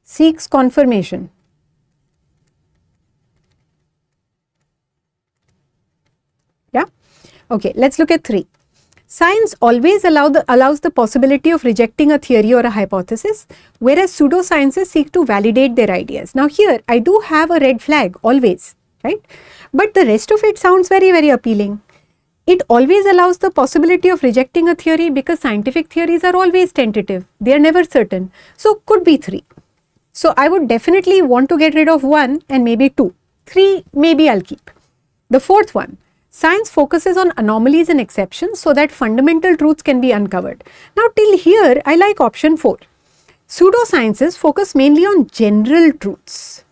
seeks confirmation. Yeah. Okay, let's look at 3. Science always allows the possibility of rejecting a theory or a hypothesis, whereas pseudosciences seek to validate their ideas. Now here, I do have a red flag always, right? But the rest of it sounds very, very appealing. It always allows the possibility of rejecting a theory because scientific theories are always tentative. They are never certain. So could be 3. So I would definitely want to get rid of 1 and maybe 2. 3 maybe I'll keep. The 4th one, science focuses on anomalies and exceptions so that fundamental truths can be uncovered. Now till here I like option 4. Pseudosciences focus mainly on general truths.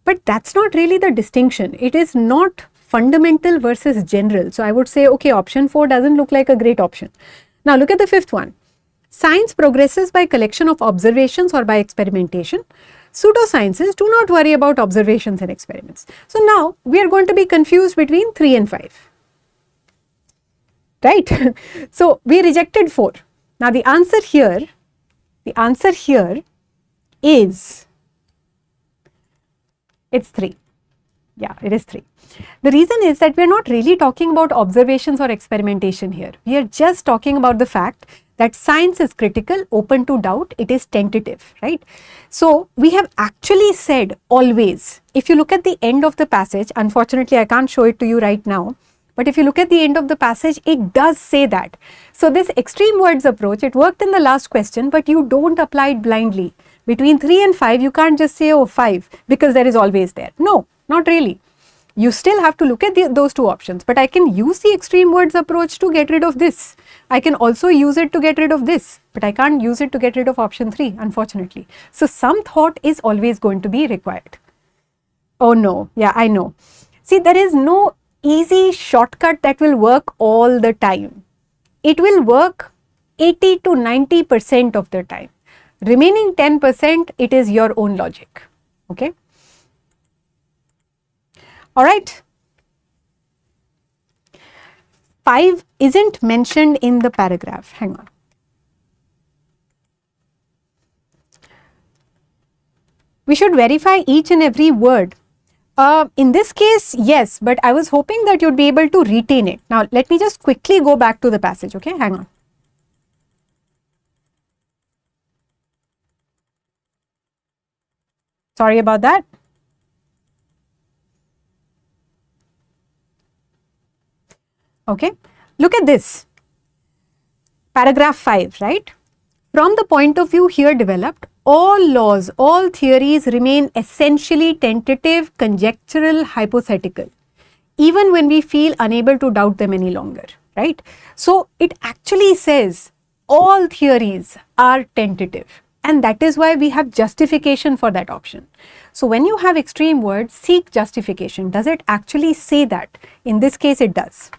But that's not really the distinction. It is not fundamental versus general. So I would say, okay, option 4 doesn't look like a great option. Now look at the 5th one. Science progresses by collection of observations or by experimentation. Pseudosciences do not worry about observations and experiments. So now we are going to be confused between 3 and 5. Right? So we rejected 4. Now the answer here is, it's 3. Yeah, it is 3. The reason is that we are not really talking about observations or experimentation here. We are just talking about the fact that science is critical, open to doubt, it is tentative, right? So we have actually said always, if you look at the end of the passage, unfortunately I can't show it to you right now, but if you look at the end of the passage, it does say that. So this extreme words approach, it worked in the last question, but you don't apply it blindly. Between 3 and 5, you can't just say, oh, 5, because there is always there. No, not really. You still have to look at those 2 options, but I can use the extreme words approach to get rid of this. I can also use it to get rid of this, but I can't use it to get rid of option 3, unfortunately. So some thought is always going to be required. Oh no, yeah, I know. See, there is no easy shortcut that will work all the time. It will work 80 to 90% of the time. Remaining 10%, it is your own logic. Okay. All right. 5 isn't mentioned in the paragraph. Hang on. We should verify each and every word. In this case, yes, but I was hoping that you'd be able to retain it. Now, let me just quickly go back to the passage, okay? Hang on. Sorry about that. Okay, look at this. Paragraph 5, right? From the point of view here developed, all laws, all theories remain essentially tentative, conjectural, hypothetical, even when we feel unable to doubt them any longer, right? So it actually says all theories are tentative, and that is why we have justification for that option. So when you have extreme words, seek justification. Does it actually say that? In this case, it does.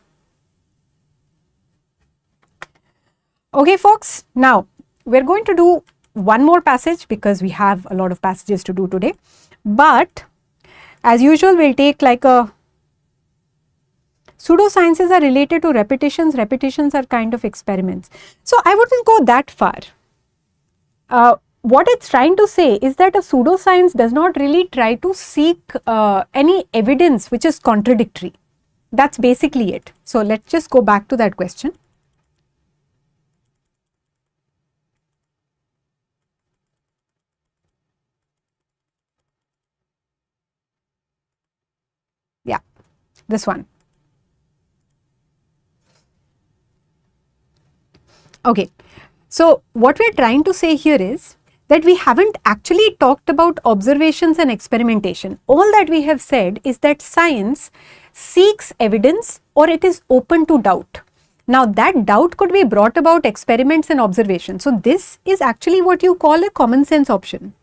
Okay, folks, now we're going to do one more passage because we have a lot of passages to do today. But as usual, we'll take like a pseudosciences are related to repetitions. Repetitions are kind of experiments. So I wouldn't go that far. What it's trying to say is that a pseudoscience does not really try to seek any evidence which is contradictory. That's basically it. So let's just go back to that question. Yeah, this one. Okay, so what we're trying to say here is that we haven't actually talked about observations and experimentation. All that we have said is that science seeks evidence or it is open to doubt. Now that doubt could be brought about experiments and observations. So this is actually what you call a common sense option.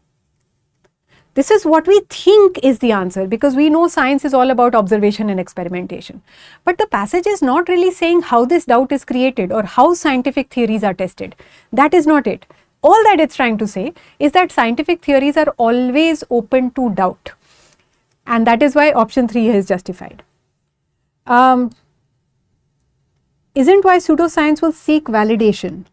This is what we think is the answer, because we know science is all about observation and experimentation. But the passage is not really saying how this doubt is created or how scientific theories are tested. That is not it. All that it's trying to say is that scientific theories are always open to doubt. And that is why option 3 is justified. Isn't why pseudoscience will seek validation.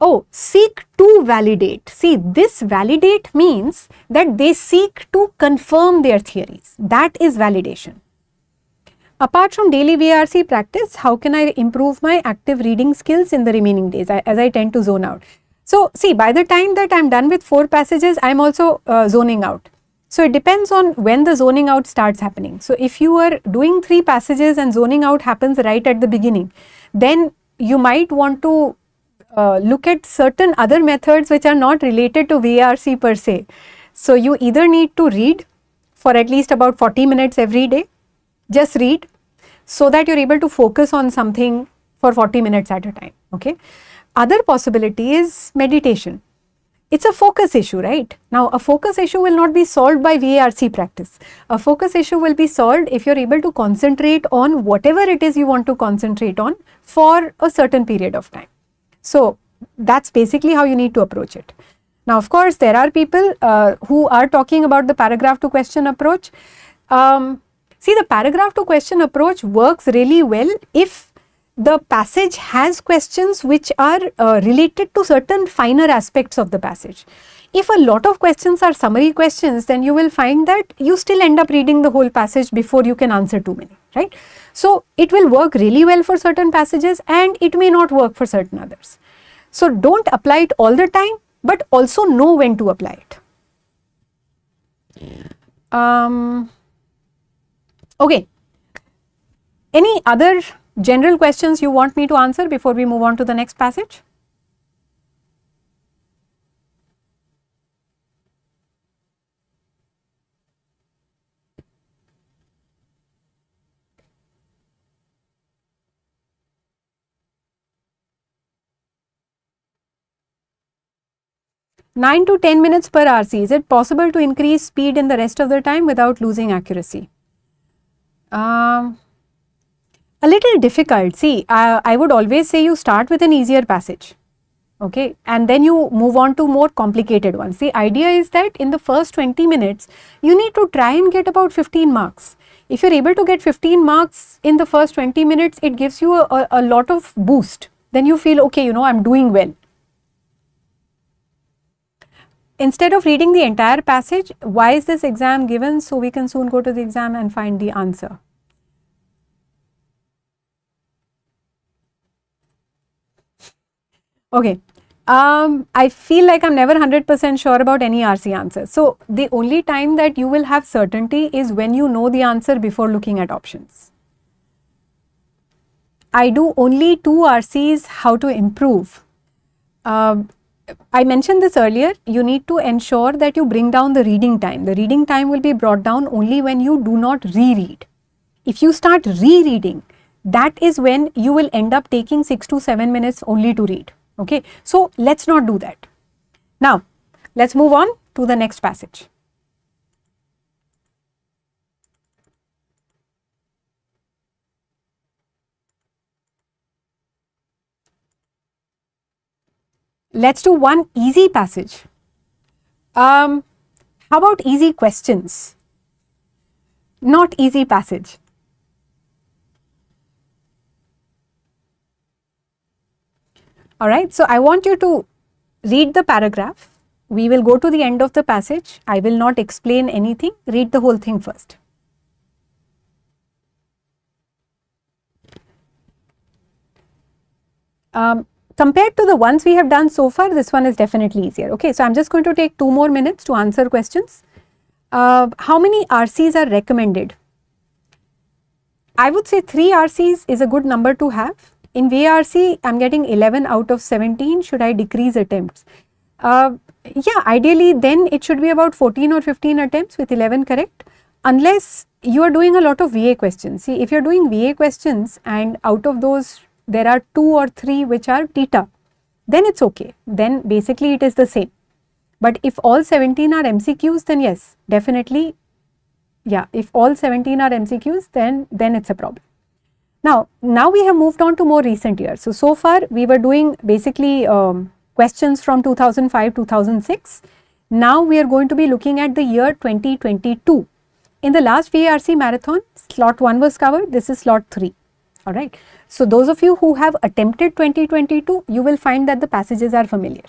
Oh, seek to validate. See, this validate means that they seek to confirm their theories. That is validation. Apart from daily VARC practice, how can I improve my active reading skills in the remaining days as I tend to zone out? So, see, by the time that I'm done with 4 passages, I'm also zoning out. So, it depends on when the zoning out starts happening. So, if you are doing 3 passages and zoning out happens right at the beginning, then you might want to look at certain other methods which are not related to VARC per se. So, you either need to read for at least about 40 minutes every day. Just read so that you're able to focus on something for 40 minutes at a time. Okay. Other possibility is meditation. It's a focus issue, right? Now, a focus issue will not be solved by VARC practice. A focus issue will be solved if you're able to concentrate on whatever it is you want to concentrate on for a certain period of time. So, that's basically how you need to approach it. Now, of course, there are people who are talking about the paragraph to question approach. See, the paragraph to question approach works really well if the passage has questions which are related to certain finer aspects of the passage. If a lot of questions are summary questions, then you will find that you still end up reading the whole passage before you can answer too many, right? So, it will work really well for certain passages and it may not work for certain others. So, don't apply it all the time, but also know when to apply it. Okay. Any other general questions you want me to answer before we move on to the next passage? Nine to 10 minutes per RC. Is it possible to increase speed in the rest of the time without losing accuracy? A little difficult. See, I would always say you start with an easier passage, okay, and then you move on to more complicated ones. The idea is that in the first 20 minutes, you need to try and get about 15 marks. If you're able to get 15 marks in the first 20 minutes, it gives you a lot of boost. Then you feel, okay, you know, I'm doing well. Instead of reading the entire passage, why is this exam given? So we can soon go to the exam and find the answer. Okay, I feel like I'm never 100% sure about any RC answer. So the only time that you will have certainty is when you know the answer before looking at options. I do only 2 RCs, how to improve. I mentioned this earlier, you need to ensure that you bring down the reading time. The reading time will be brought down only when you do not reread. If you start rereading, that is when you will end up taking 6 to 7 minutes only to read. Okay, so let's not do that. Now, let's move on to the next passage. Let's do one easy passage. How about easy questions? Not easy passage. Alright, so I want you to read the paragraph. We will go to the end of the passage. I will not explain anything. Read the whole thing first. Compared to the ones we have done so far, this one is definitely easier. Okay, so I'm just going to take 2 more minutes to answer questions. How many RCs are recommended? I would say 3 RCs is a good number to have. in VARC, I'm getting 11 out of 17. Should I decrease attempts? Yeah, ideally then it should be about 14 or 15 attempts with 11 correct, unless you are doing a lot of VA questions. See, if you're doing VA questions and out of those there are 2 or 3 which are TETA, then it's okay. Then basically it is the same. But if all 17 are MCQs, then yes, definitely, yeah, if all 17 are MCQs, then it's a problem. Now we have moved on to more recent years. So far we were doing basically questions from 2005, 2006. Now we are going to be looking at the year 2022. In the last VARC marathon, slot 1 was covered, this is slot 3. Alright. So those of you who have attempted 2022, you will find that the passages are familiar.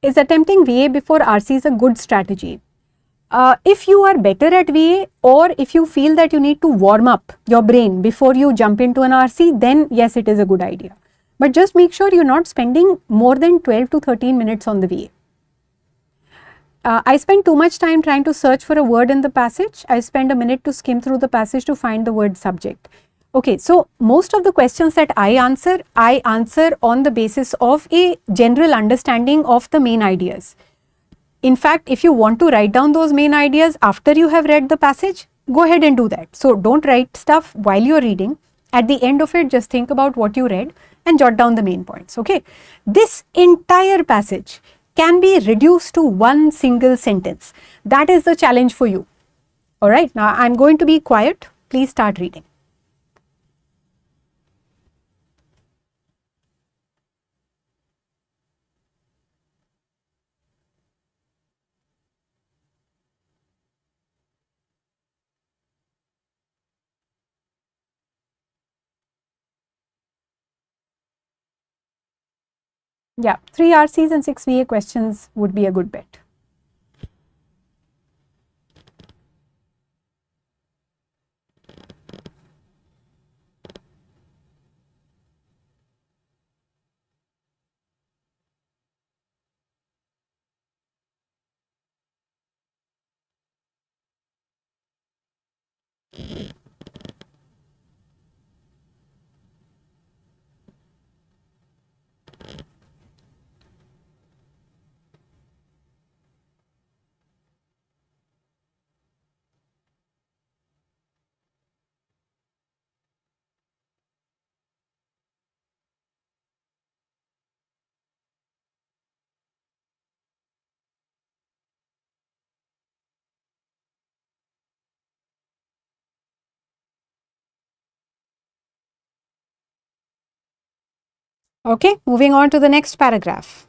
Is attempting VA before RC is a good strategy? If you are better at VA, or if you feel that you need to warm up your brain before you jump into an RC, then yes, it is a good idea. But just make sure you're not spending more than 12 to 13 minutes on the VA. I spend too much time trying to search for a word in the passage. I spend a minute to skim through the passage to find the word subject. Okay, so most of the questions that I answer on the basis of a general understanding of the main ideas. In fact, if you want to write down those main ideas after you have read the passage, go ahead and do that. So don't write stuff while you're reading. At the end of it, just think about what you read and jot down the main points, okay? This entire passage can be reduced to one single sentence. That is the challenge for you. All right, now I'm going to be quiet. Please start reading. Yeah, 3 RCs and 6 VA questions would be a good bet. Okay, moving on to the next paragraph.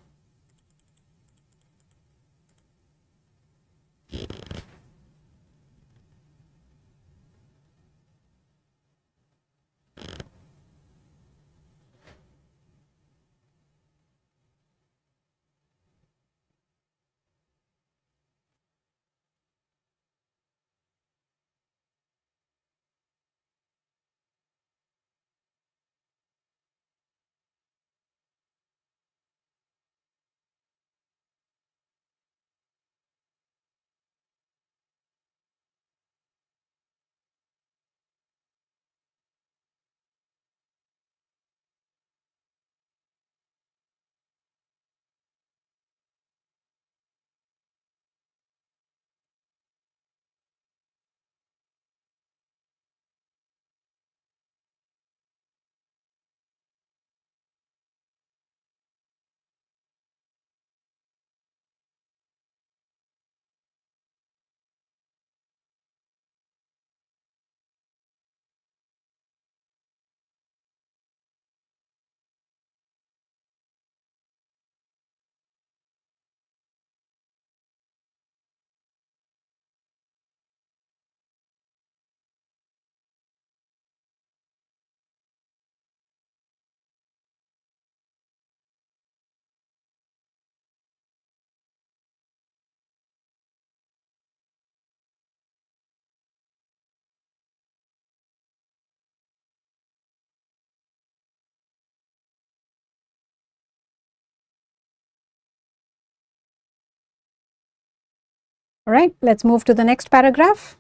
All right, let's move to the next paragraph.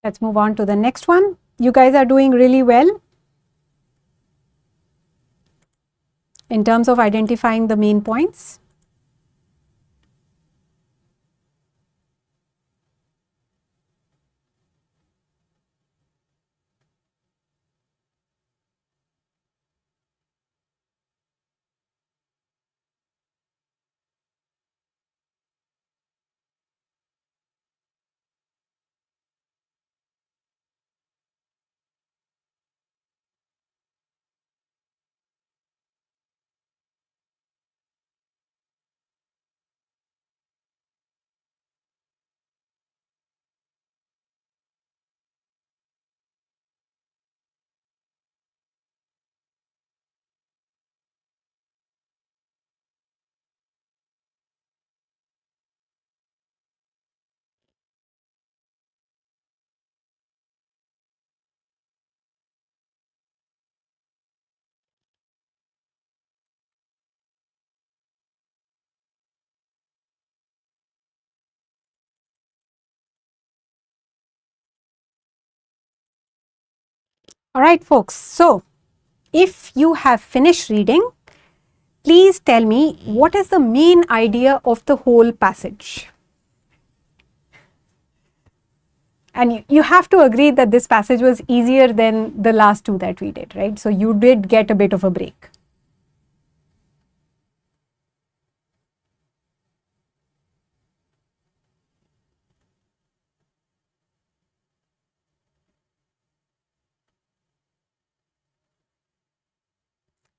Let's move on to the next one. You guys are doing really well in terms of identifying the main points. All right, folks. So, if you have finished reading, please tell me what is the main idea of the whole passage. And you have to agree that this passage was easier than the last two that we did, right? So, you did get a bit of a break.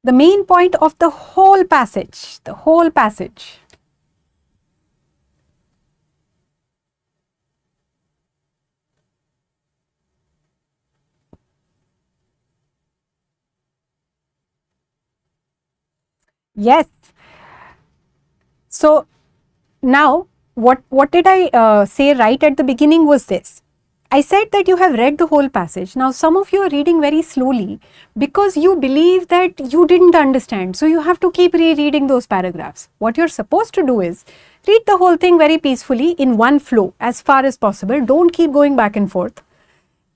The main point of the whole passage, the whole passage. Yes. So now what did I say right at the beginning was this. I said that you have read the whole passage. Now some of you are reading very slowly because you believe that you didn't understand. So you have to keep rereading those paragraphs. What you're supposed to do is read the whole thing very peacefully in one flow as far as possible. Don't keep going back and forth.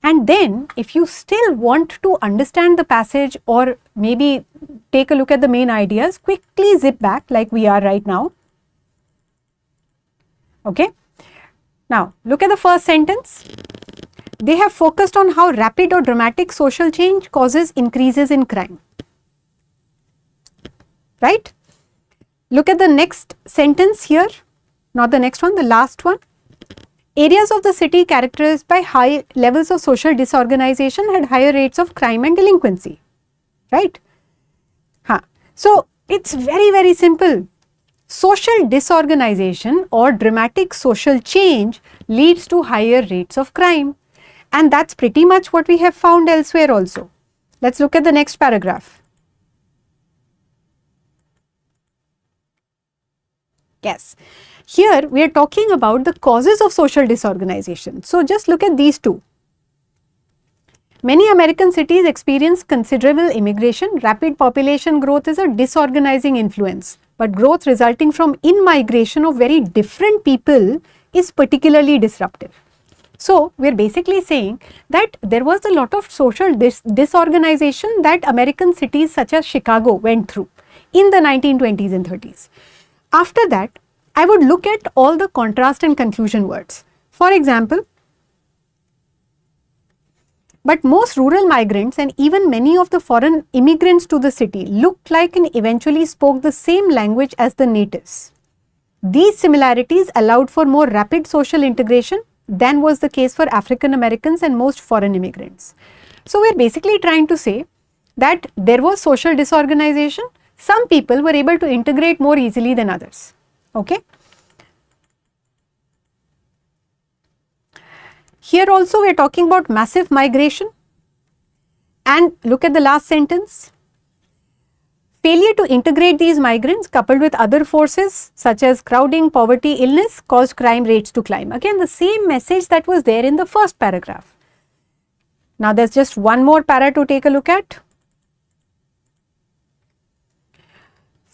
And then if you still want to understand the passage or maybe take a look at the main ideas, quickly zip back like we are right now. Okay. Now look at the first sentence. They have focused on how rapid or dramatic social change causes increases in crime. Right? Look at the next sentence here. Not the next one, the last one. Areas of the city characterized by high levels of social disorganization had higher rates of crime and delinquency. Right? So it's very, very simple. Social disorganization or dramatic social change leads to higher rates of crime. And that's pretty much what we have found elsewhere also. Let's look at the next paragraph. Yes. Here we are talking about the causes of social disorganization. So just look at these two. Many American cities experience considerable immigration. Rapid population growth is a disorganizing influence, but growth resulting from in-migration of very different people is particularly disruptive. So, we are basically saying that there was a lot of social disorganization that American cities such as Chicago went through in the 1920s and 30s. After that, I would look at all the contrast and conclusion words. For example, but most rural migrants and even many of the foreign immigrants to the city looked like and eventually spoke the same language as the natives. These similarities allowed for more rapid social integration than was the case for African Americans and most foreign immigrants. So, we are basically trying to say that there was social disorganization. Some people were able to integrate more easily than others. Okay. Here also we are talking about massive migration, and look at the last sentence. Failure to integrate these migrants coupled with other forces such as crowding, poverty, illness caused crime rates to climb. Again, the same message that was there in the first paragraph. Now, there is just one more para to take a look at.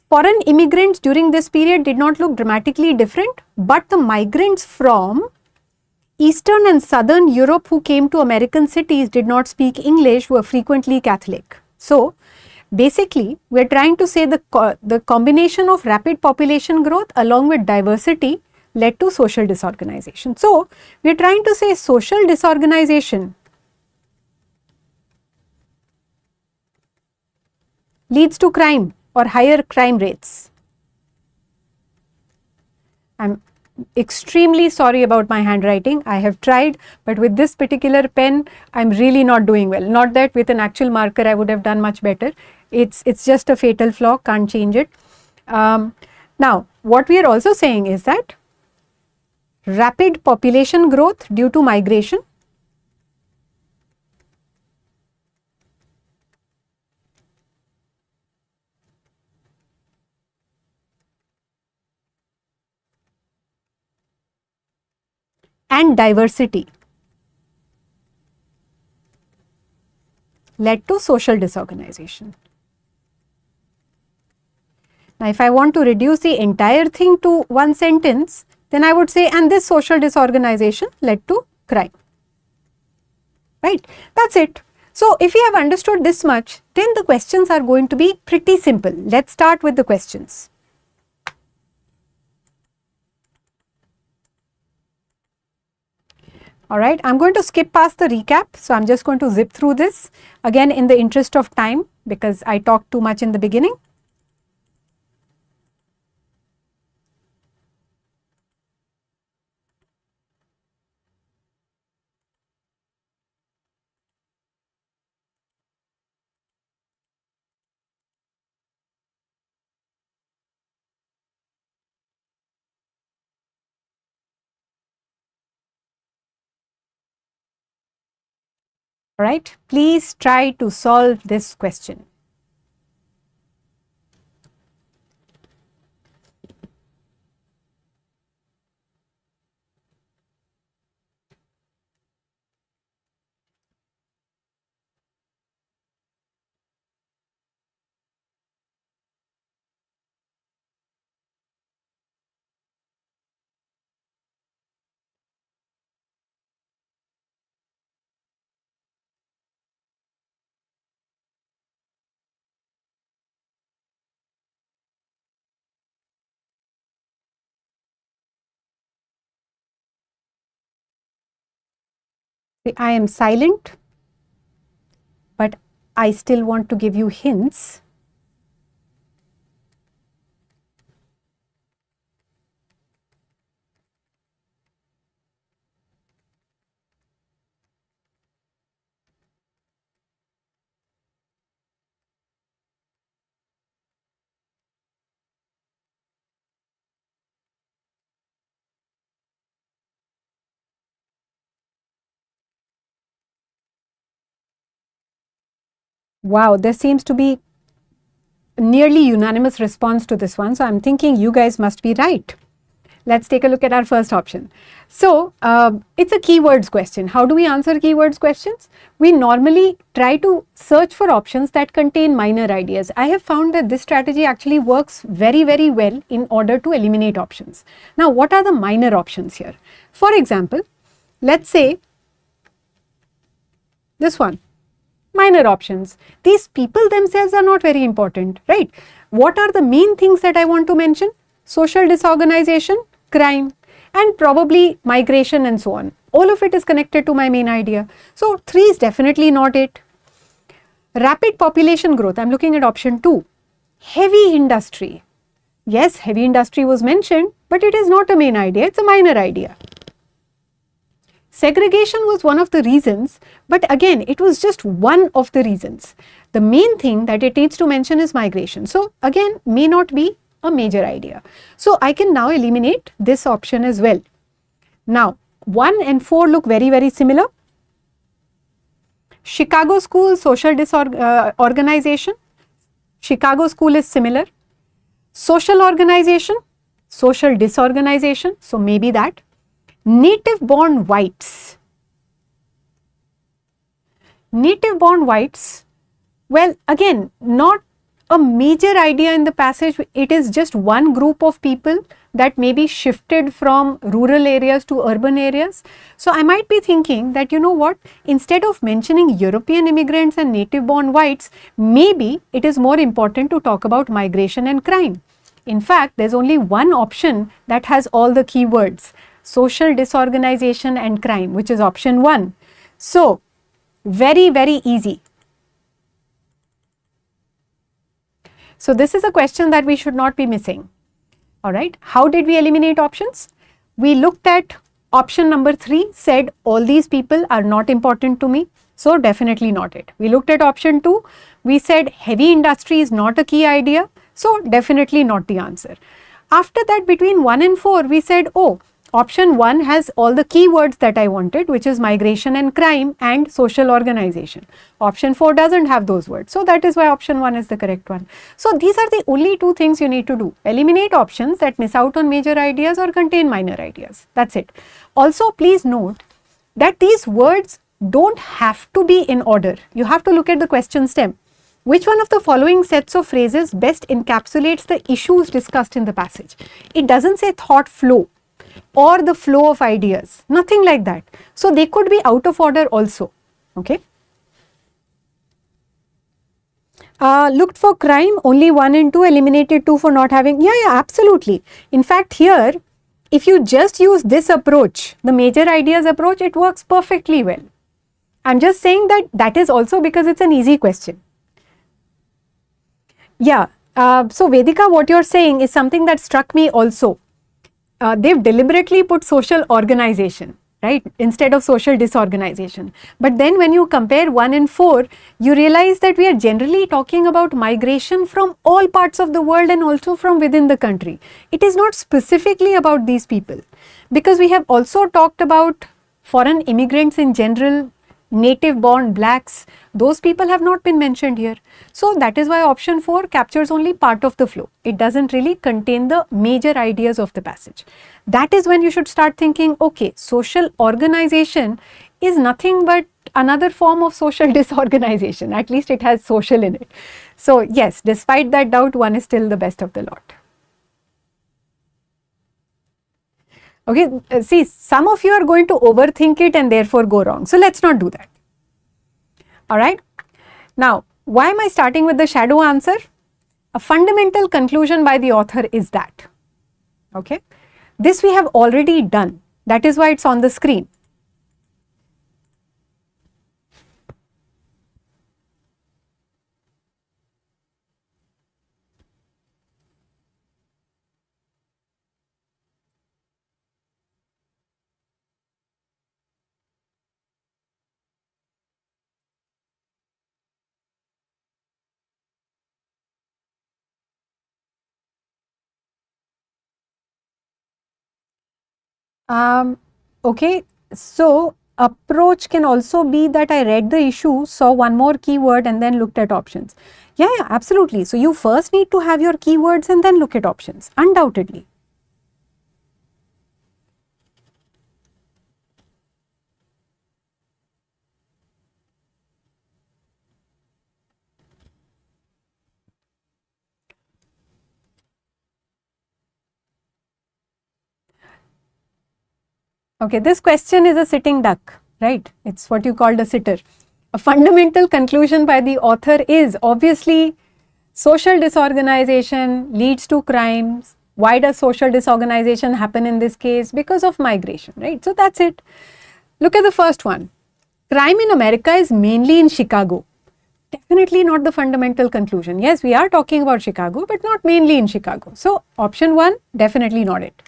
Foreign immigrants during this period did not look dramatically different, but the migrants from Eastern and Southern Europe who came to American cities did not speak English, were frequently Catholic. So, basically, we are trying to say the combination of rapid population growth along with diversity led to social disorganization. So, we are trying to say social disorganization leads to crime or higher crime rates. I'm extremely sorry about my handwriting. I have tried, but with this particular pen, I'm really not doing well. Not that with an actual marker I would have done much better. It's just a fatal flaw, can't change it. Now, what we are also saying is that rapid population growth due to migration and diversity led to social disorganization. Now, if I want to reduce the entire thing to one sentence, then I would say, and this social disorganization led to crime. Right? That's it. So, if you have understood this much, then the questions are going to be pretty simple. Let's start with the questions. Alright, I am going to skip past the recap. So, I am just going to zip through this again in the interest of time because I talked too much in the beginning. Alright, please try to solve this question. I am silent, but I still want to give you hints. Wow, there seems to be nearly unanimous response to this one. So I'm thinking you guys must be right. Let's take a look at our first option. So it's a keywords question. How do we answer keywords questions? We normally try to search for options that contain minor ideas. I have found that this strategy actually works very, very well in order to eliminate options. Now, what are the minor options here? For example, let's say this one. Minor options. These people themselves are not very important, right? What are the main things that I want to mention? Social disorganization, crime, and probably migration and so on. All of it is connected to my main idea. So 3 is definitely not it. Rapid population growth, I'm looking at option 2. Heavy industry. Yes, heavy industry was mentioned, but it is not a main idea, it's a minor idea. Segregation was one of the reasons, but again, it was just one of the reasons. The main thing that it needs to mention is migration. So again, may not be a major idea. So I can now eliminate this option as well. Now, 1 and 4 look very, very similar. Chicago School Social Disorganization. Chicago School is similar. Social organization, social disorganization. So maybe that. Native born whites. Native born whites, well, again, not a major idea in the passage. It is just one group of people that may be shifted from rural areas to urban areas. So I might be thinking that, you know what, instead of mentioning European immigrants and native born whites, maybe it is more important to talk about migration and crime. In fact, there's only one option that has all the keywords: social disorganization and crime, which is option 1. So very, very easy. So this is a question that we should not be missing. All right. How did we eliminate options? We looked at option number 3, said all these people are not important to me. So definitely not it. We looked at option 2. We said heavy industry is not a key idea. So definitely not the answer. After that, between 1 and 4, we said, oh, option 1 has all the keywords that I wanted, which is migration and crime and social organization. Option 4 doesn't have those words. So that is why option 1 is the correct one. So these are the only 2 things you need to do. Eliminate options that miss out on major ideas or contain minor ideas. That's it. Also, please note that these words don't have to be in order. You have to look at the question stem. Which one of the following sets of phrases best encapsulates the issues discussed in the passage? It doesn't say thought flow or the flow of ideas, nothing like that. So they could be out of order also, okay. Looked for crime, only 1 and 2, eliminated 2 for not having, yeah, absolutely. In fact, here, if you just use this approach, the major ideas approach, it works perfectly well. I'm just saying that is also because it's an easy question. Yeah, so Vedika, what you're saying is something that struck me also. They've deliberately put social organization, right, instead of social disorganization. But then when you compare 1 and 4, you realize that we are generally talking about migration from all parts of the world and also from within the country. It is not specifically about these people, because we have also talked about foreign immigrants in general, native born blacks, those people have not been mentioned here. So that is why option 4 captures only part of the flow. It doesn't really contain the major ideas of the passage. That is when you should start thinking, okay, social organization is nothing but another form of social disorganization. At least it has social in it. So yes, despite that doubt, 1 is still the best of the lot. Okay, see, some of you are going to overthink it and therefore go wrong. So let's not do that. All right. Now, why am I starting with the shadow answer? A fundamental conclusion by the author is that, okay, this we have already done. That is why it's on the screen. Okay, so approach can also be that I read the issue, saw one more keyword and then looked at options. Yeah, absolutely. So you first need to have your keywords and then look at options, undoubtedly. Okay, this question is a sitting duck, right? It's what you called a sitter. A fundamental conclusion by the author is obviously social disorganization leads to crimes. Why does social disorganization happen in this case? Because of migration, right? So that's it. Look at the first one. Crime in America is mainly in Chicago. Definitely not the fundamental conclusion. Yes, we are talking about Chicago, but not mainly in Chicago. So option 1, definitely not it.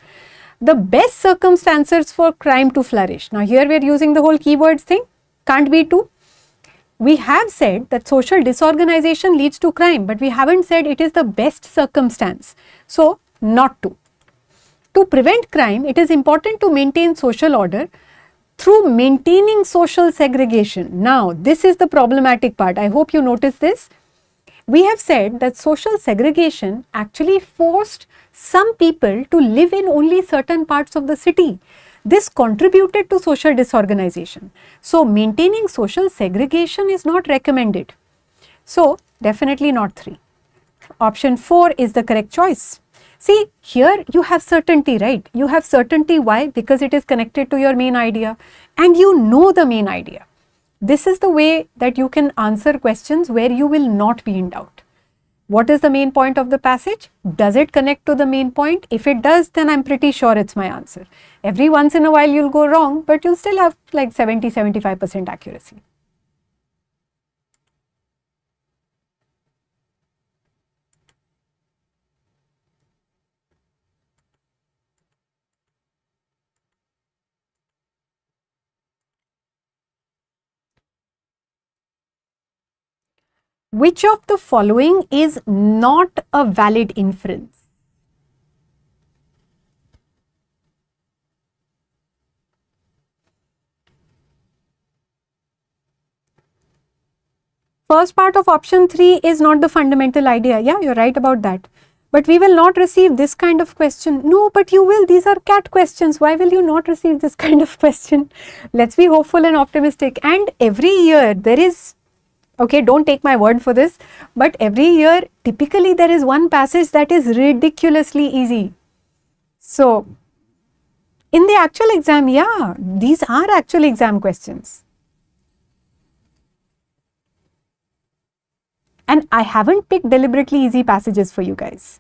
The best circumstances for crime to flourish. Now here we are using the whole keywords thing. Can't be 2. We have said that social disorganization leads to crime, but we haven't said it is the best circumstance. So not 2. To prevent crime, it is important to maintain social order through maintaining social segregation. Now, this is the problematic part. I hope you notice this. We have said that social segregation actually forced some people to live in only certain parts of the city. This contributed to social disorganization. So, maintaining social segregation is not recommended. So, definitely not 3. Option 4 is the correct choice. See, here you have certainty, right? You have certainty. Why? Because it is connected to your main idea and you know the main idea. This is the way that you can answer questions where you will not be in doubt. What is the main point of the passage? Does it connect to the main point? If it does, then I'm pretty sure it's my answer. Every once in a while you'll go wrong, but you'll still have like 70-75% accuracy. Which of the following is not a valid inference? First part of option 3 is not the fundamental idea. Yeah, you're right about that. But we will not receive this kind of question. No, but you will. These are CAT questions. Why will you not receive this kind of question? Let's be hopeful and optimistic. And every year there is, okay, don't take my word for this, but every year typically there is one passage that is ridiculously easy. So, in the actual exam, yeah, these are actual exam questions. And I haven't picked deliberately easy passages for you guys.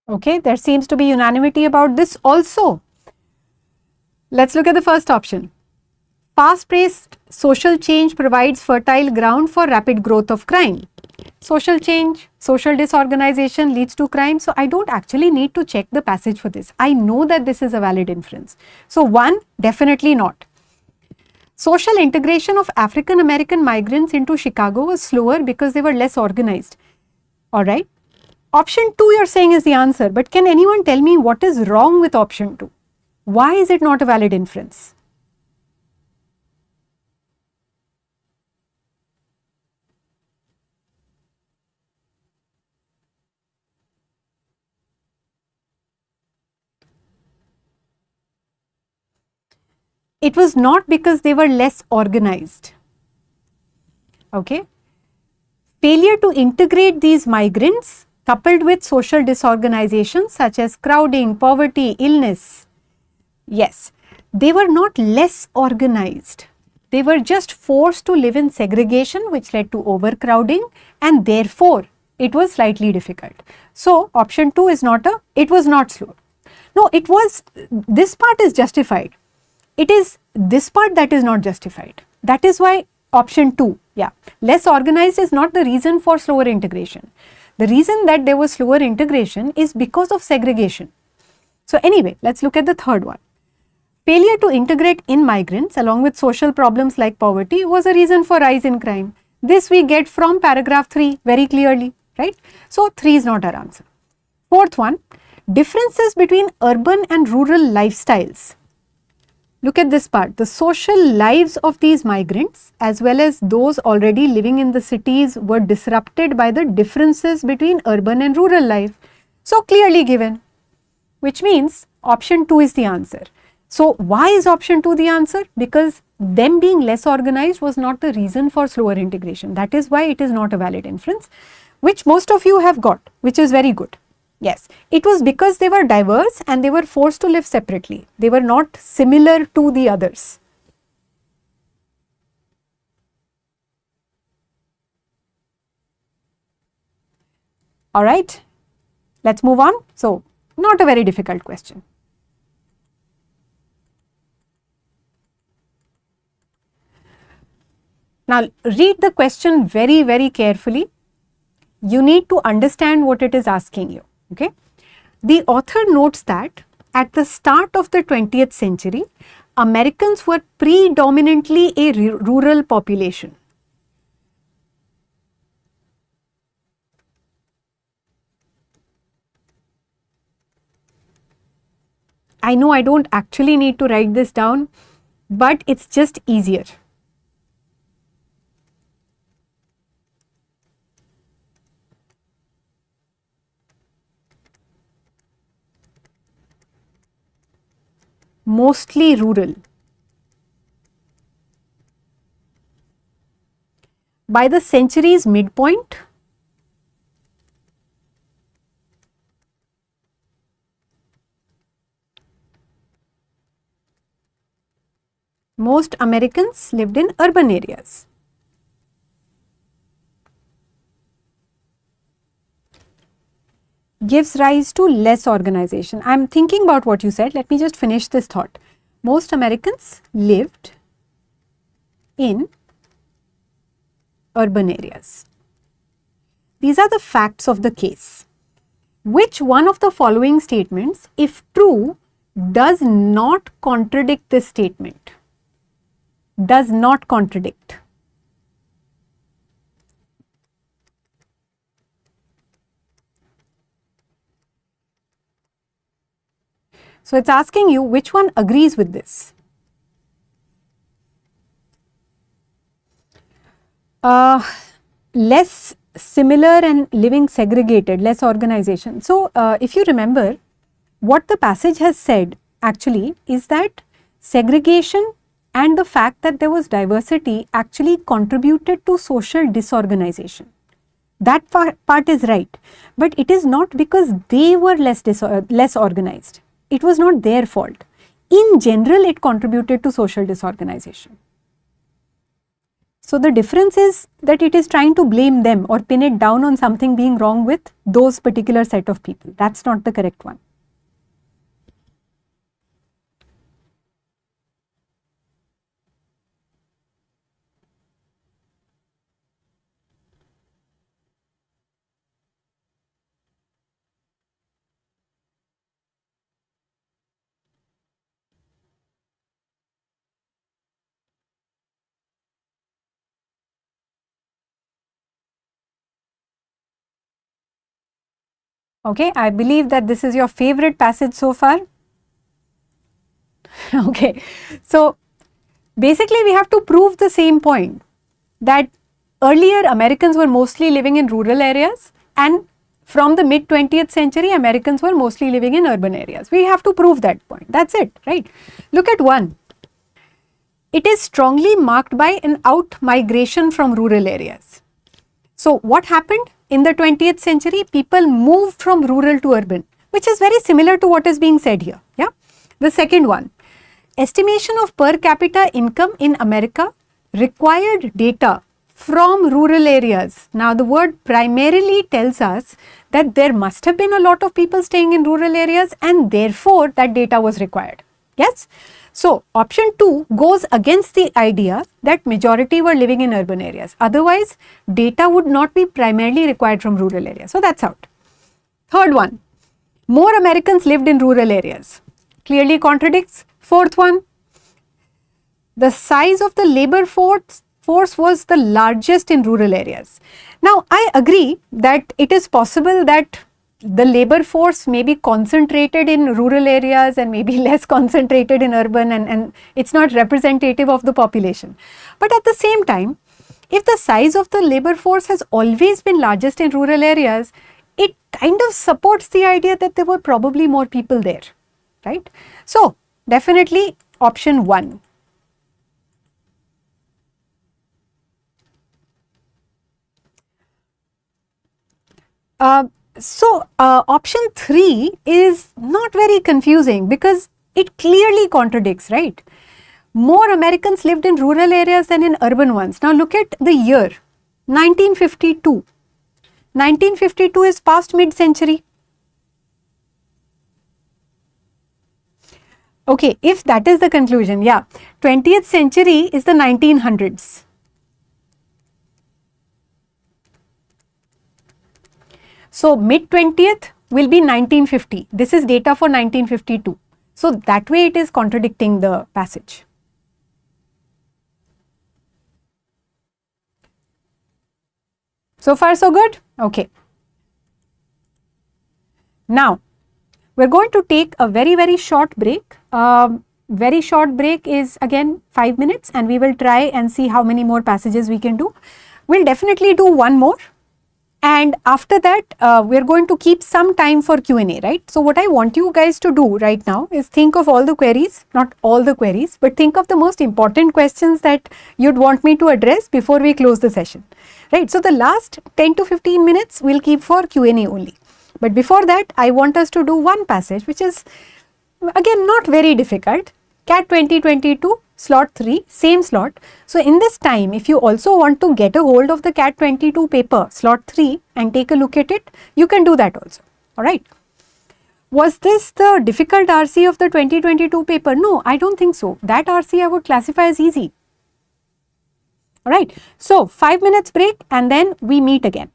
Okay, there seems to be unanimity about this also. Let's look at the first option. Fast-paced social change provides fertile ground for rapid growth of crime. Social change, social disorganization leads to crime. So I don't actually need to check the passage for this. I know that this is a valid inference. So 1, definitely not. Social integration of African American migrants into Chicago was slower because they were less organized. All right. Option 2 you're saying is the answer, but can anyone tell me what is wrong with option 2? Why is it not a valid inference? It was not because they were less organized. Okay. Failure to integrate these migrants coupled with social disorganization such as crowding, poverty, illness. Yes. They were not less organized. They were just forced to live in segregation, which led to overcrowding, and therefore it was slightly difficult. So option 2 is not it was not slow. No, it was, this part is justified. It is this part that is not justified. That is why option 2, yeah, less organized is not the reason for slower integration. The reason that there was slower integration is because of segregation. So anyway, let's look at the third one. Failure to integrate in migrants along with social problems like poverty was a reason for rise in crime. This we get from paragraph 3 very clearly, right? So 3 is not our answer. Fourth one, differences between urban and rural lifestyles. Look at this part. The social lives of these migrants as well as those already living in the cities were disrupted by the differences between urban and rural life. So clearly given, which means option 2 is the answer. So why is option 2 the answer? Because them being less organized was not the reason for slower integration. That is why it is not a valid inference, which most of you have got, which is very good. Yes, it was because they were diverse and they were forced to live separately. They were not similar to the others. All right, let's move on. So, not a very difficult question. Now, read the question very, very carefully. You need to understand what it is asking you. Okay. The author notes that at the start of the 20th century, Americans were predominantly a rural population. I know I don't actually need to write this down, but it's just easier. Mostly rural. By the century's midpoint, most Americans lived in urban areas. Gives rise to less organization. I am thinking about what you said. Let me just finish this thought. Most Americans lived in urban areas. These are the facts of the case. Which one of the following statements, if true, does not contradict this statement? Does not contradict. So it's asking you which one agrees with this. Less similar and living segregated, less organization. So if you remember, what the passage has said actually is that segregation and the fact that there was diversity actually contributed to social disorganization. That part is right, but it is not because they were less organized. It was not their fault. In general, it contributed to social disorganization. So the difference is that it is trying to blame them or pin it down on something being wrong with those particular set of people. That's not the correct one. Okay, I believe that this is your favorite passage so far. Okay, so basically we have to prove the same point, that earlier Americans were mostly living in rural areas and from the mid 20th century Americans were mostly living in urban areas. We have to prove that point. That's it, right? Look at 1. It is strongly marked by an out-migration from rural areas. So what happened? In the 20th century, people moved from rural to urban, which is very similar to what is being said here. Yeah. The second one, estimation of per capita income in America required data from rural areas. Now the word primarily tells us that there must have been a lot of people staying in rural areas and therefore that data was required. Yes? So option 2 goes against the idea that majority were living in urban areas. Otherwise, data would not be primarily required from rural areas. So that's out. Third one, more Americans lived in rural areas. Clearly contradicts. Fourth one, the size of the labor force was the largest in rural areas. Now, I agree that it is possible that the labor force may be concentrated in rural areas and maybe less concentrated in urban, and it's not representative of the population. But at the same time, if the size of the labor force has always been largest in rural areas, it kind of supports the idea that there were probably more people there, right? So, definitely option 1. Option 3 is not very confusing because it clearly contradicts, right? More Americans lived in rural areas than in urban ones. Now look at the year, 1952. 1952 is past mid-century. Okay, if that is the conclusion, yeah, 20th century is the 1900s. So mid 20th will be 1950. This is data for 1952. So that way it is contradicting the passage. So far so good? Okay. Now we're going to take a very short break. Very short break is again 5 minutes and we will try and see how many more passages we can do. We'll definitely do one more. And after that, we're going to keep some time for Q&A, right? So what I want you guys to do right now is think of all the queries, not all the queries, but think of the most important questions that you'd want me to address before we close the session, right? So the last 10 to 15 minutes we'll keep for Q&A only. But before that, I want us to do one passage, which is again not very difficult. CAT 2022 slot 3, same slot. So in this time, if you also want to get a hold of the CAT 22 paper slot 3 and take a look at it, you can do that also. Alright. Was this the difficult RC of the 2022 paper? No, I don't think so. That RC I would classify as easy. Alright. So 5 minutes break and then we meet again.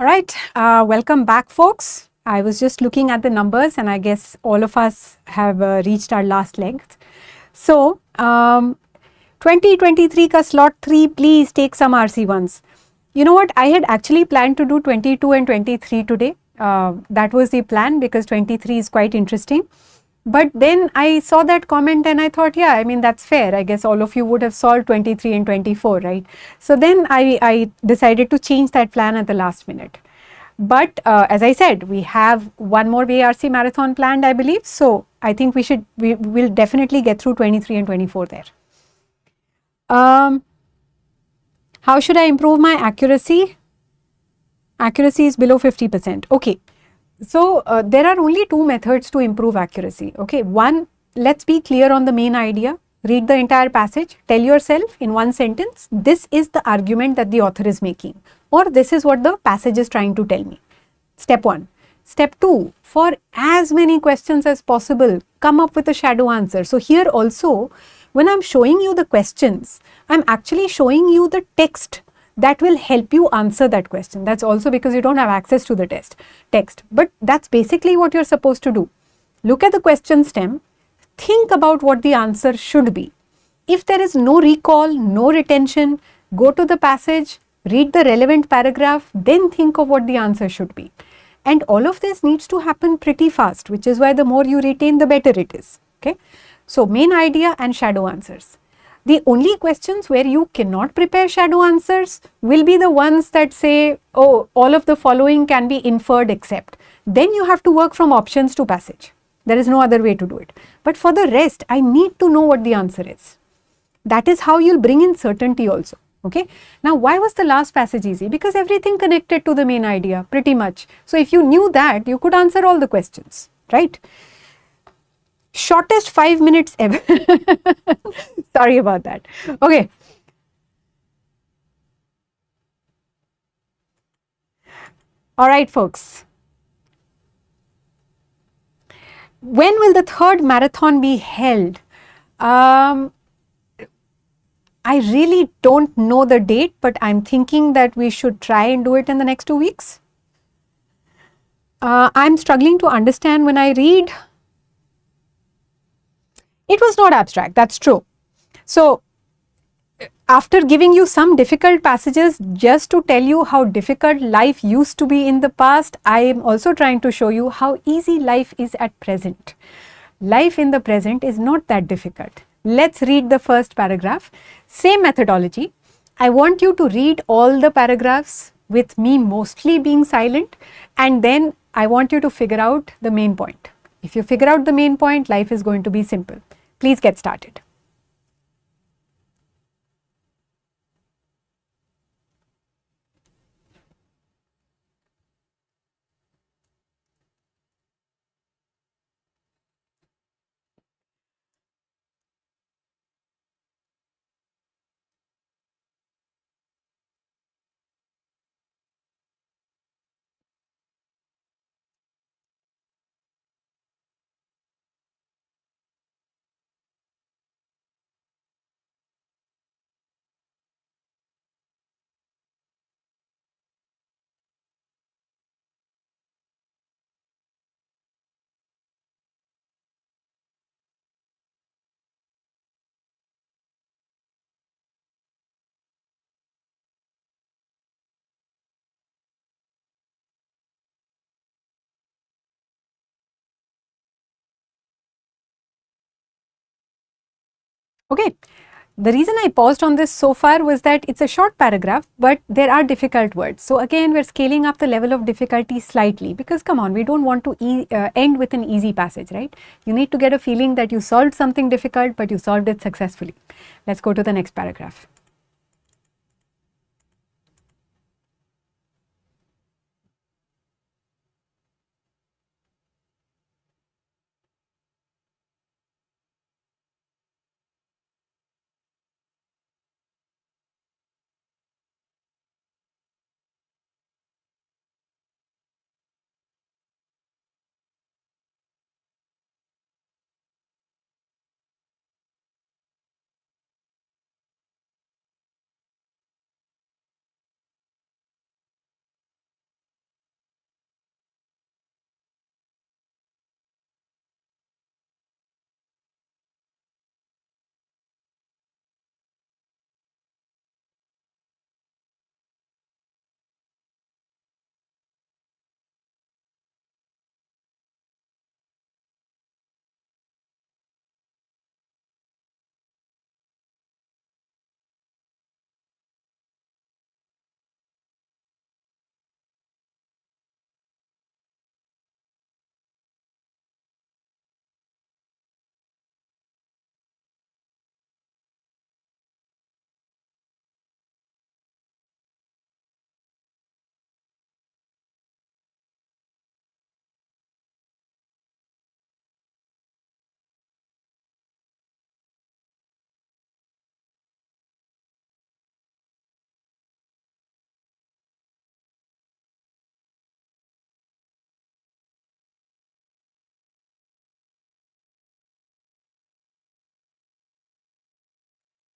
All right, welcome back, folks. I was just looking at the numbers, and I guess all of us have reached our last legs. So, 2023 ka slot 3, please take some RC1s. You know what? I had actually planned to do 22 and 23 today. That was the plan because 23 is quite interesting. But then I saw that comment and I thought, yeah, I mean, that's fair. I guess all of you would have solved 23 and 24, right? So then I decided to change that plan at the last minute. But as I said, we have one more VARC marathon planned, I believe. So I think we will definitely get through 23 and 24 there. How should I improve my accuracy? Accuracy is below 50%. Okay. So there are only two methods to improve accuracy. Okay. One, let's be clear on the main idea. Read the entire passage. Tell yourself in one sentence, this is the argument that the author is making, or this is what the passage is trying to tell me. Step 1. Step 2, for as many questions as possible, come up with a shadow answer. So here also, when I'm showing you the questions, I'm actually showing you the text that will help you answer that question. That's also because you don't have access to the text. But that's basically what you're supposed to do. Look at the question stem, think about what the answer should be. If there is no recall, no retention, go to the passage, read the relevant paragraph, then think of what the answer should be. And all of this needs to happen pretty fast, which is why the more you retain, the better it is. Okay. So main idea and shadow answers. The only questions where you cannot prepare shadow answers will be the ones that say, oh, all of the following can be inferred except. Then you have to work from options to passage. There is no other way to do it. But for the rest, I need to know what the answer is. That is how you'll bring in certainty also. Okay. Now, why was the last passage easy? Because everything connected to the main idea pretty much. So if you knew that, you could answer all the questions, right? Shortest 5 minutes ever. Sorry about that. Okay. All right, folks. When will the third marathon be held? I really don't know the date, but I'm thinking that we should try and do it in the next 2 weeks. I'm struggling to understand when I read. It was not abstract, that's true. So, after giving you some difficult passages just to tell you how difficult life used to be in the past, I am also trying to show you how easy life is at present. Life in the present is not that difficult. Let's read the first paragraph. Same methodology. I want you to read all the paragraphs with me mostly being silent, and then I want you to figure out the main point. If you figure out the main point, life is going to be simple. Please get started. Okay. The reason I paused on this so far was that it's a short paragraph, but there are difficult words. So again, we're scaling up the level of difficulty slightly because come on, we don't want to end with an easy passage, right? You need to get a feeling that you solved something difficult, but you solved it successfully. Let's go to the next paragraph.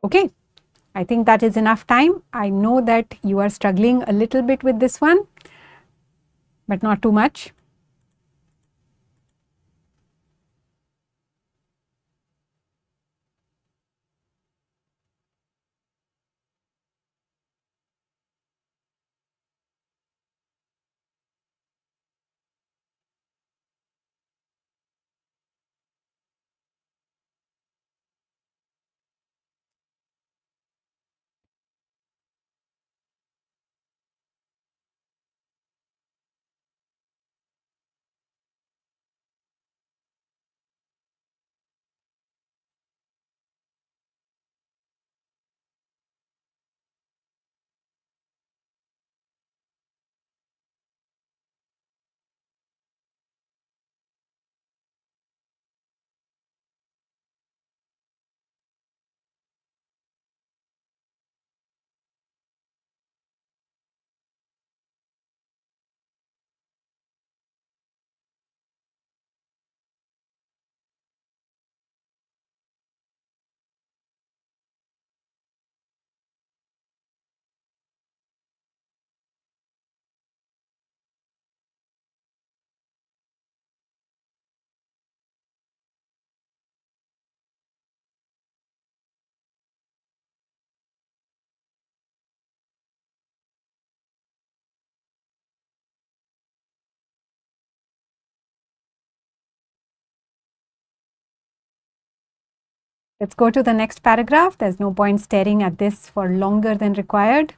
Okay, I think that is enough time. I know that you are struggling a little bit with this one, but not too much. Let's go to the next paragraph. There's no point staring at this for longer than required.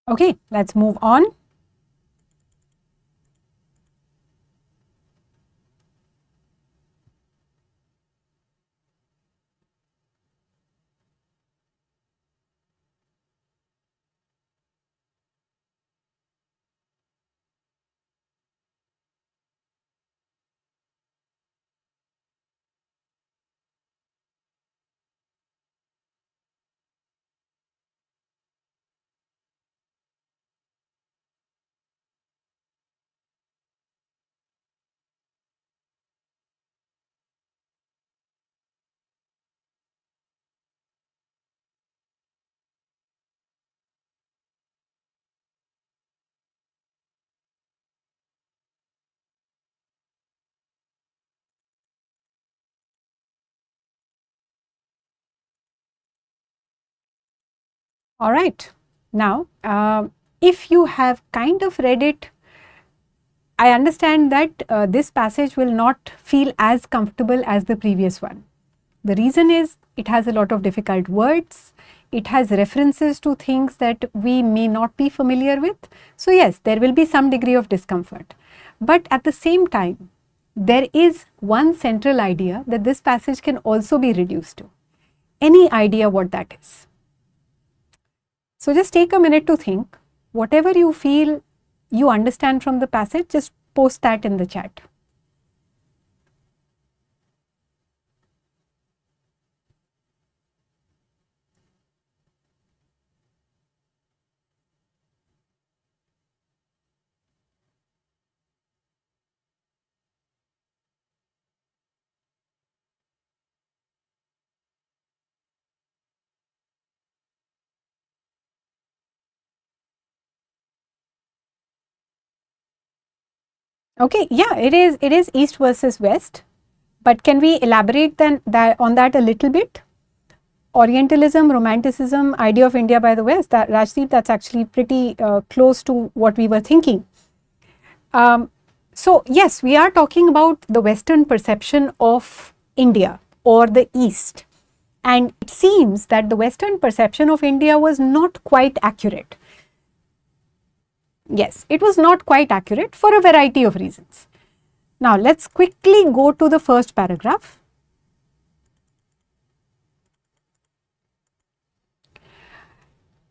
Okay, let's move on. All right. Now, if you have kind of read it, I understand that this passage will not feel as comfortable as the previous one. The reason is it has a lot of difficult words. It has references to things that we may not be familiar with. So yes, there will be some degree of discomfort. But at the same time, there is one central idea that this passage can also be reduced to. Any idea what that is? So just take a minute to think. Whatever you feel you understand from the passage, just post that in the chat. Okay, yeah, it is East versus West, but can we elaborate then on that a little bit? Orientalism, Romanticism, idea of India by the West, that Rajdeep, that's actually pretty close to what we were thinking. So yes, we are talking about the Western perception of India or the East, and it seems that the Western perception of India was not quite accurate. Yes, it was not quite accurate for a variety of reasons. Now, let's quickly go to the first paragraph.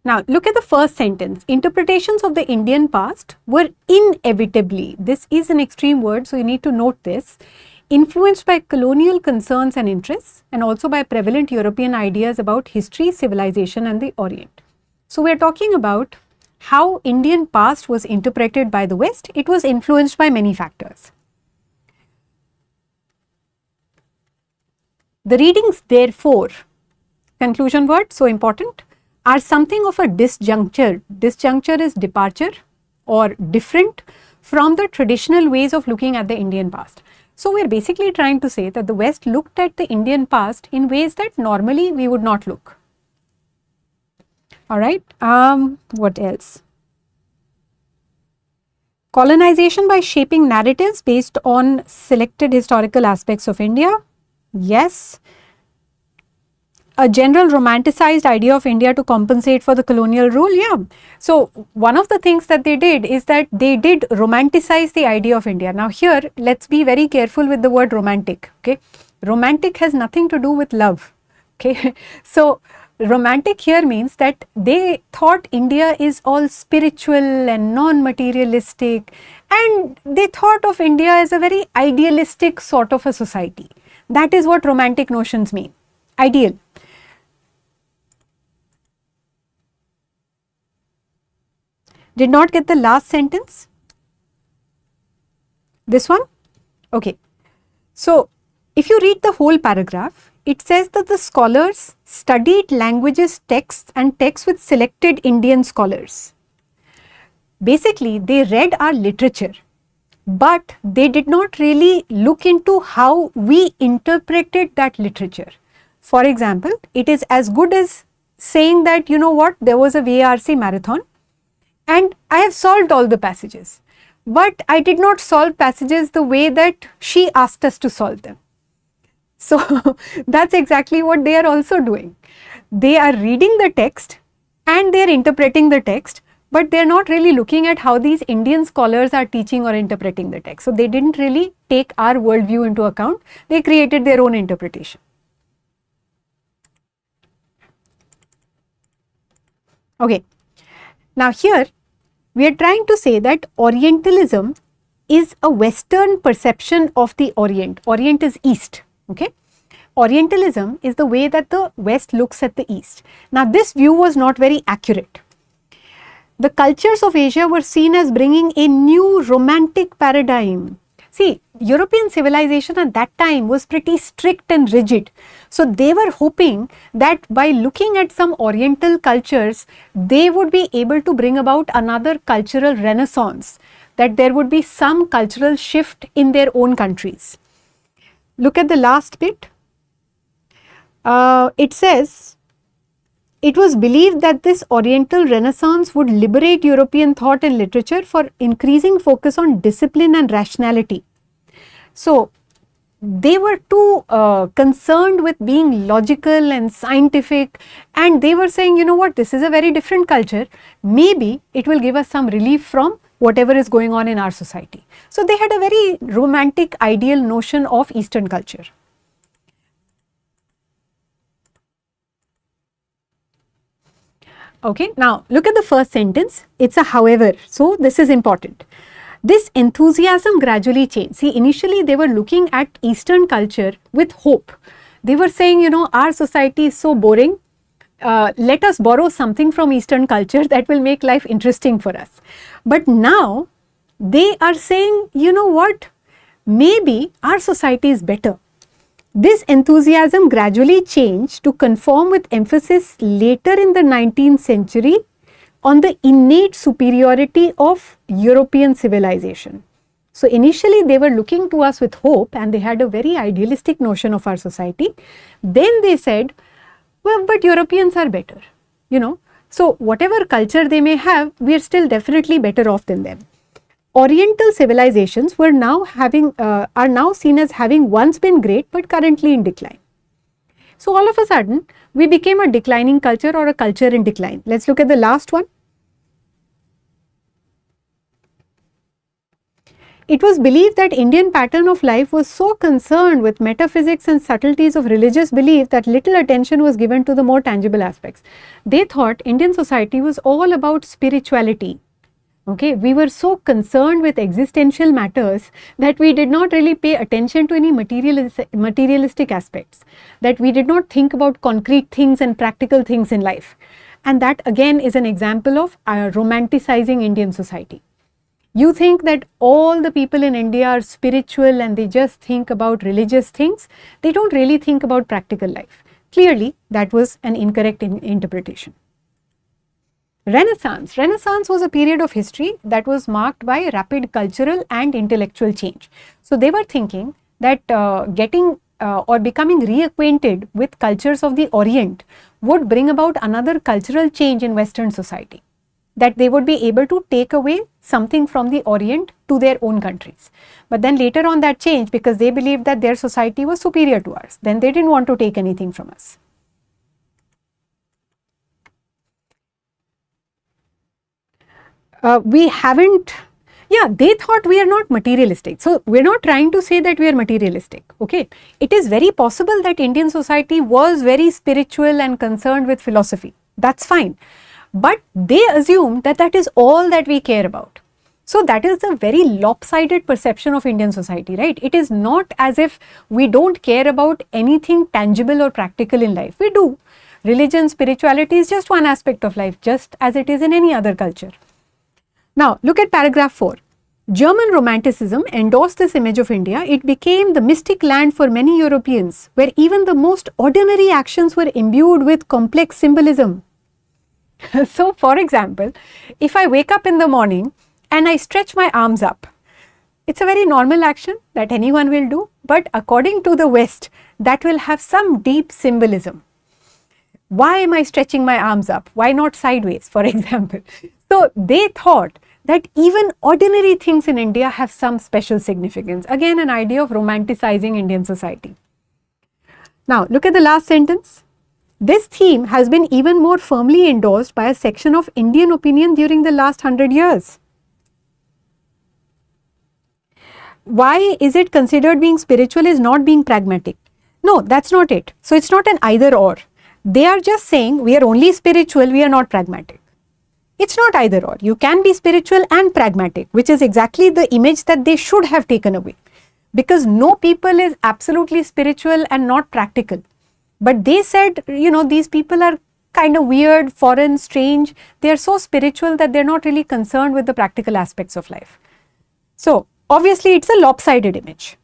Now, look at the first sentence. Interpretations of the Indian past were inevitably, this is an extreme word, so you need to note this, influenced by colonial concerns and interests, and also by prevalent European ideas about history, civilization, and the Orient. So, we are talking about how Indian past was interpreted by the West. It was influenced by many factors. The readings, therefore, conclusion word, so important, are something of a disjuncture. Disjuncture is departure or different from the traditional ways of looking at the Indian past. So, we are basically trying to say that the West looked at the Indian past in ways that normally we would not look. Alright, what else? Colonization by shaping narratives based on selected historical aspects of India. Yes. A general romanticized idea of India to compensate for the colonial rule. Yeah. So, one of the things that they did is that they did romanticize the idea of India. Now, here, let's be very careful with the word romantic. Okay. Romantic has nothing to do with love. Okay. So, romantic here means that they thought India is all spiritual and non-materialistic, and they thought of India as a very idealistic sort of a society. That is what romantic notions mean, ideal. Did not get the last sentence? This one? Okay. So, if you read the whole paragraph, it says that the scholars studied languages, texts and texts with selected Indian scholars. Basically, they read our literature, but they did not really look into how we interpreted that literature. For example, it is as good as saying that, you know what, there was a VARC marathon and I have solved all the passages, but I did not solve passages the way that she asked us to solve them. So, that's exactly what they are also doing. They are reading the text and they are interpreting the text, but they are not really looking at how these Indian scholars are teaching or interpreting the text. So, they didn't really take our worldview into account. They created their own interpretation. Okay. Now, here we are trying to say that Orientalism is a Western perception of the Orient. Orient is East. Okay. Orientalism is the way that the West looks at the East. Now, this view was not very accurate. The cultures of Asia were seen as bringing a new romantic paradigm. See, European civilization at that time was pretty strict and rigid. So, they were hoping that by looking at some Oriental cultures, they would be able to bring about another cultural renaissance, that there would be some cultural shift in their own countries. Look at the last bit. It says, it was believed that this Oriental Renaissance would liberate European thought and literature for increasing focus on discipline and rationality. So, they were too concerned with being logical and scientific, and they were saying, you know what, this is a very different culture. Maybe it will give us some relief from whatever is going on in our society. So, they had a very romantic ideal notion of Eastern culture. Okay, now look at the first sentence. It's a however. So, this is important. This enthusiasm gradually changed. See, initially they were looking at Eastern culture with hope. They were saying, you know, our society is so boring. Let us borrow something from Eastern culture that will make life interesting for us. But now they are saying, you know what, maybe our society is better. This enthusiasm gradually changed to conform with emphasis later in the 19th century on the innate superiority of European civilization. So initially they were looking to us with hope and they had a very idealistic notion of our society. Then they said, well, but Europeans are better, you know. So whatever culture they may have, we are still definitely better off than them. Oriental civilizations are now seen as having once been great but currently in decline. So all of a sudden, we became a declining culture or a culture in decline. Let's look at the last one. It was believed that Indian pattern of life was so concerned with metaphysics and subtleties of religious belief that little attention was given to the more tangible aspects. They thought Indian society was all about spirituality. Okay, we were so concerned with existential matters that we did not really pay attention to any materialistic aspects, that we did not think about concrete things and practical things in life. And that again is an example of romanticizing Indian society. You think that all the people in India are spiritual and they just think about religious things. They don't really think about practical life. Clearly, that was an incorrect interpretation. Renaissance. Renaissance was a period of history that was marked by rapid cultural and intellectual change. So they were thinking that getting or becoming reacquainted with cultures of the Orient would bring about another cultural change in Western society, that they would be able to take away something from the Orient to their own countries. But then later on that changed because they believed that their society was superior to ours. Then they didn't want to take anything from us. They thought we are not materialistic. So we're not trying to say that we are materialistic. Okay, it is very possible that Indian society was very spiritual and concerned with philosophy. That's fine. But they assume that that is all that we care about. So that is a very lopsided perception of Indian society, right? It is not as if we don't care about anything tangible or practical in life. We do. Religion, spirituality is just one aspect of life, just as it is in any other culture. Now, look at paragraph 4. German Romanticism endorsed this image of India. It became the mystic land for many Europeans, where even the most ordinary actions were imbued with complex symbolism. So, for example, if I wake up in the morning and I stretch my arms up, it's a very normal action that anyone will do, but according to the West, that will have some deep symbolism. Why am I stretching my arms up? Why not sideways, for example? So, they thought that even ordinary things in India have some special significance. Again, an idea of romanticizing Indian society. Now, look at the last sentence. This theme has been even more firmly endorsed by a section of Indian opinion during the last 100 years. Why is it considered being spiritual is not being pragmatic? No, that's not it. So, it's not an either or. They are just saying we are only spiritual, we are not pragmatic. It's not either or. You can be spiritual and pragmatic, which is exactly the image that they should have taken away. Because no people is absolutely spiritual and not practical. But they said, you know, these people are kind of weird, foreign, strange. They are so spiritual that they're not really concerned with the practical aspects of life. So, obviously, it's a lopsided image.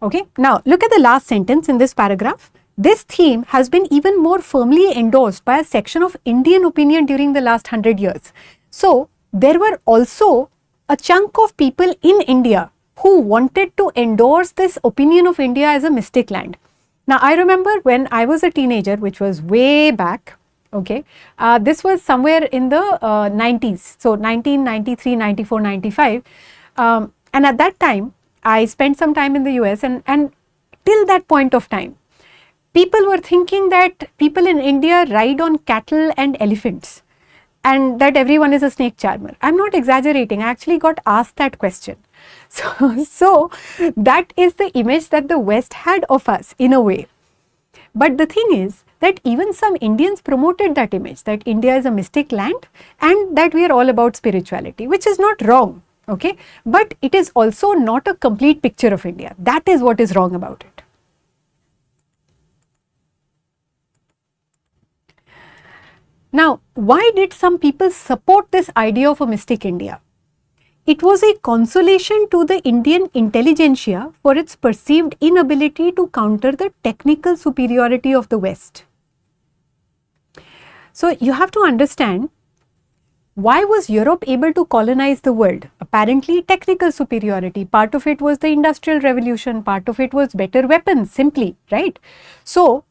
Okay, now look at the last sentence in this paragraph. This theme has been even more firmly endorsed by a section of Indian opinion during the last 100 years. So, there were also a chunk of people in India who wanted to endorse this opinion of India as a mystic land. Now, I remember when I was a teenager, which was way back, okay, this was somewhere in the 90s, so 1993, 94, 95, and at that time, I spent some time in the US and till that point of time, people were thinking that people in India ride on cattle and elephants and that everyone is a snake charmer. I'm not exaggerating, I actually got asked that question. So that is the image that the West had of us in a way. But the thing is that even some Indians promoted that image, that India is a mystic land and that we are all about spirituality, which is not wrong, okay? But it is also not a complete picture of India. That is what is wrong about it. Now, why did some people support this idea of a mystic India? It was a consolation to the Indian intelligentsia for its perceived inability to counter the technical superiority of the West. So, you have to understand Why was Europe able to colonize the world? Apparently technical superiority. Part of it was the Industrial Revolution, part of it was better weapons, simply, right? So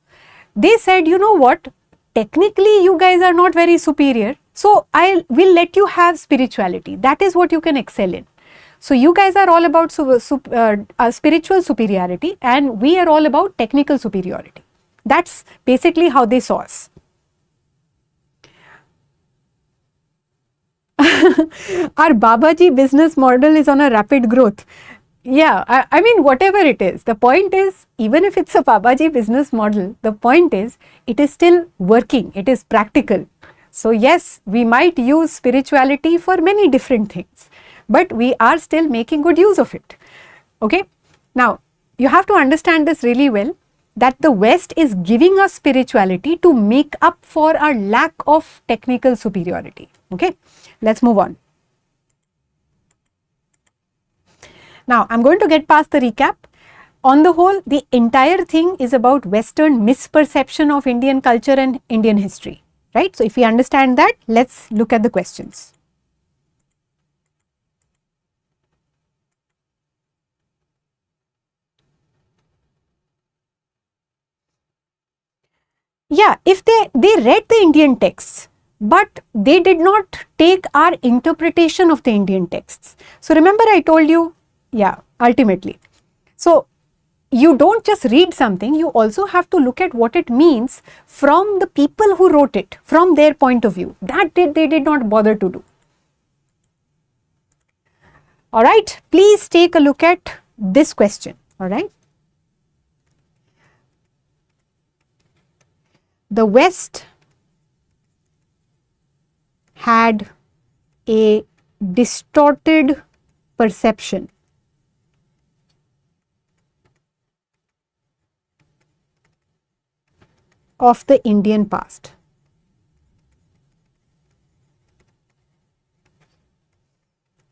they said, you know what, technically you guys are not very superior, so I will let you have spirituality. That is what you can excel in. So you guys are all about spiritual superiority, and we are all about technical superiority. That's basically how they saw us. Our Babaji business model is on a rapid growth. Yeah, I mean, whatever it is, the point is, even if it's a Babaji business model, the point is, it is still working, it is practical. So yes, we might use spirituality for many different things, but we are still making good use of it. Okay. Now, you have to understand this really well, that the West is giving us spirituality to make up for our lack of technical superiority. Okay. Let's move on. Now, I'm going to get past the recap. On the whole, the entire thing is about Western misperception of Indian culture and Indian history, right? So, if we understand that, let's look at the questions. Yeah, if they read the Indian texts, but they did not take our interpretation of the Indian texts. So, remember I told you, yeah, ultimately. So, you don't just read something, you also have to look at what it means from the people who wrote it, from their point of view. That they did not bother to do. Alright, please take a look at this question. Alright. The West had a distorted perception of the Indian past.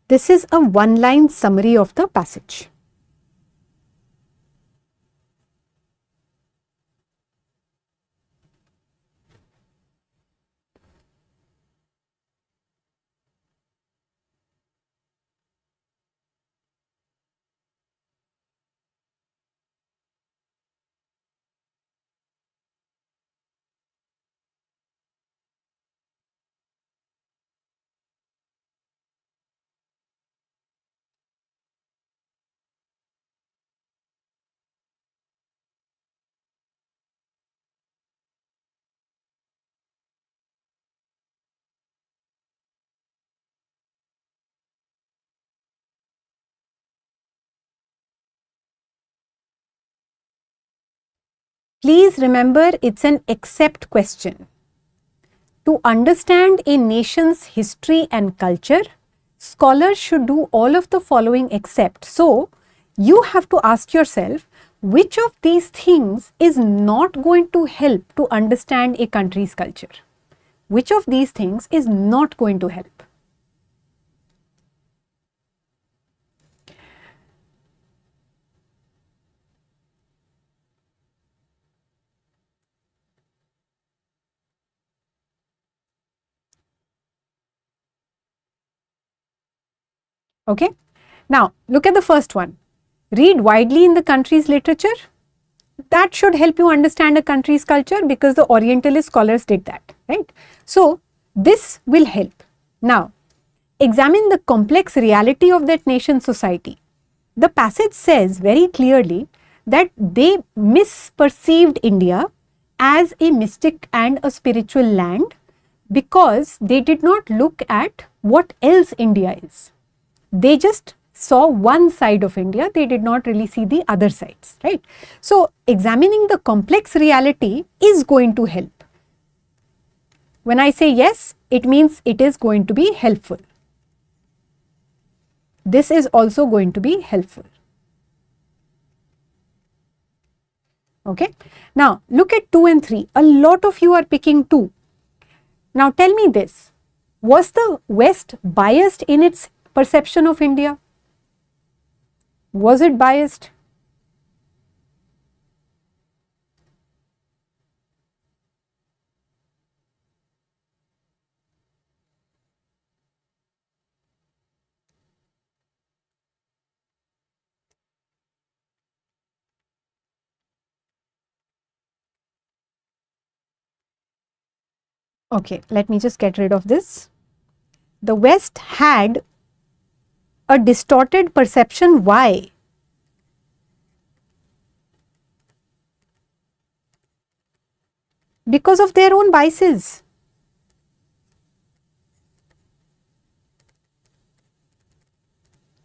This is a one-line summary of the passage. Please remember, it's an accept question. To understand a nation's history and culture, scholars should do all of the following except. So, you have to ask yourself, which of these things is not going to help to understand a country's culture? Which of these things is not going to help? Okay. Now, look at the first one. Read widely in the country's literature. That should help you understand a country's culture because the Orientalist scholars did that, right? So, this will help. Now, examine the complex reality of that nation's society. The passage says very clearly that they misperceived India as a mystic and a spiritual land because they did not look at what else India is. They just saw one side of India, they did not really see the other sides, right? So, examining the complex reality is going to help. When I say yes, it means it is going to be helpful. This is also going to be helpful. Okay. Now, look at 2 and 3. A lot of you are picking 2. Now, tell me this. Was the West biased in its perception of India? Was it biased? Okay, let me just get rid of this. The West had a distorted perception. Why? Because of their own biases.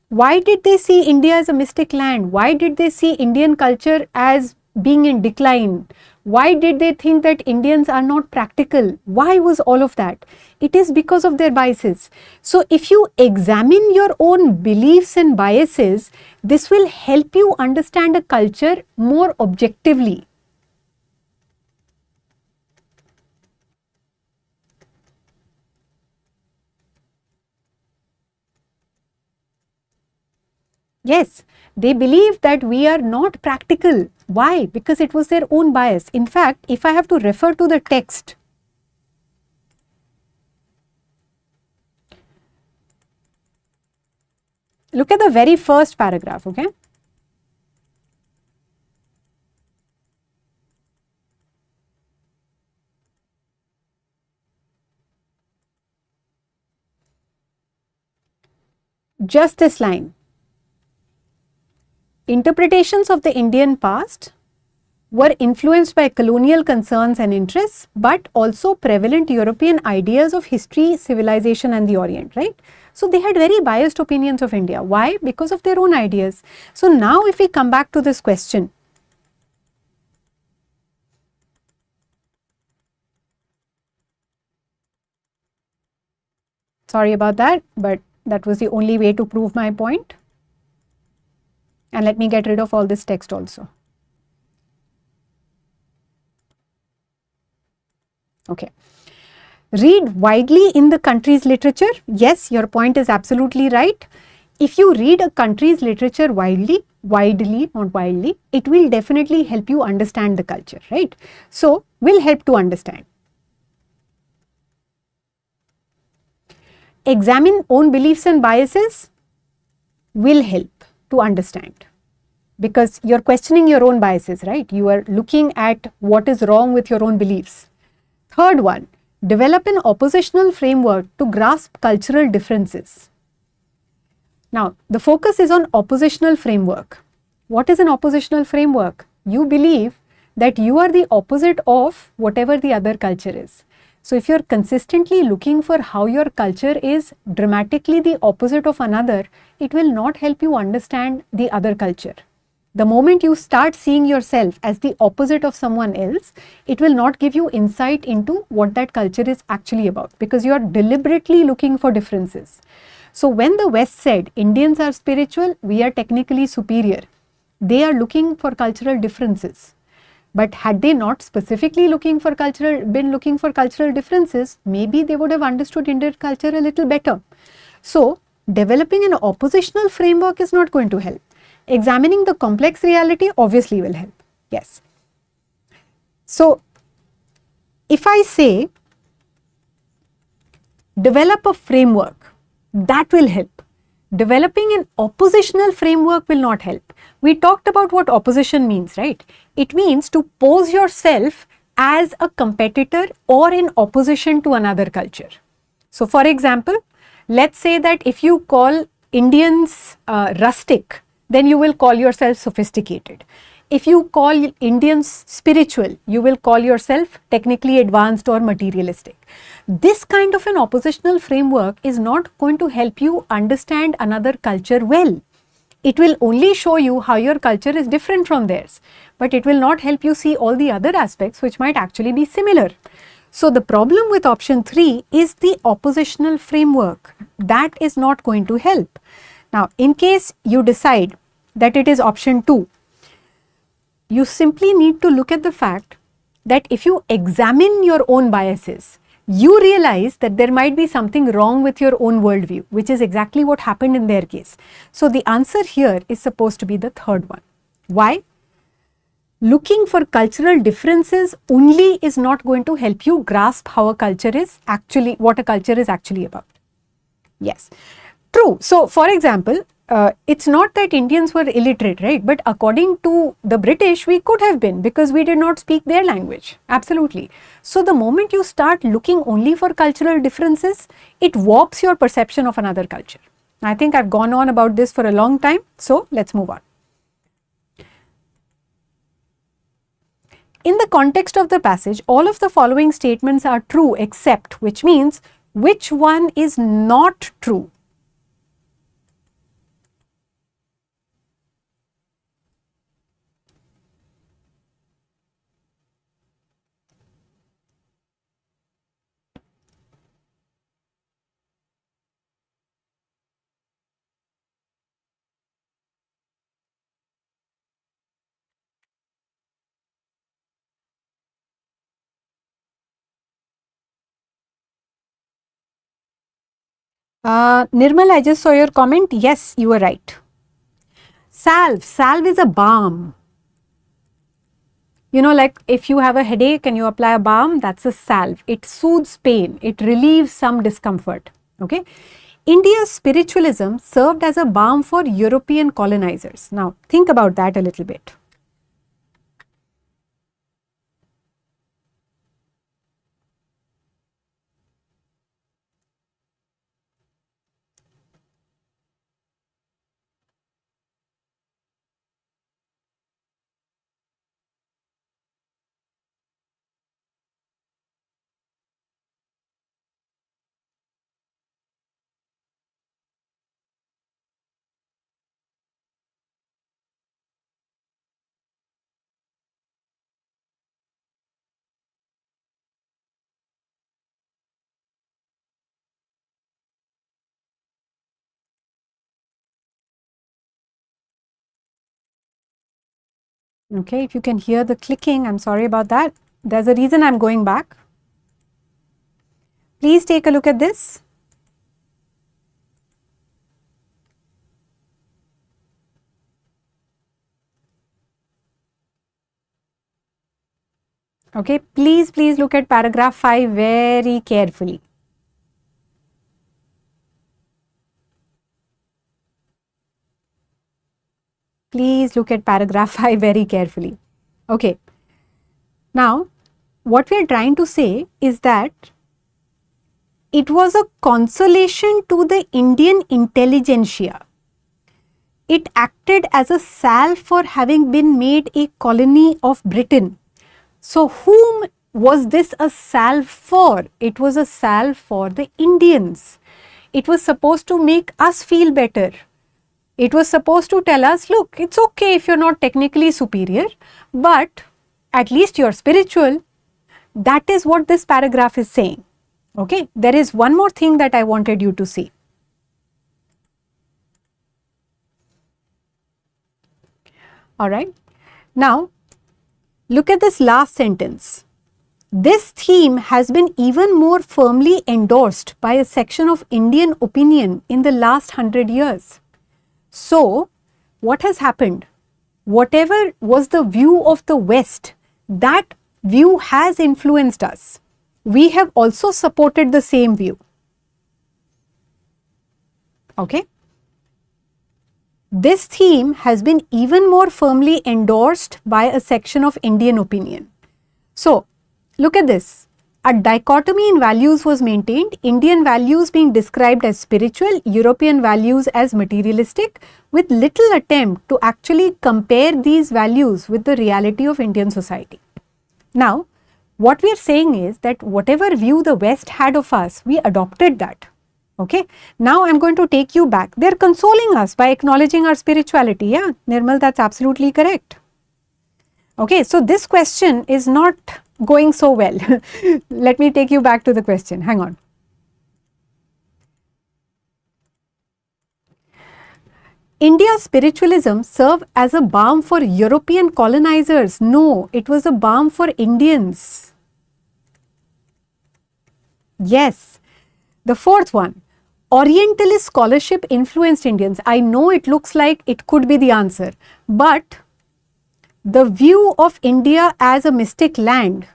Why did they see India as a mystic land? Why did they see Indian culture as being in decline? Why did they think that Indians are not practical? Why was all of that? It is because of their biases. So if you examine your own beliefs and biases, this will help you understand a culture more objectively. Yes, they believe that we are not practical. Why? Because it was their own bias. In fact, if I have to refer to the text, look at the very first paragraph, okay? Just this line. Interpretations of the Indian past were influenced by colonial concerns and interests, but also prevalent European ideas of history, civilization and the Orient, right? So they had very biased opinions of India. Why? Because of their own ideas. So now if we come back to this question, sorry about that, but that was the only way to prove my point. And let me get rid of all this text also. Okay. Read widely in the country's literature. Yes, your point is absolutely right. If you read a country's literature widely, not wildly, it will definitely help you understand the culture, right? So, will help to understand. Examine own beliefs and biases will help to understand, because you're questioning your own biases, right? You are looking at what is wrong with your own beliefs. Third one, develop an oppositional framework to grasp cultural differences. Now, the focus is on oppositional framework. What is an oppositional framework? You believe that you are the opposite of whatever the other culture is. So if you're consistently looking for how your culture is dramatically the opposite of another, it will not help you understand the other culture. The moment you start seeing yourself as the opposite of someone else, it will not give you insight into what that culture is actually about, because you are deliberately looking for differences. So when the West said Indians are spiritual, we are technically superior, they are looking for cultural differences. But had they not specifically been looking for cultural differences, maybe they would have understood Indian culture a little better. So, developing an oppositional framework is not going to help. Examining the complex reality obviously will help. Yes. So, if I say develop a framework, that will help. Developing an oppositional framework will not help. We talked about what opposition means, right? It means to pose yourself as a competitor or in opposition to another culture. So, for example, let's say that if you call Indians rustic, then you will call yourself sophisticated. If you call Indians spiritual, you will call yourself technically advanced or materialistic. This kind of an oppositional framework is not going to help you understand another culture well. It will only show you how your culture is different from theirs, but it will not help you see all the other aspects which might actually be similar. So the problem with option 3 is the oppositional framework. That is not going to help. Now, in case you decide that it is option 2, you simply need to look at the fact that if you examine your own biases, you realize that there might be something wrong with your own worldview, which is exactly what happened in their case. So the answer here is supposed to be the third one. Why? Looking for cultural differences only is not going to help you grasp how a culture is actually, what a culture is actually about. Yes. True. So, for example, it's not that Indians were illiterate, right? But according to the British, we could have been because we did not speak their language. Absolutely. So, the moment you start looking only for cultural differences, it warps your perception of another culture. I think I've gone on about this for a long time. So, let's move on. In the context of the passage, all of the following statements are true except, which means which one is not true? Nirmal, I just saw your comment. Yes, you are right. Salve. Salve is a balm. You know, like if you have a headache and you apply a balm, that's a salve. It soothes pain. It relieves some discomfort. Okay. India's spiritualism served as a balm for European colonizers. Now, think about that a little bit. Okay, if you can hear the clicking, I'm sorry about that. There's a reason I'm going back. Please take a look at this. Okay, please look at paragraph 5 very carefully. Please look at paragraph 5 very carefully. Okay. Now, what we are trying to say is that it was a consolation to the Indian intelligentsia. It acted as a salve for having been made a colony of Britain. So, whom was this a salve for? It was a salve for the Indians. It was supposed to make us feel better. It was supposed to tell us, look, it's okay if you're not technically superior, but at least you're spiritual. That is what this paragraph is saying. Okay, there is one more thing that I wanted you to see. All right. Now, look at this last sentence. This theme has been even more firmly endorsed by a section of Indian opinion in the last 100 years. So, what has happened? Whatever was the view of the West, that view has influenced us. We have also supported the same view. Okay? This theme has been even more firmly endorsed by a section of Indian opinion. So, look at this. A dichotomy in values was maintained, Indian values being described as spiritual, European values as materialistic, with little attempt to actually compare these values with the reality of Indian society. Now, what we are saying is that whatever view the West had of us, we adopted that. Okay. Now, I am going to take you back. They are consoling us by acknowledging our spirituality. Yeah, Nirmal, that's absolutely correct. Okay, so this question is not going so well. Let me take you back to the question. Hang on. India's spiritualism served as a balm for European colonizers. No, it was a balm for Indians. Yes. The fourth one. Orientalist scholarship influenced Indians. I know it looks like it could be the answer, but the view of India as a mystic land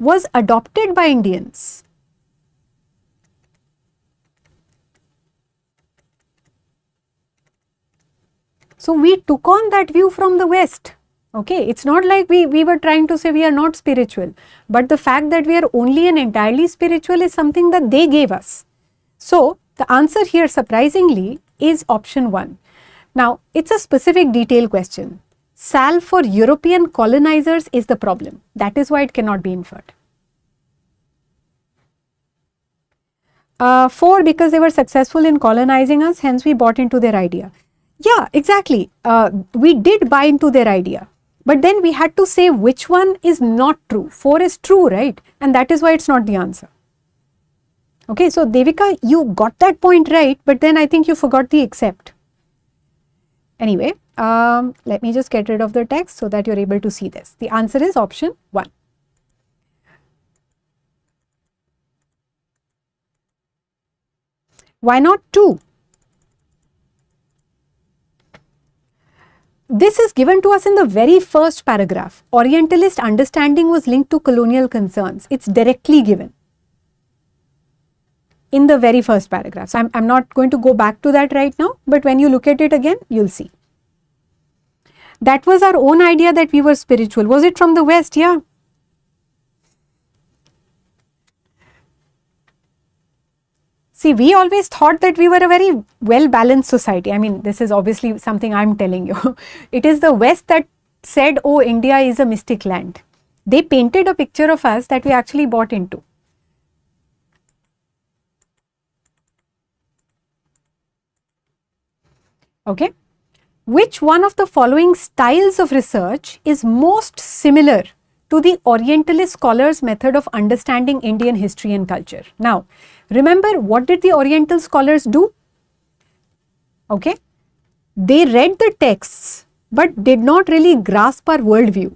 was adopted by Indians. So we took on that view from the West. Okay, it's not like we were trying to say we are not spiritual, but the fact that we are only and entirely spiritual is something that they gave us. So the answer here, surprisingly, is option 1. Now, it's a specific detail question. Salve for European colonizers is the problem. That is why it cannot be inferred. 4, because they were successful in colonizing us, hence we bought into their idea. Yeah, exactly. We did buy into their idea. But then we had to say which one is not true. 4 is true, right? And that is why it's not the answer. Okay, so Devika, you got that point right, but then I think you forgot the except. Anyway, let me just get rid of the text so that you're able to see this. The answer is option 1. Why not 2? This is given to us in the very first paragraph. Orientalist understanding was linked to colonial concerns. It's directly given in the very first paragraph. So I'm not going to go back to that right now, but when you look at it again, you'll see. That was our own idea that we were spiritual. Was it from the West? Yeah. See, we always thought that we were a very well-balanced society. I mean, this is obviously something I'm telling you. It is the West that said, oh, India is a mystic land. They painted a picture of us that we actually bought into. Okay. Which one of the following styles of research is most similar to the Orientalist scholars' method of understanding Indian history and culture? Now, remember, what did the Oriental scholars do? Okay, they read the texts but did not really grasp our worldview.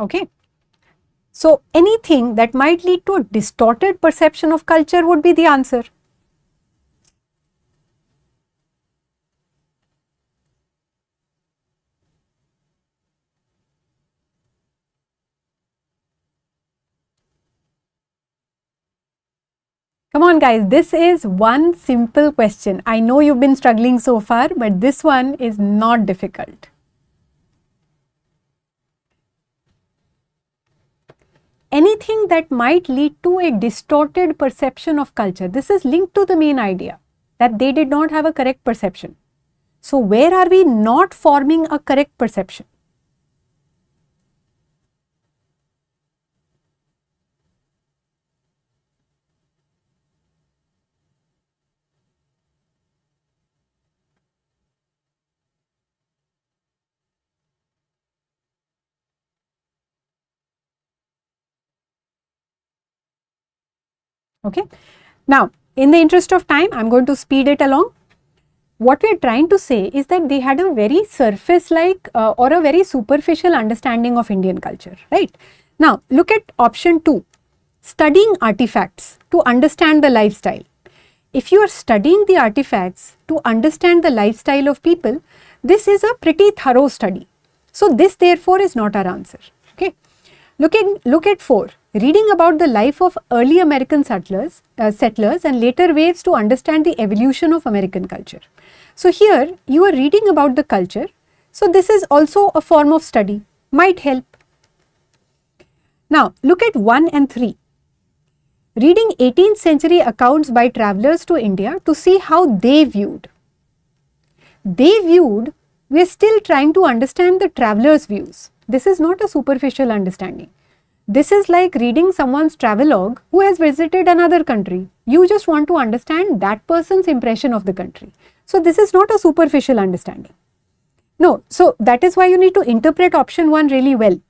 Okay. So, anything that might lead to a distorted perception of culture would be the answer. Come on guys, this is one simple question. I know you've been struggling so far, but this one is not difficult. Anything that might lead to a distorted perception of culture. This is linked to the main idea that they did not have a correct perception. So, where are we not forming a correct perception? Okay. Now, in the interest of time, I'm going to speed it along. What we are trying to say is that they had a very surface-like or a very superficial understanding of Indian culture, right? Now, look at option 2, studying artifacts to understand the lifestyle. If you are studying the artifacts to understand the lifestyle of people, this is a pretty thorough study. So, this therefore is not our answer, okay? Look at 4. Reading about the life of early American settlers and later waves to understand the evolution of American culture. So here you are reading about the culture. So this is also a form of study, might help. Now look at 1 and 3. Reading 18th century accounts by travelers to India to see how they viewed. We are still trying to understand the travelers' views. This is not a superficial understanding. This is like reading someone's travelogue who has visited another country. You just want to understand that person's impression of the country. So this is not a superficial understanding. No, so that is why you need to interpret option 1 really well.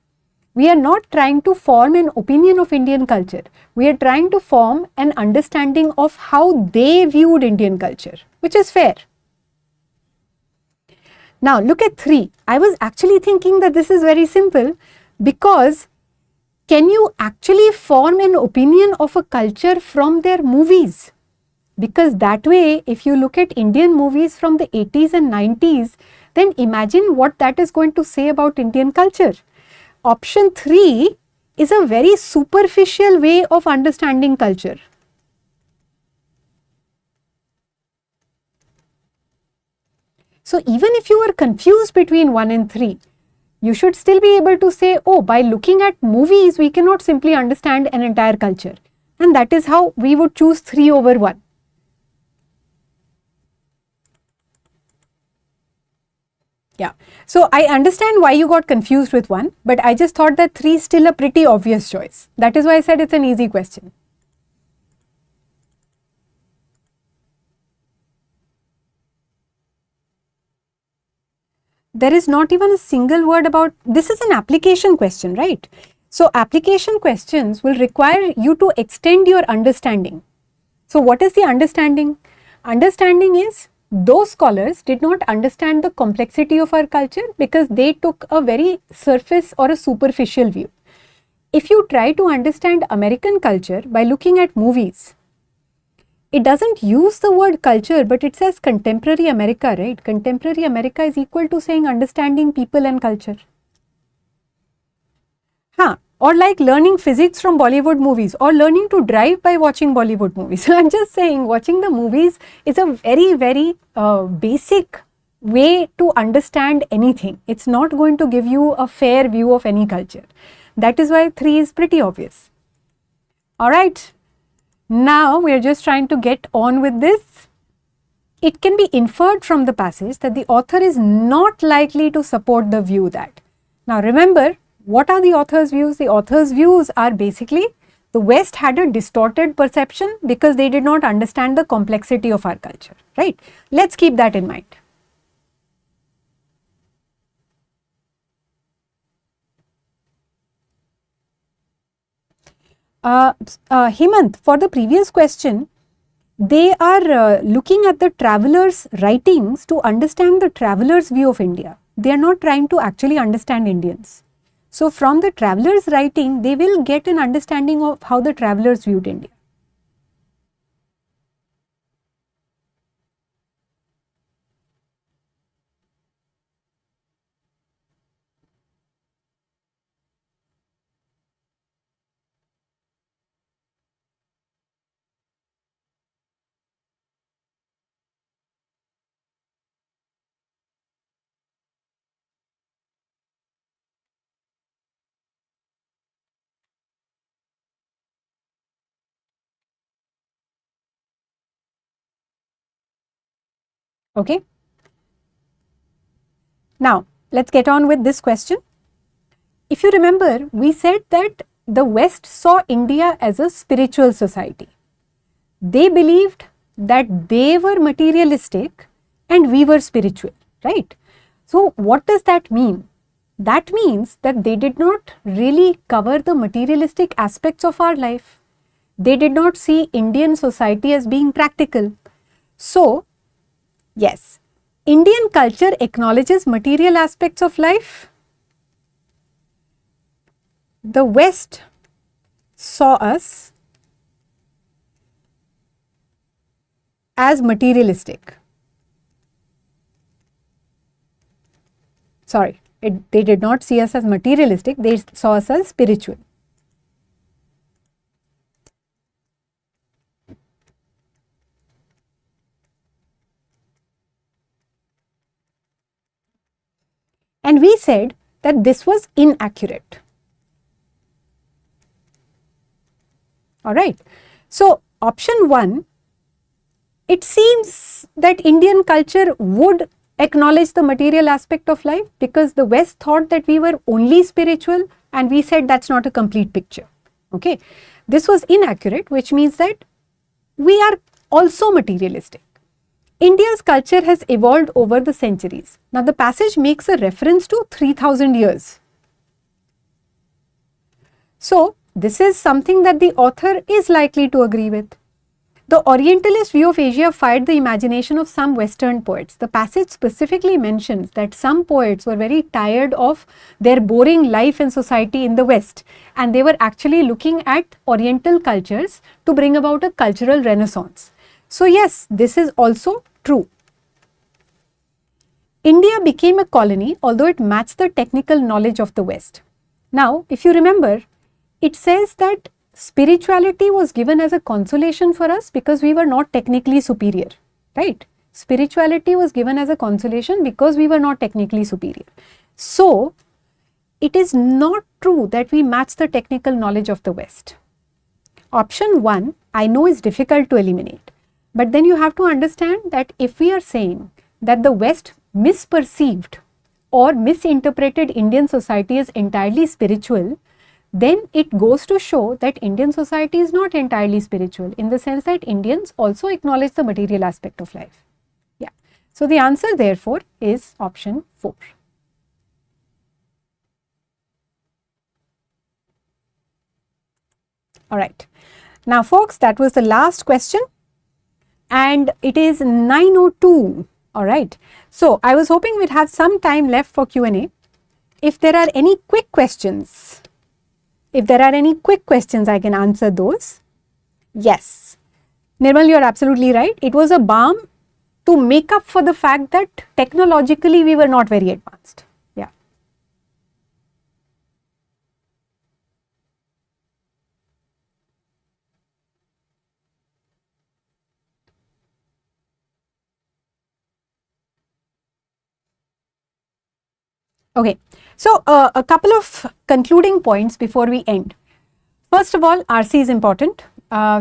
We are not trying to form an opinion of Indian culture. We are trying to form an understanding of how they viewed Indian culture, which is fair. Now look at 3. I was actually thinking that this is very simple, because can you actually form an opinion of a culture from their movies? Because that way, if you look at Indian movies from the 80s and 90s, then imagine what that is going to say about Indian culture. Option 3 is a very superficial way of understanding culture. So even if you are confused between 1 and 3, you should still be able to say, oh, by looking at movies, we cannot simply understand an entire culture. And that is how we would choose 3 over 1. Yeah. So I understand why you got confused with 1, but I just thought that 3 is still a pretty obvious choice. That is why I said it's an easy question. There is not even a single word about, this is an application question, right? So application questions will require you to extend your understanding. So what is the understanding? Understanding is, those scholars did not understand the complexity of our culture because they took a very surface or a superficial view. If you try to understand American culture by looking at movies, it doesn't use the word culture, but it says contemporary America, right? Contemporary America is equal to saying understanding people and culture. Or like learning physics from Bollywood movies, or learning to drive by watching Bollywood movies. So I'm just saying, watching the movies is a very, very basic way to understand anything. It's not going to give you a fair view of any culture. That is why 3 is pretty obvious. Alright, now we are just trying to get on with this. It can be inferred from the passage that the author is not likely to support the view that. Now remember, what are the author's views? The author's views are basically the West had a distorted perception because they did not understand the complexity of our culture, right? Let's keep that in mind. Hemant, for the previous question, they are looking at the traveller's writings to understand the traveller's view of India. They are not trying to actually understand Indians. So from the traveller's writing, they will get an understanding of how the travellers viewed India. Okay. Now, let's get on with this question. If you remember, we said that the West saw India as a spiritual society. They believed that they were materialistic and we were spiritual, right? So, what does that mean? That means that they did not really cover the materialistic aspects of our life. They did not see Indian society as being practical. So, yes, Indian culture acknowledges material aspects of life. The West saw us as materialistic. Sorry, they did not see us as materialistic, they saw us as spiritual. And we said that this was inaccurate. Alright, so option 1, it seems that Indian culture would acknowledge the material aspect of life because the West thought that we were only spiritual, and we said that's not a complete picture. Okay, this was inaccurate, which means that we are also materialistic. India's culture has evolved over the centuries. Now the passage makes a reference to 3000 years. So this is something that the author is likely to agree with. The Orientalist view of Asia fired the imagination of some Western poets. The passage specifically mentions that some poets were very tired of their boring life and society in the West, and they were actually looking at Oriental cultures to bring about a cultural renaissance. So yes, this is also true. India became a colony, although it matched the technical knowledge of the West. Now, if you remember, it says that spirituality was given as a consolation for us because we were not technically superior, right? Spirituality was given as a consolation because we were not technically superior. So, it is not true that we match the technical knowledge of the West. Option 1, I know, is difficult to eliminate. But then you have to understand that if we are saying that the West misperceived or misinterpreted Indian society as entirely spiritual, then it goes to show that Indian society is not entirely spiritual, in the sense that Indians also acknowledge the material aspect of life. Yeah. So the answer therefore is option 4. Alright. Now folks, that was the last question and it is 9:02. Alright. So I was hoping we'd have some time left for Q&A. If there are any quick questions, I can answer those. Yes. Nirmal, you are absolutely right. It was a balm to make up for the fact that technologically we were not very advanced. Yeah. Okay. So, a couple of concluding points before we end. First of all, RC is important.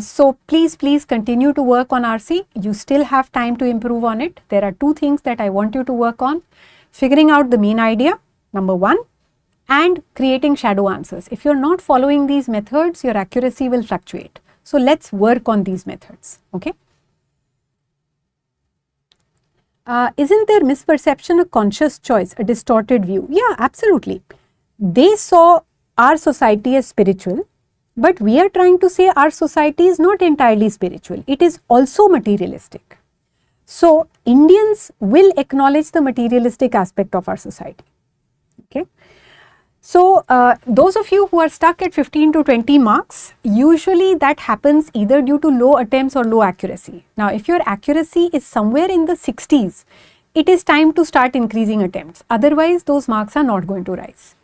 So, please continue to work on RC. You still have time to improve on it. There are 2 things that I want you to work on. Figuring out the mean idea, number 1, and creating shadow answers. If you're not following these methods, your accuracy will fluctuate. So, let's work on these methods. Okay. Isn't their misperception a conscious choice, a distorted view? Yeah, absolutely. They saw our society as spiritual, but we are trying to say our society is not entirely spiritual. It is also materialistic. So, Indians will acknowledge the materialistic aspect of our society. Okay. So, those of you who are stuck at 15 to 20 marks, usually that happens either due to low attempts or low accuracy. Now, if your accuracy is somewhere in the 60s, it is time to start increasing attempts. Otherwise, those marks are not going to rise.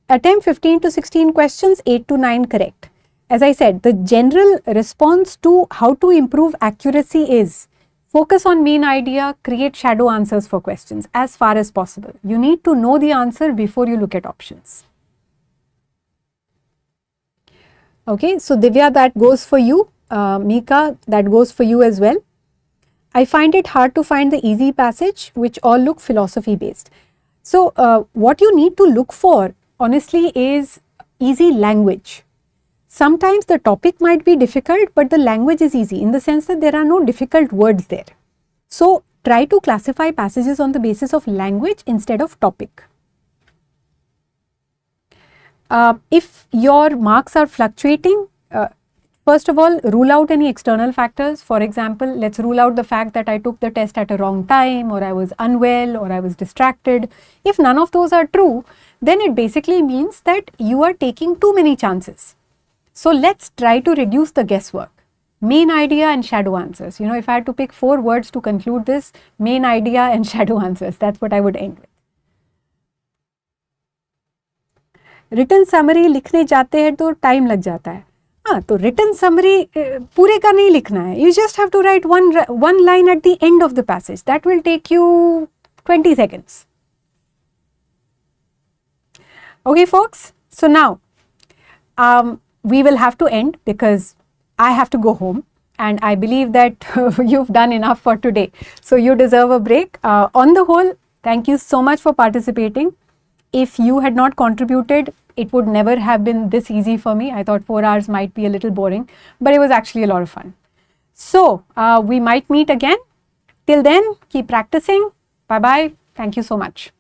Attempt 15 to 16 questions, 8 to 9 correct. As I said, the general response to how to improve accuracy is focus on main idea, create shadow answers for questions as far as possible. You need to know the answer before you look at options. Okay, so Divya, that goes for you. Mika, that goes for you as well. I find it hard to find the easy passage which all look philosophy based. So, what you need to look for honestly is easy language. Sometimes the topic might be difficult, but the language is easy in the sense that there are no difficult words there. So, try to classify passages on the basis of language instead of topic. If your marks are fluctuating, first of all, rule out any external factors. For example, let's rule out the fact that I took the test at a wrong time, or I was unwell, or I was distracted. If none of those are true, then it basically means that you are taking too many chances. So, let's try to reduce the guesswork. Main idea and shadow answers. You know, if I had to pick 4 words to conclude this, main idea and shadow answers, that's what I would end with. Written summary लिखने जाते हैं तो time लग जाता है. हाँ, तो written summary पूरे का नहीं लिखना है. You just have to write one line at the end of the passage. That will take you 20 seconds. Okay, folks. So now, we will have to end because I have to go home and I believe that you've done enough for today. So you deserve a break. On the whole, thank you so much for participating. If you had not contributed, it would never have been this easy for me. I thought 4 hours might be a little boring, but it was actually a lot of fun. So we might meet again. Till then, keep practicing. Bye-bye. Thank you so much.